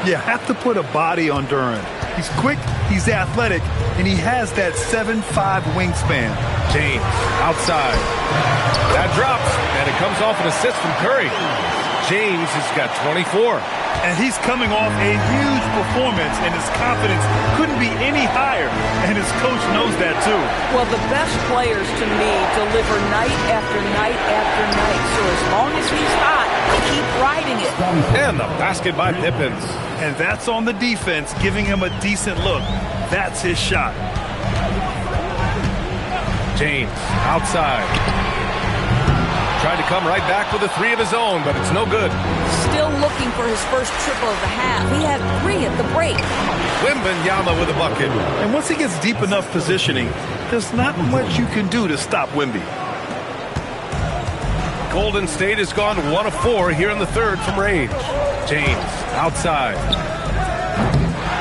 You have to put a body on Duren. He's quick, he's athletic, and he has that 7'5" wingspan. James, outside. That drops, and it comes off an assist from Curry. James has got 24. And he's coming off a huge performance, and his confidence couldn't be any higher. And his coach knows that, too. Well, the best players, to me, deliver night after night after night. So as long as he's hot, they keep riding it. And the basket by Pippen. And that's on the defense, giving him a decent look. That's his shot. James, outside. Tried to come right back with a 3 of his own, but it's no good. Still looking for his first triple of the half. He had 3 at the break. Wembanyama with a bucket. And once he gets deep enough positioning, there's not much you can do to stop Wemby. Golden State has gone 1 of 4 here in the third from range. James, outside.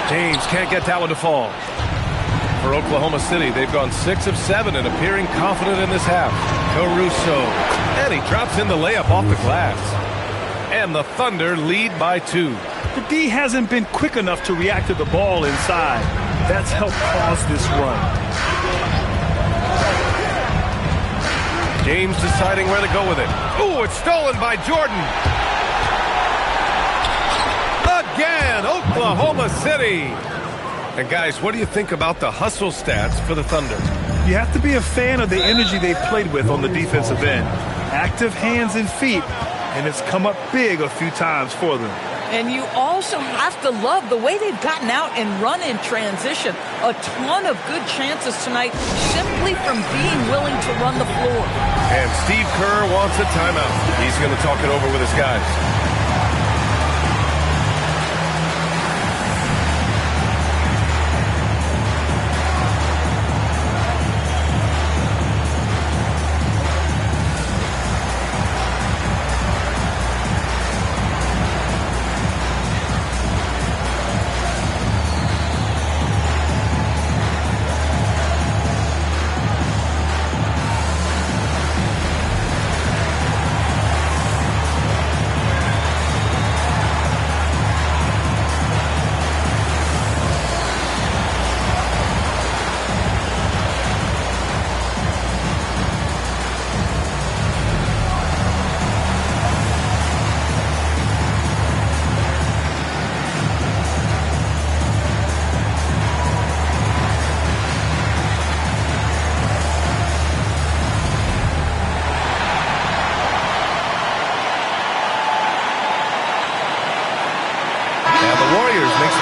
James can't get that one to fall. For Oklahoma City, they've gone 6 of 7 and appearing confident in this half. Caruso. And he drops in the layup off the glass. And the Thunder lead by 2. The D hasn't been quick enough to react to the ball inside. That's helped cause this run. James deciding where to go with it. Ooh, it's stolen by Jordan. Again, Oklahoma City. And guys, what do you think about the hustle stats for the Thunder? You have to be a fan of the energy they've played with on the defensive end. Active hands and feet, and it's come up big a few times for them. And you also have to love the way they've gotten out and run in transition. A ton of good chances tonight simply from being willing to run the floor. And Steve Kerr wants a timeout. He's going to talk it over with his guys.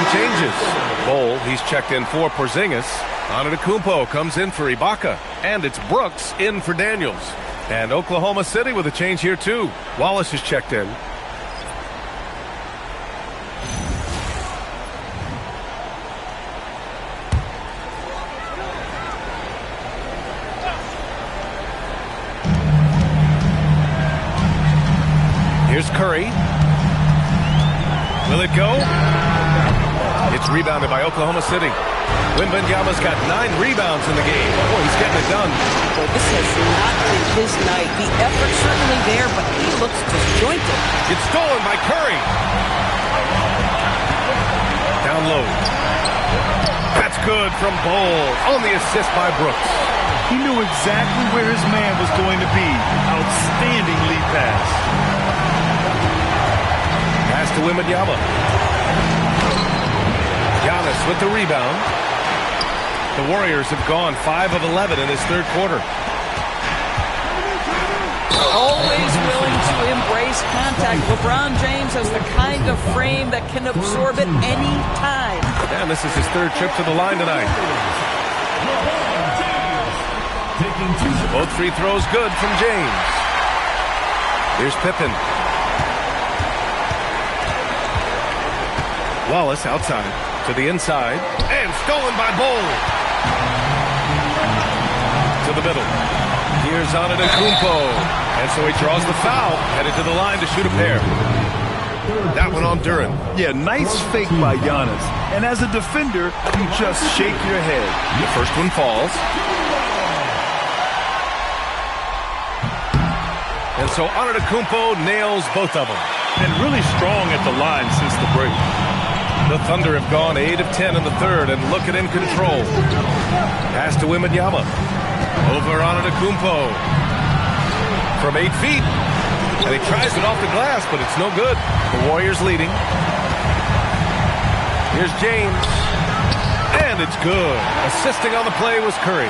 some changes. Bol, he's checked in for Porzingis. Antetokounmpo comes in for Ibaka. And it's Brooks in for Daniels. And Oklahoma City with a change here too. Wallace is checked in. Here's Curry. Will it go? It's rebounded by Oklahoma City. Wembanyama's got 9 rebounds in the game. Boy, he's getting it done. Well, this has not been his night. The effort's certainly there, but he looks disjointed. It's stolen by Curry. Down low. That's good from Bol on the assist by Brooks. He knew exactly where his man was going to be. Outstanding lead pass. Pass to Wembanyama. Giannis with the rebound. The Warriors have gone 5 of 11 in this third quarter. Always willing to embrace contact. LeBron James has the kind of frame that can absorb it any time. And this is his third trip to the line tonight. Both free throws good from James. Here's Pippen. Wallace outside to the inside and stolen by Bol. To the middle. Here's Antetokounmpo. And so he draws the foul, headed to the line to shoot a pair. That one on Duren. Yeah, nice fake by Giannis. And as a defender, you just shake your head. The first one falls. And so Antetokounmpo nails both of them. And really strong at the line since the break. The Thunder have gone 8 of 10 in the third and looking in control. Pass to Wembanyama. Over Antetokounmpo. From 8 feet. And he tries it off the glass, but it's no good. The Warriors leading. Here's James. And it's good. Assisting on the play was Curry.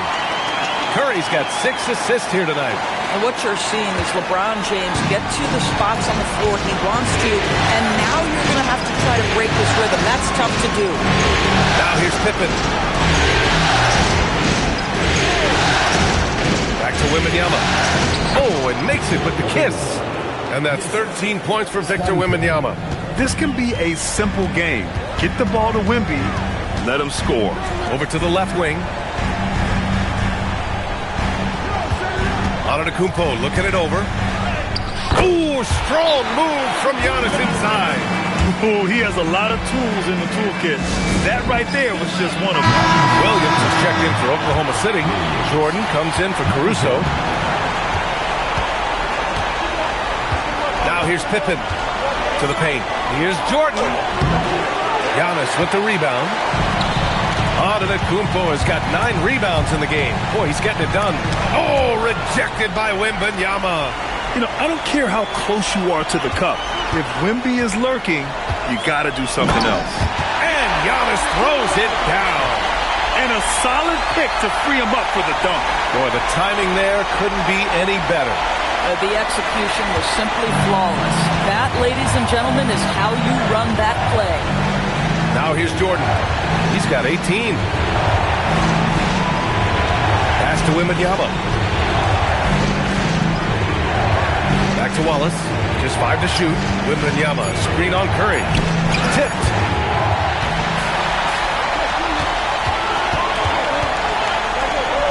Curry's got 6 assists here tonight. And what you're seeing is LeBron James get to the spots on the floor he wants to, and now you're going to have to try to break his rhythm. That's tough to do. Now here's Pippen. Back to Wembanyama. Oh, and makes it with the kiss. And that's 13 points for Victor Wembanyama. This can be a simple game. Get the ball to Wemby, let him score. Over to the left wing. Antetokounmpo looking it over. Ooh, strong move from Giannis inside. Ooh, he has a lot of tools in the toolkit. That right there was just one of them. Williams is checked in for Oklahoma City. Jordan comes in for Caruso. Now here's Pippen to the paint. Here's Jordan. Giannis with the rebound. Antetokounmpo has got 9 rebounds in the game. Boy, he's getting it done. Oh, rejected by Wembanyama. You know, I don't care how close you are to the cup. If Wemby is lurking, you got to do something else. And Giannis throws it down. And a solid pick to free him up for the dunk. Boy, the timing there couldn't be any better. The execution was simply flawless. That, ladies and gentlemen, is how you run that play. Now here's Jordan. He's got 18. Pass to Wembanyama. Back to Wallace. Just 5 to shoot. Wembanyama. Screen on Curry. Tipped.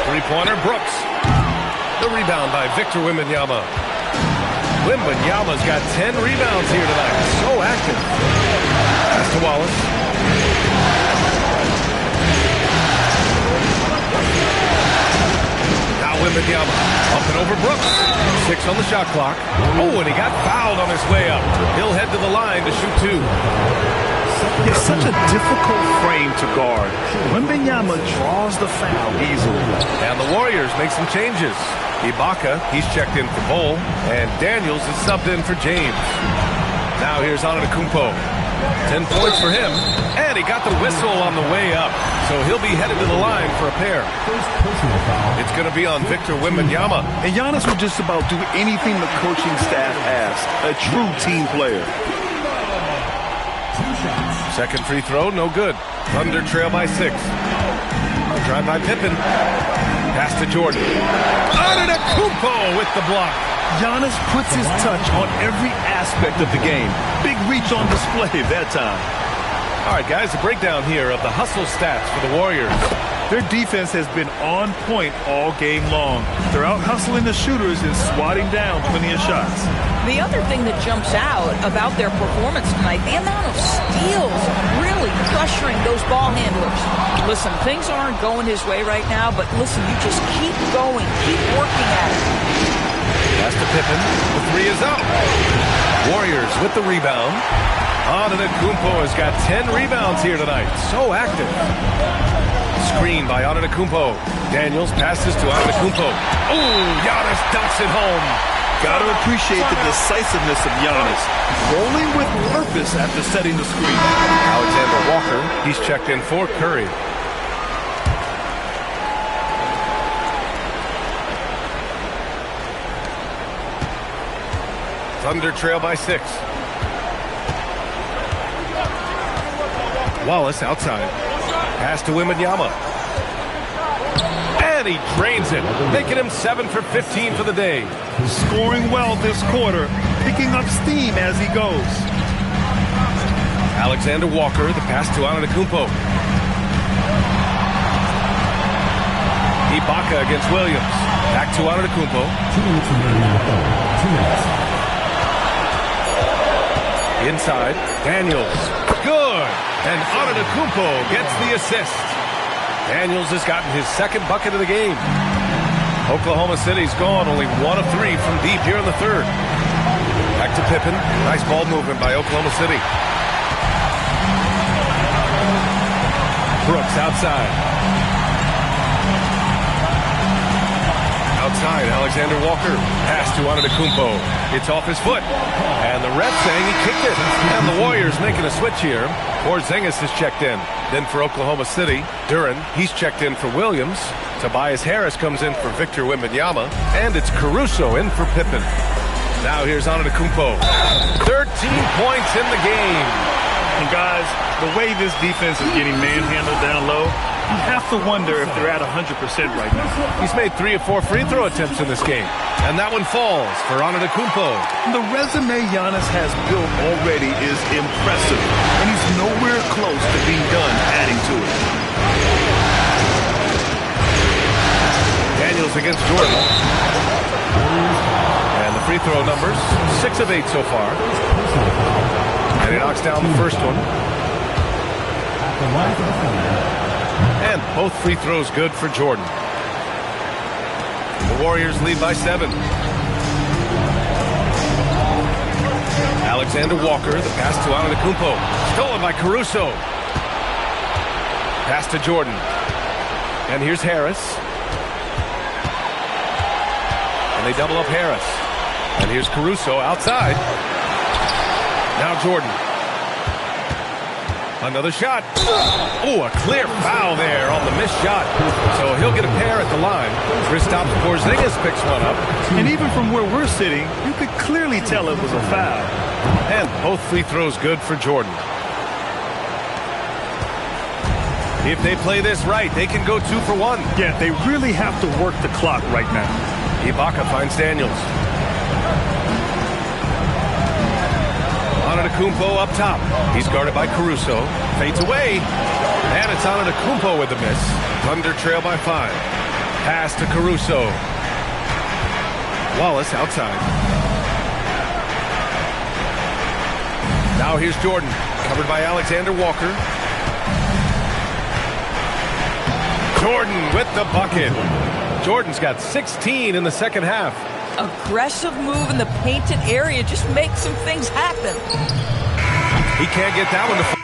Three-pointer Brooks. The rebound by Victor Wembanyama. Wembanyama's got 10 rebounds here tonight. So active. Pass to Wallace. Now Wembanyama up and over Brooks. 6 on the shot clock. Oh, and he got fouled on his way up. He'll head to the line to shoot 2. It's such a difficult frame to guard. Wembanyama draws the foul easily. And the Warriors make some changes. Ibaka, he's checked in for Bol, and Daniels is subbed in for James. Now here's Antetokounmpo. 10 points for him, and he got the whistle on the way up, so he'll be headed to the line for a pair. It's going to be on Victor Wembanyama. And Giannis will just about do anything the coaching staff asks. A true team player. Second free throw, no good. Thunder trail by 6. Drive by Pippen. Pass to Jordan. Antetokounmpo with the block. Giannis puts his touch on every aspect of the game. Big reach on display that time. All right, guys, a breakdown here of the hustle stats for the Warriors. Their defense has been on point all game long. They're out hustling the shooters and swatting down plenty of shots. The other thing that jumps out about their performance tonight, the amount of steals, really pressuring those ball handlers. Listen, things aren't going his way right now, but listen, you just keep going, keep working at it. Pass to Pippen. The 3 is up. Warriors with the rebound. Antetokounmpo has got 10 rebounds here tonight. So active. Screen by Antetokounmpo. Daniels passes to Antetokounmpo. Ooh, Giannis dunks it home. Got to appreciate the decisiveness of Giannis. Rolling with purpose after setting the screen. Alexander Walker, he's checked in for Curry. Thunder trail by 6. Wallace outside. Pass to Wembanyama. And he drains it, making him 7 for 15 for the day. Scoring well this quarter, picking up steam as he goes. Alexander Walker, the pass to Antetokounmpo. Ibaka against Williams. Back to Antetokounmpo. 2 minutes remaining in the third. 2 minutes. Inside, Daniels. Good! And Antetokounmpo gets the assist. Daniels has gotten his second bucket of the game. Oklahoma City's gone only 1 of 3 from deep here in the third. Back to Pippen. Nice ball movement by Oklahoma City. Brooks outside. Outside, Alexander Walker. Pass to Antetokounmpo. It's off his foot. And the ref saying he kicked it. And the Warriors making a switch here. Porzingis is checked in. Then for Oklahoma City, Duren, he's checked in for Williams. Tobias Harris comes in for Victor Wembanyama. And it's Caruso in for Pippen. Now here's Antetokounmpo. 13 points in the game. And guys, the way this defense is getting manhandled down low, you have to wonder if they're at 100% right now. He's made 3 of 4 free throw attempts in this game. And that one falls for Antetokounmpo. The resume Giannis has built already is impressive, and he's nowhere close to being done adding to it. Daniels against Jordan. And the free throw numbers, 6 of 8 so far. And he knocks down the first one. And both free throws good for Jordan. The Warriors lead by 7. Alexander Walker, the pass to Antetokounmpo. Stolen by Caruso. Pass to Jordan. And here's Harris. And they double up Harris. And here's Caruso outside. Now Jordan. Another shot. Oh, a clear foul there on the missed shot. So he'll get a pair at the line. Kristaps Porzingis picks one up. And even from where we're sitting, you could clearly tell it was a foul. And both free throws good for Jordan. If they play this right, they can go 2 for 1. Yeah, they really have to work the clock right now. Ibaka finds Daniels. Antetokounmpo up top. He's guarded by Caruso. Fades away. And it's Antetokounmpo with the miss. Thunder trail by 5. Pass to Caruso. Wallace outside. Now here's Jordan. Covered by Alexander Walker. Jordan with the bucket. Jordan's got 16 in the second half. Aggressive move in the painted area just makes some things happen. He can't get that one to fall.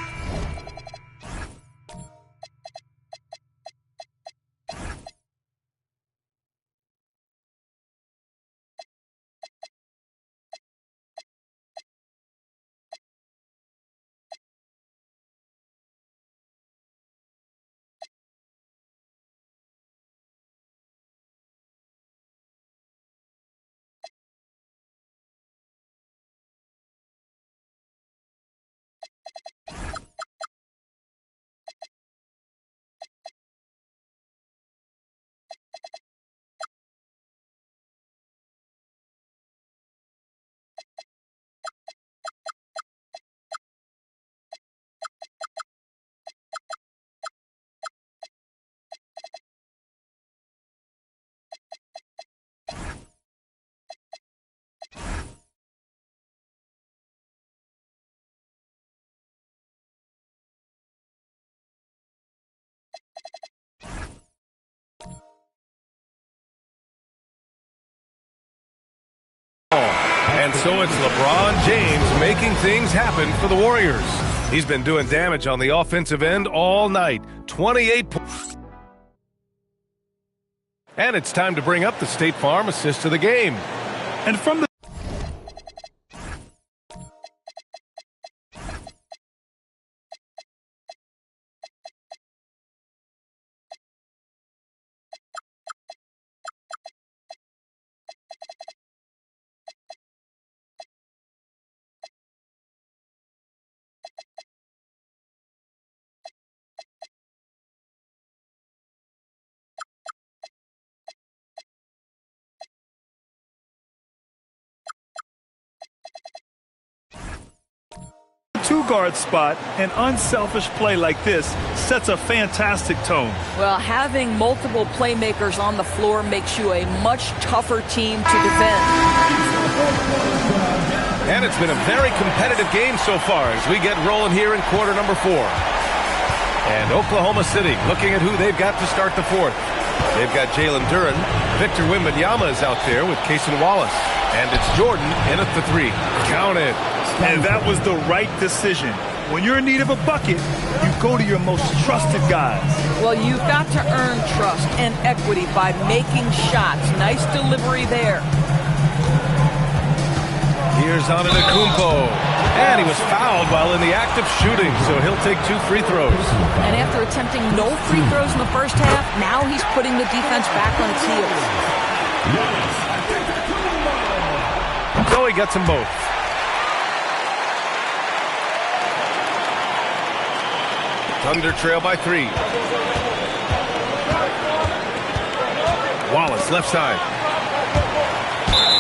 And so it's LeBron James making things happen for the Warriors. He's been doing damage on the offensive end all night. 28 points. And it's time to bring up the State Farm assist of the game. And from the two-guard spot, an unselfish play like this sets a fantastic tone. Well, having multiple playmakers on the floor makes you a much tougher team to defend. And it's been a very competitive game so far as we get rolling here in quarter number 4. And Oklahoma City looking at who they've got to start the fourth. They've got Jalen Duren. Victor Wembanyama is out there with Cason Wallace. And it's Jordan in at the 3. Count it. And that was the right decision. When you're in need of a bucket, you go to your most trusted guys. Well, you've got to earn trust and equity by making shots. Nice delivery there. Here's Antetokounmpo. And he was fouled while in the act of shooting, so he'll take 2 free throws. And after attempting no free throws in the first half, now he's putting the defense back on its heels. So he gets them both. Thunder trail by 3. Wallace, left side.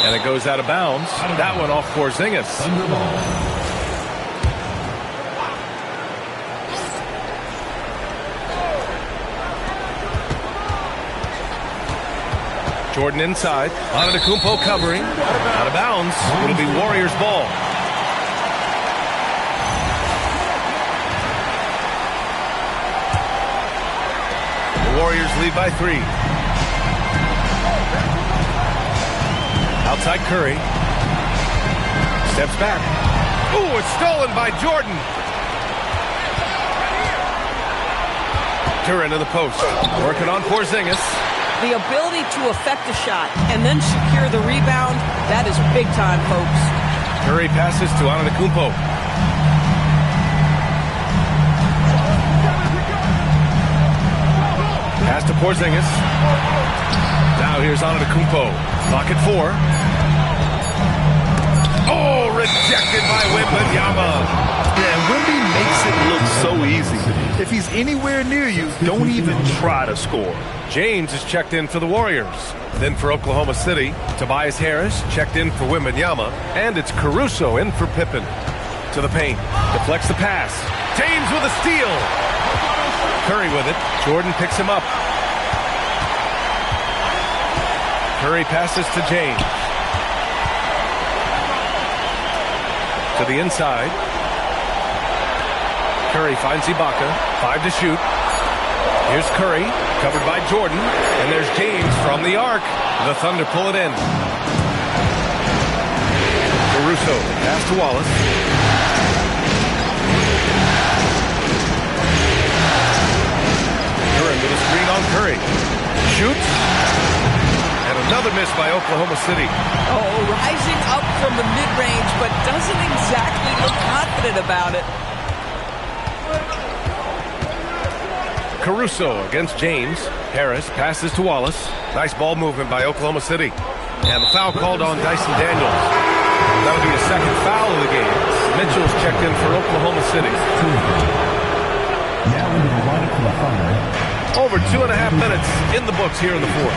And it goes out of bounds. That one off Porzingis. Jordan inside. Antetokounmpo covering. Out of bounds. It'll be Warriors ball. Warriors lead by 3. Outside Curry. Steps back. Ooh, it's stolen by Jordan. Duren to the post. Working on Porzingis. The ability to affect a shot and then secure the rebound, that is big time, folks. Curry passes to Antetokounmpo. Pass to Porzingis. Now here's Antetokounmpo. Clock at 4. Oh, rejected by Wembanyama. Yeah, Wemby makes it look so easy. If he's anywhere near you, don't even try to score. James is checked in for the Warriors. Then for Oklahoma City, Tobias Harris checked in for Wembanyama. And it's Caruso in for Pippen. To the paint. Deflects the pass. James with a steal. Curry with it. Jordan picks him up. Curry passes to James. To the inside. Curry finds Ibaka. 5 to shoot. Here's Curry, covered by Jordan. And there's James from the arc. The Thunder pull it in. Caruso, pass to Wallace. Duren with a screen on Curry. Shoots. And another miss by Oklahoma City. Oh, rising up from the mid-range, but doesn't exactly look confident about it. Caruso against James. Harris passes to Wallace. Nice ball movement by Oklahoma City. And the foul called on Dyson Daniels. That'll be the second foul of the game. Mitchell's checked in for Oklahoma City. Now into the lineup for the Thunder. Over 2.5 minutes in the books here in the fourth.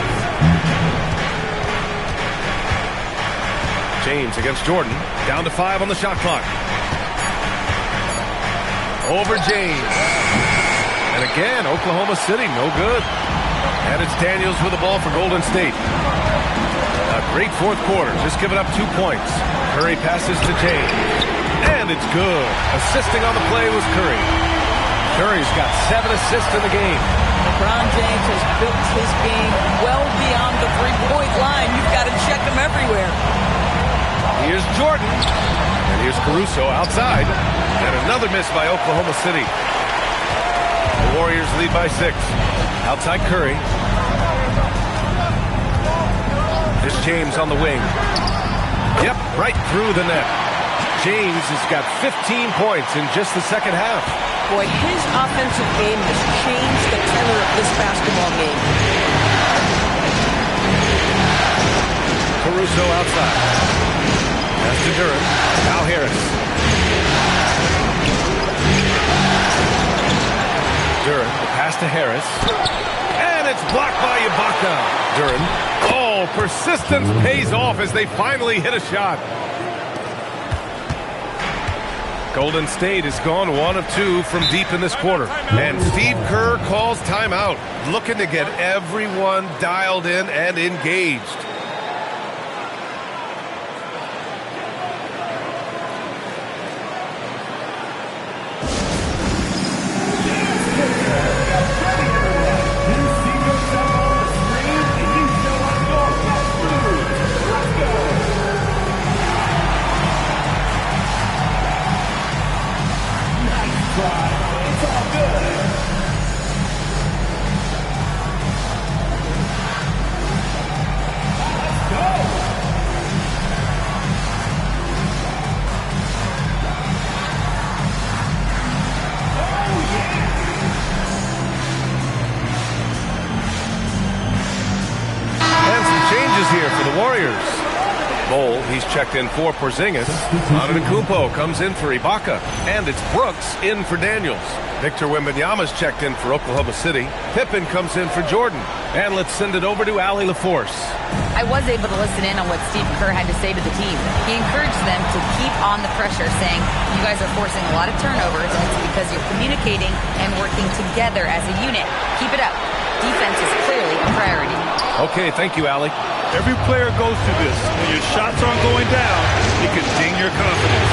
James against Jordan. Down to 5 on the shot clock. Over James. And again, Oklahoma City, no good. And it's Daniels with the ball for Golden State. A great fourth quarter. Just giving up 2 points. Curry passes to James. And it's good. Assisting on the play was Curry. Curry's got 7 assists in the game. LeBron James has built his game well beyond the three-point line. You've got to check him everywhere. Here's Jordan. And here's Caruso outside. And another miss by Oklahoma City. The Warriors lead by 6. Outside Curry. Here's James on the wing. Yep, right through the net. James has got 15 points in just the second half. Boy, his offensive game has changed the tenor of this basketball game. Caruso outside. Pass to Duren. Now Harris. Duren, the pass to Harris. And it's blocked by Ibaka. Duren. Oh, persistence pays off as they finally hit a shot. Golden State has gone 1 of 2 from deep in this quarter. And Steve Kerr calls timeout, looking to get everyone dialed in and engaged. Checked in for Porzingis. Antetokounmpo comes in for Ibaka. And it's Brooks in for Daniels. Victor Wembanyama's checked in for Oklahoma City. Pippen comes in for Jordan. And let's send it over to Allie LaForce. I was able to listen in on what Steve Kerr had to say to the team. He encouraged them to keep on the pressure, saying, you guys are forcing a lot of turnovers, and it's because you're communicating and working together as a unit. Keep it up. Defense is clearly a priority. Okay, thank you, Allie. Every player goes through this. When your shots aren't going down, it can ding your confidence.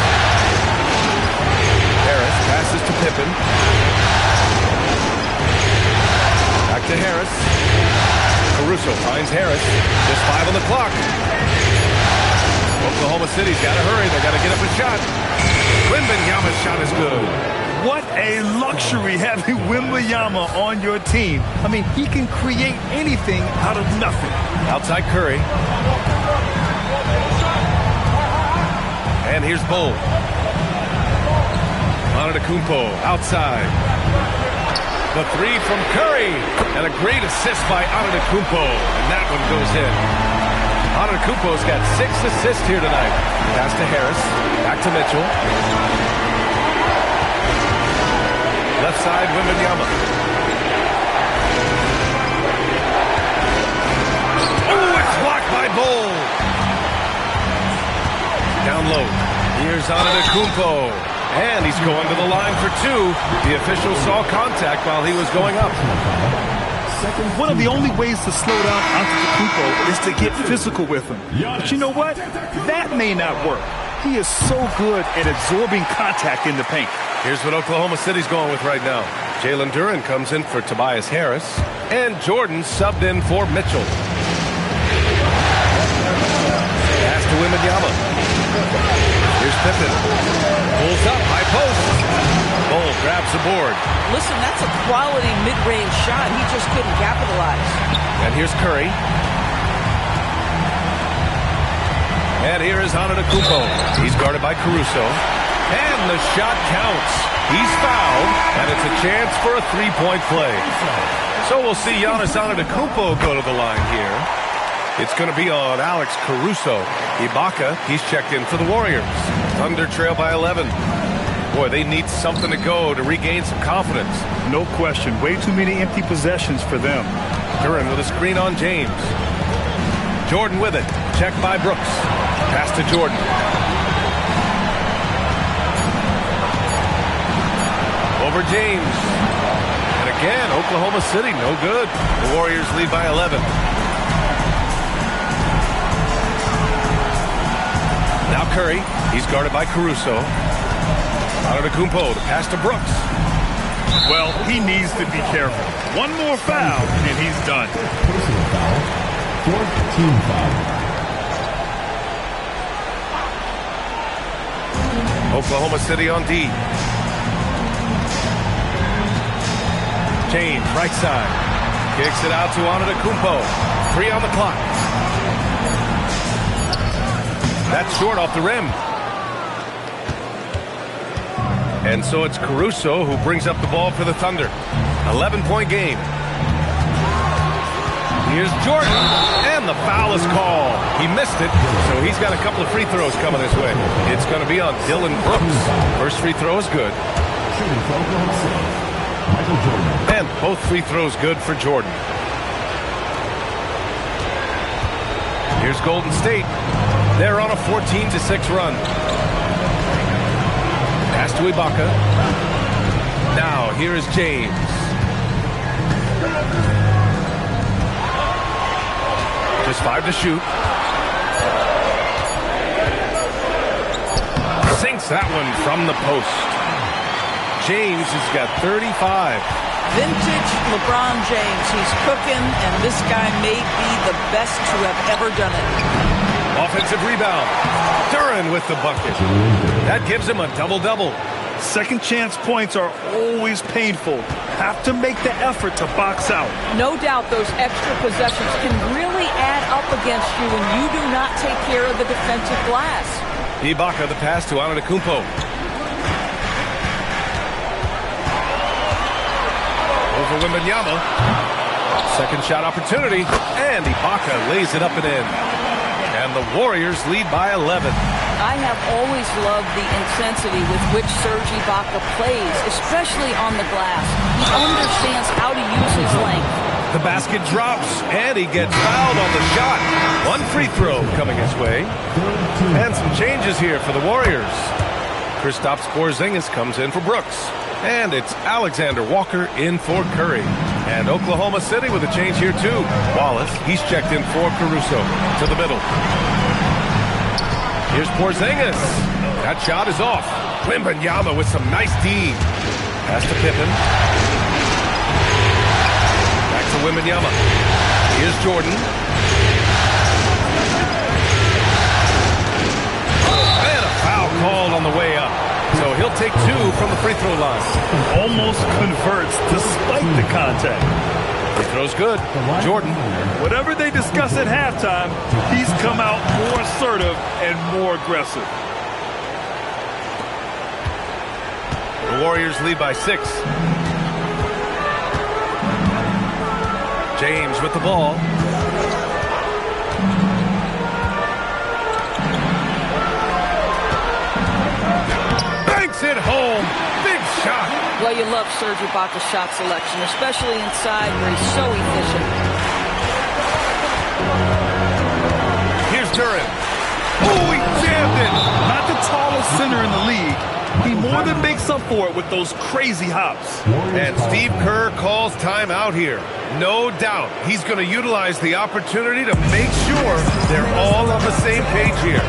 Harris passes to Pippen. Back to Harris. Caruso finds Harris. Just 5 on the clock. Oklahoma City's got to hurry. They got to get up a shot. Wembanyama's shot is good. What a luxury having Wembanyama on your team. I mean, he can create anything out of nothing. Outside Curry. And here's Bull. Antetokounmpo outside. The 3 from Curry. And a great assist by Antetokounmpo. And that one goes in. Antetokounmpo's got 6 assists here tonight. Pass to Harris. Back to Mitchell. Left side, Wembanyama. Oh, it's blocked by Bull. Down low. Here's Antetokounmpo. And he's going to the line for 2. The official saw contact while he was going up. One of the only ways to slow down Antetokounmpo is to get physical with him. But you know what? That may not work. He is so good at absorbing contact in the paint. Here's what Oklahoma City's going with right now. Jalen Duren comes in for Tobias Harris. And Jordan subbed in for Mitchell. Pass to Wembanyama. Here's Pippen. Pulls up, high post. Bull grabs the board. Listen, that's a quality mid-range shot. He just couldn't capitalize. And here's Curry. And here is Antetokounmpo. He's guarded by Caruso. And the shot counts. He's fouled, and it's a chance for a 3-point play. So we'll see Giannis Antetokounmpo go to the line here. It's going to be on Alex Caruso. Ibaka, he's checked in for the Warriors. Thunder trail by 11. Boy, they need something to go to regain some confidence. No question. Way too many empty possessions for them. Duren with a screen on James. Jordan with it. Checked by Brooks. Pass to Jordan. Over James. And again, Oklahoma City, no good. The Warriors lead by 11. Now Curry. He's guarded by Caruso. Antetokounmpo, the pass to Brooks. Well, he needs to be careful. One more foul, and he's done. Personal foul. Fourth team foul. Oklahoma City on D. James, right side. Kicks it out to Antetokounmpo. 3 on the clock. That's short off the rim. And so it's Caruso who brings up the ball for the Thunder. 11-point game. Here's Jordan, and the foul is called. He missed it, so he's got a couple of free throws coming his way. It's going to be on Dylan Brooks. First free throw is good. And both free throws good for Jordan. Here's Golden State. They're on a 14-6 run. Pass to Ibaka. Now, here is James. Just 5 to shoot. Sinks that one from the post. James has got 35. Vintage LeBron James. He's cooking, and this guy may be the best to have ever done it. Offensive rebound. Duren with the bucket. That gives him a double-double. Second chance points are always painful. Have to make the effort to box out. No doubt those extra possessions can really add up against you when you do not take care of the defensive glass. Ibaka, the pass to Antetokounmpo. Over Wembanyama. Second shot opportunity, and Ibaka lays it up and in. And the Warriors lead by 11. I have always loved the intensity with which Serge Ibaka plays, especially on the glass. He understands how to use his length. The basket drops, and he gets fouled on the shot. One free throw coming his way. And some changes here for the Warriors. Kristaps Porzingis comes in for Brooks. And it's Alexander Walker in for Curry. And Oklahoma City with a change here too. Wallace, he's checked in for Caruso. To the middle. Here's Porzingis. That shot is off. Wembanyama with some nice D. Pass to Pippen. Back to Wembanyama. Here's Jordan. And a foul called on the way up. So he'll take 2 from the free throw line. Almost converts despite the contact. Free throw's good. Jordan. Whatever they discuss at halftime, he's come out more assertive and more aggressive. The Warriors lead by 6. James with the ball. Banks it home. Big shot. Well, you love Serge Ibaka's shot selection, especially inside where he's so efficient. Here's Duren. Oh, he jammed it. Not the tallest center in the league. He more than makes up for it with those crazy hops. And Steve Kerr calls timeout here. No doubt he's going to utilize the opportunity to make sure they're all on the same page here.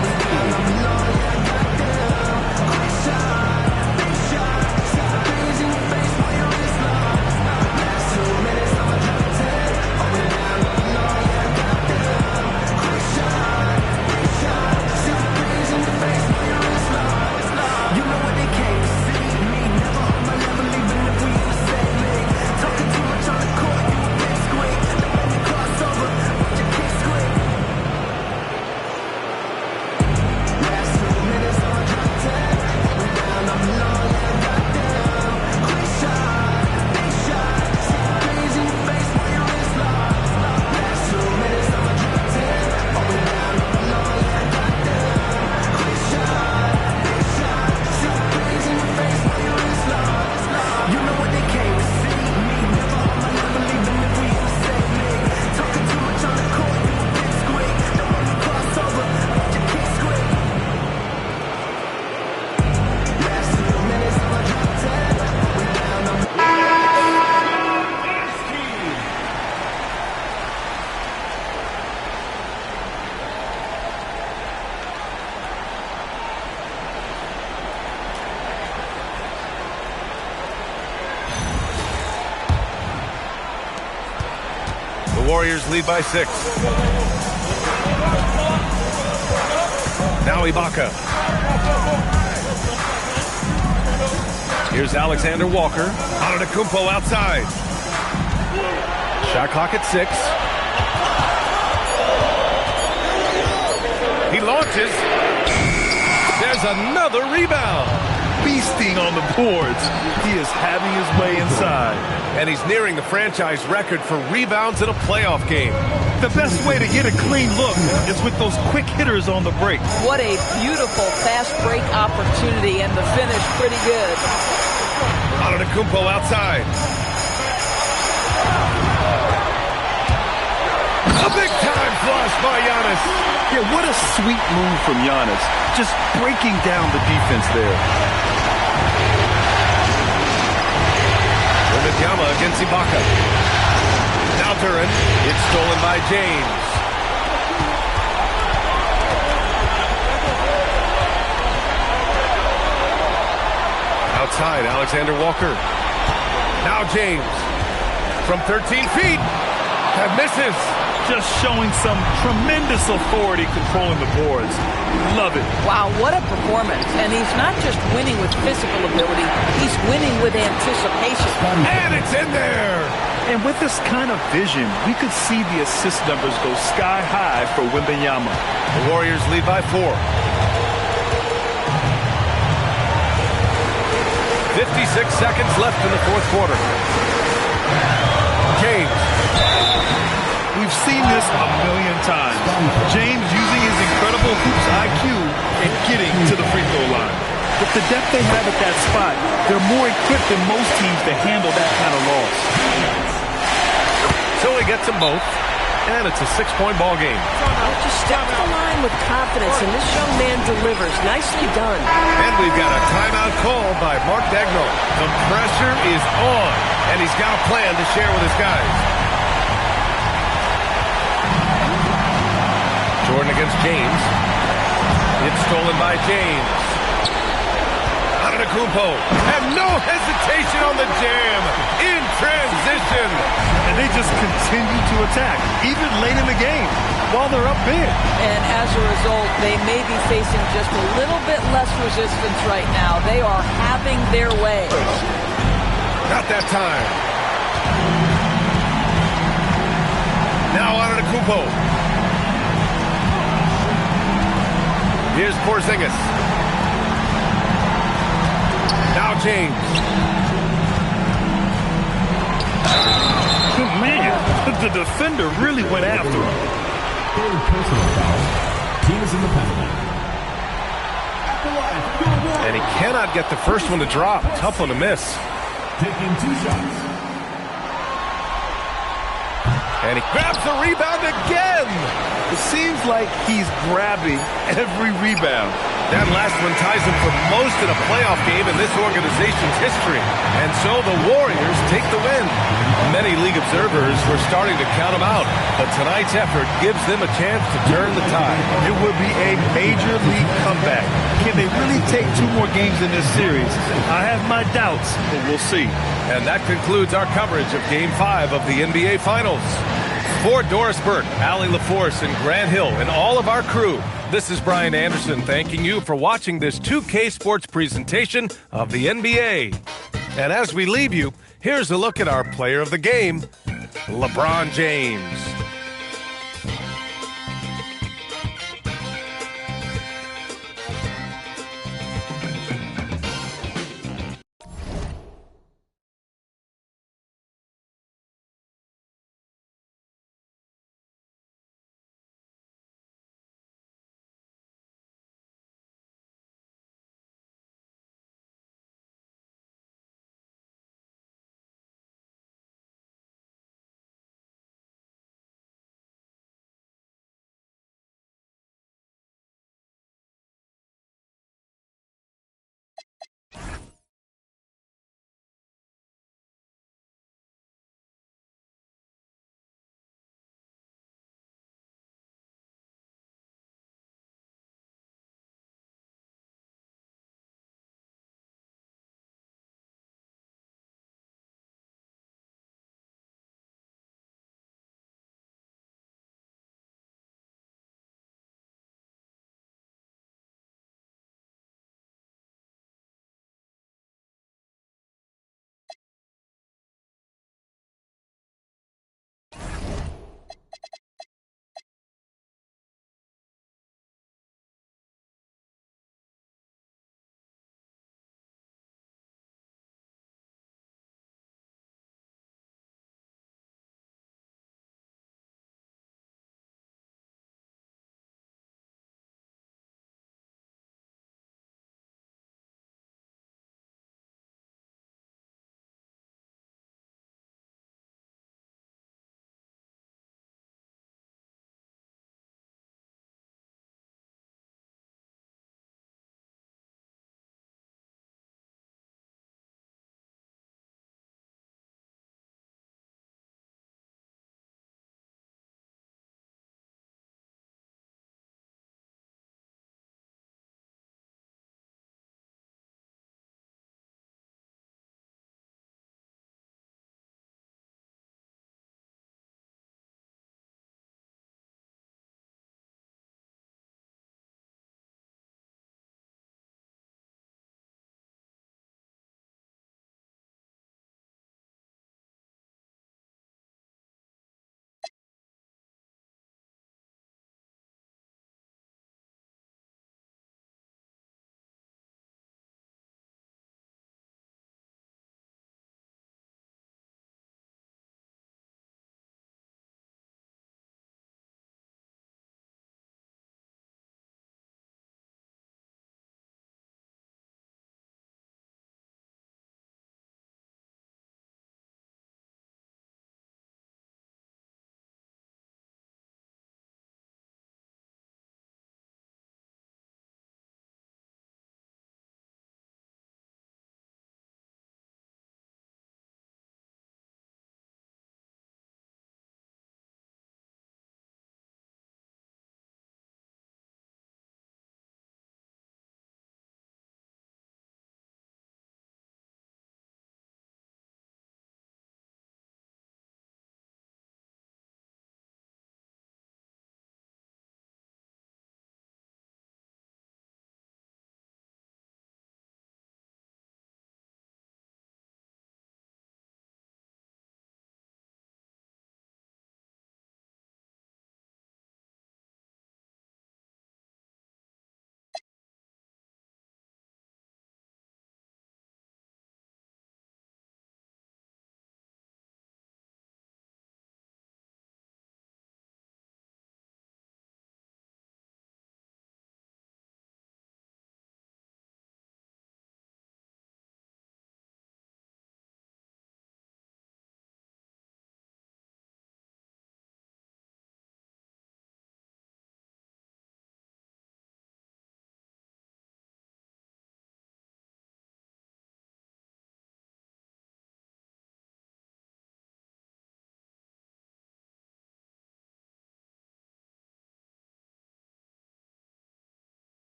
Warriors lead by 6. Now Ibaka. Here's Alexander Walker. Antetokounmpo outside. Shot clock at 6. He launches. There's another rebound. Feasting on the boards. He is having his way inside. And he's nearing the franchise record for rebounds in a playoff game. The best way to get a clean look is with those quick hitters on the break. What a beautiful fast break opportunity, and the finish pretty good. Antetokounmpo outside. A big-time flush by Giannis. Yeah, what a sweet move from Giannis. Just breaking down the defense there. Wembanyama against Ibaka. Now Duran. It's stolen by James. Outside, Alexander Walker. Now James. From 13 feet. That misses. Just showing some tremendous authority controlling the boards. Love it. Wow, what a performance. And he's not just winning with physical ability, he's winning with anticipation. And it's in there. And with this kind of vision, we could see the assist numbers go sky high for Wembanyama. The Warriors lead by 4. 56 seconds left in the fourth quarter. James. We've seen this a million times. James using his incredible hoops IQ and getting to the free throw line. With the depth they have at that spot, they're more equipped than most teams to handle that kind of loss. So he gets them both, and it's a 6-point ball game. Just step to the line with confidence, and this young man delivers. Nicely done. And we've got a timeout call by Mark Daigneault. The pressure is on, and he's got a plan to share with his guys. Jordan against James. It's stolen by James. Antetokounmpo. And no hesitation on the jam. In transition. And they just continue to attack, even late in the game, while they're up big. And as a result, they may be facing just a little bit less resistance right now. They are having their way. Not that time. Now Antetokounmpo. Here's Porzingis. Now James. Man, the defender really went after him. Third personal foul. Team is in the penalty. And he cannot get the first one to drop. Tough one to miss. Taking 2 shots. And he grabs the rebound again. It seems like he's grabbing every rebound. That last one ties him for most in a playoff game in this organization's history. And so the Warriors take the win. Many league observers were starting to count them out, but tonight's effort gives them a chance to turn the tide. It would be a major league comeback. Can they really take 2 more games in this series? I have my doubts, but we'll see. And that concludes our coverage of Game 5 of the NBA Finals. For Doris Burke, Allie LaForce, and Grant Hill, and all of our crew, this is Brian Anderson thanking you for watching this 2K Sports presentation of the NBA. And as we leave you, here's a look at our player of the game, LeBron James.